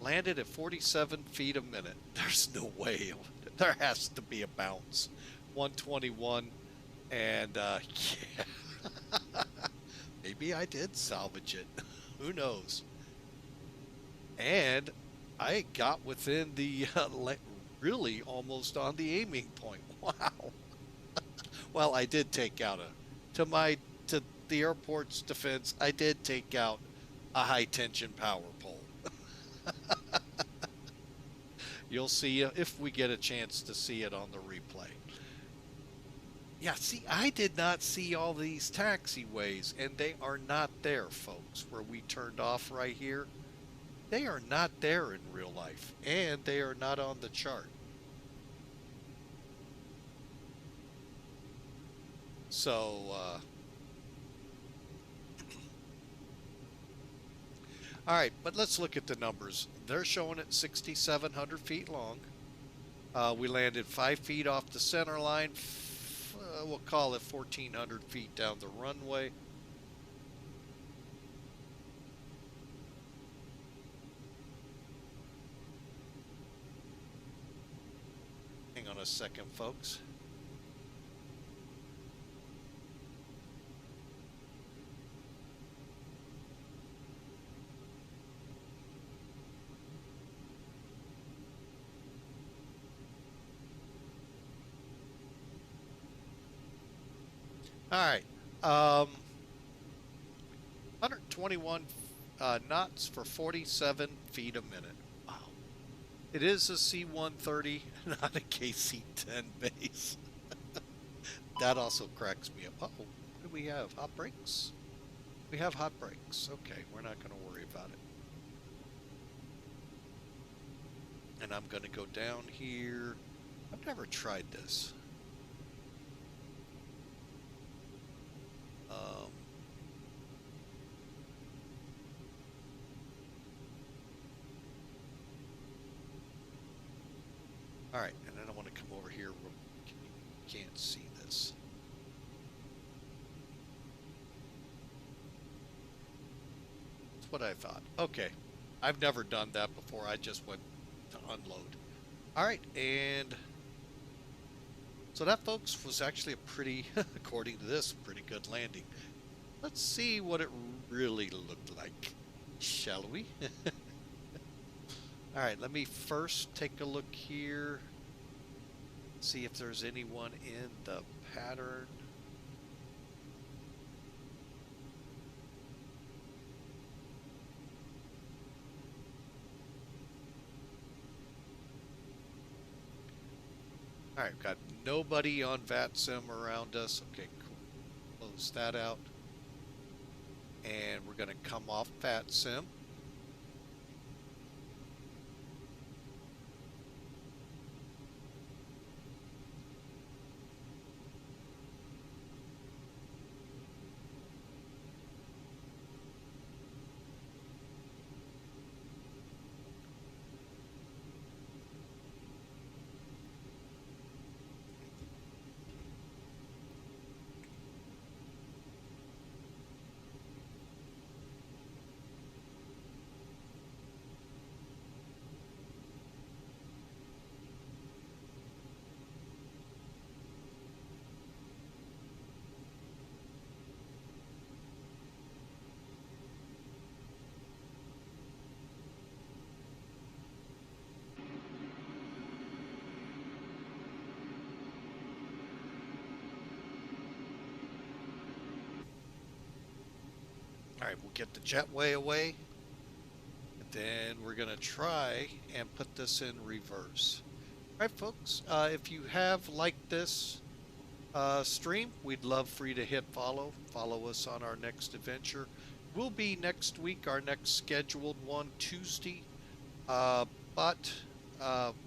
landed at 47 feet a minute. There's no way. There has to be a bounce. 121, and yeah. Maybe I did salvage it. Who knows? And I got within the, really almost on the aiming point. Wow. Well, I did take out to the airport's defense, I did take out a high tension power pole. You'll see if we get a chance to see it on the replay. Yeah, see, I did not see all these taxiways, and they are not there, folks, where we turned off right here. They are not there in real life, and they are not on the chart. So, all right, but let's look at the numbers. They're showing it 6,700 feet long. We landed 5 feet off the center line. We'll call it 1,400 feet down the runway. Hang on a second, folks. All right. 121 knots for 47 feet a minute. Wow. It is a C-130, not a KC-10 base. That also cracks me up. Uh-oh, what do we have? Hot brakes? We have hot brakes. Okay, we're not going to worry about it. And I'm going to go down here. I've never tried this. All right, and then I want to come over here where you can't see this. That's what I thought. Okay, I've never done that before. I just went to unload. All right, and so that, folks, was actually a pretty, according to this, pretty good landing. Let's see what it really looked like, shall we? All right, let me first take a look here, see if there's anyone in the pattern. All right, got nobody on VATSIM around us. Okay, cool. Close that out. And we're going to come off VATSIM. All right, we'll get the jetway away. And then we're going to try and put this in reverse. All right, folks, if you have liked this stream, we'd love for you to hit follow. Follow us on our next adventure. Will be next week, our next scheduled one, Tuesday. But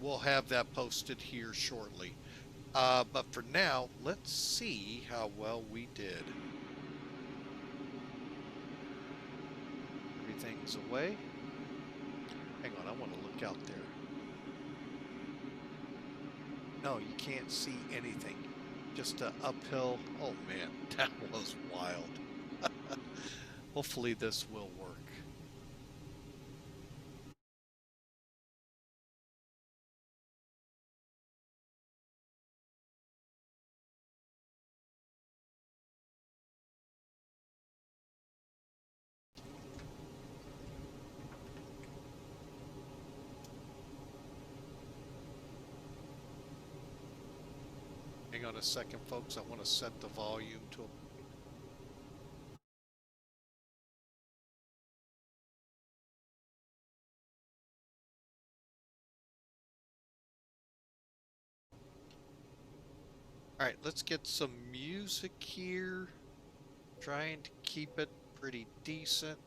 we'll have that posted here shortly. But for now, let's see how well we did. Everything's away. Hang on, I want to look out there. No, you can't see anything. Just an uphill. Oh man, that was wild. Hopefully this will work. Hang on a second, folks. I want to set the volume to a... All right, let's get some music here. Trying to keep it pretty decent.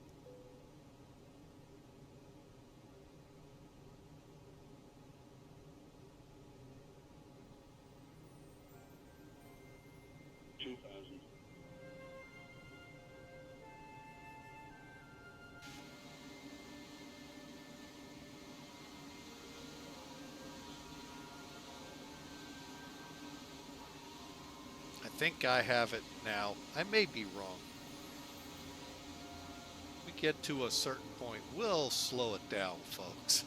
think I have it now. I may be wrong. We get to a certain point, we'll slow it down, folks.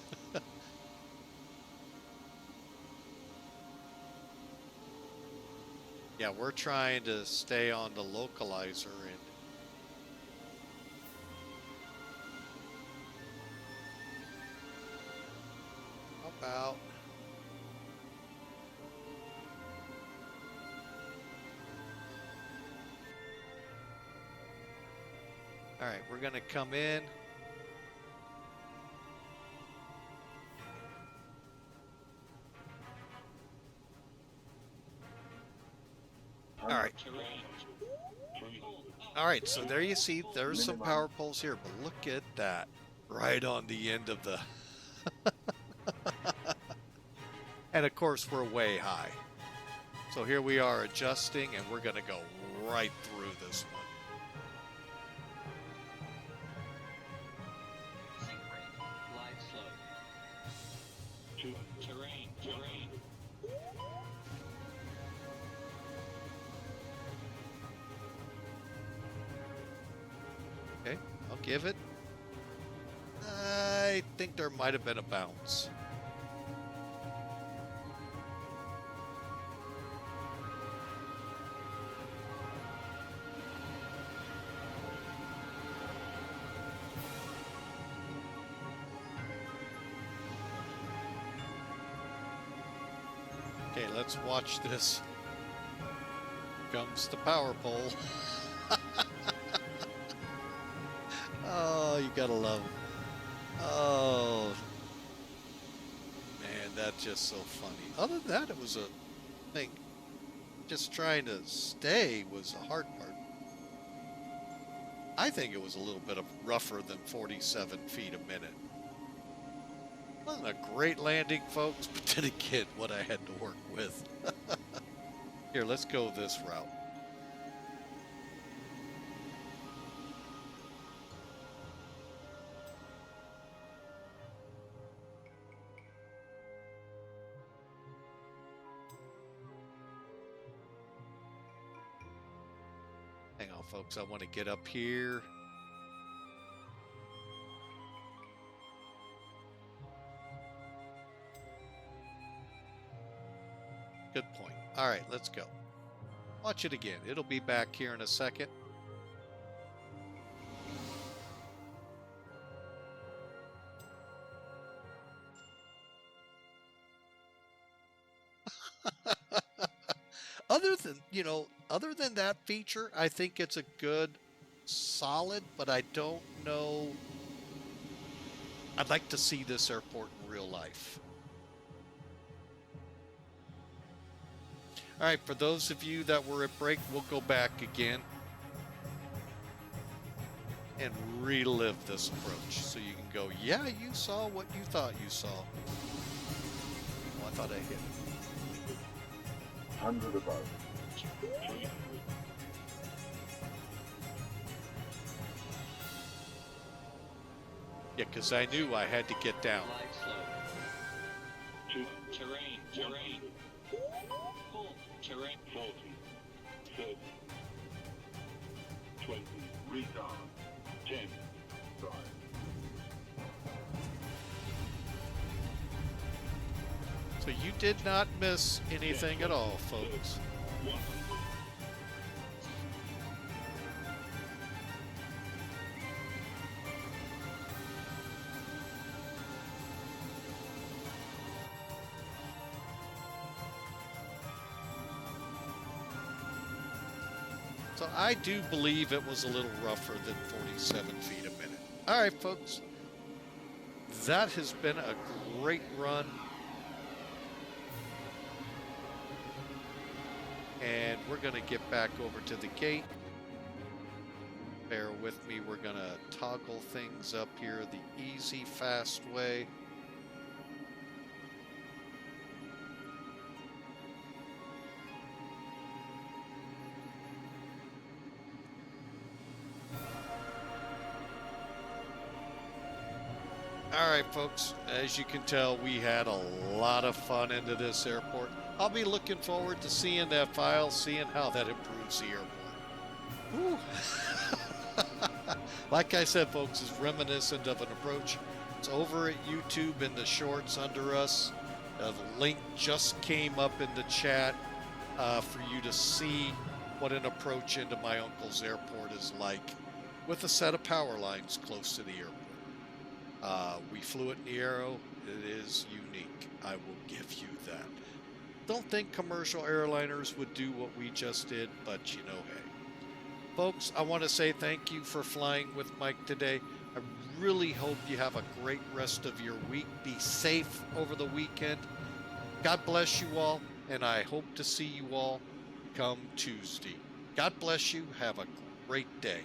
Yeah, we're trying to stay on the localizer and how about all right, we're gonna come in. All right. All right, so there you see, there's some power poles here, but look at that. Right on the end of the... And of course, we're way high. So here we are adjusting, and we're going to go right through this one. Glide slow. Terrain. Okay, I'll give it. I think there might have been a bounce. Okay, let's watch this. Comes the power pole. Oh, you gotta love it. Oh, man, that's just so funny. Other than that, it was a thing. Just trying to stay was the hard part. I think it was a little bit rougher than 47 feet a minute. Wasn't a great landing, folks, but then again, what I had to work with. Here, let's go this route. Hang on, folks, I want to get up here. Good point. All right, let's go. Watch it again. It'll be back here in a second. Other than that feature, I think it's a good, solid, but I don't know. I'd like to see this airport in real life. All right, for those of you that were at break, we'll go back again and relive this approach. So you can go, yeah, you saw what you thought you saw. Oh, I thought I hit it. 100 above. Yeah, because I knew I had to get down. Glide slow. Terrain. Pull. Terrain. 40, 30, 20, Retard. 10, 5. So you did not miss anything at all, folks. 100. So I do believe it was a little rougher than 47 feet a minute. All right, folks. That has been a great run. And we're going to get back over to the gate. Bear with me. We're going to toggle things up here the easy, fast way. All right, folks, as you can tell, we had a lot of fun into this airport. I'll be looking forward to seeing that file, seeing how that improves the airport. Whew. Like I said, folks, is reminiscent of an approach. It's over at YouTube in the shorts under us. The link just came up in the chat for you to see what an approach into my uncle's airport is like, with a set of power lines close to the airport. We flew it in the Aero. It is unique. I will give you that. Don't think commercial airliners would do what we just did, but you know, hey. Folks, I want to say thank you for flying with Mike today. I really hope you have a great rest of your week. Be safe over the weekend. God bless you all, and I hope to see you all come Tuesday. God bless you. Have a great day.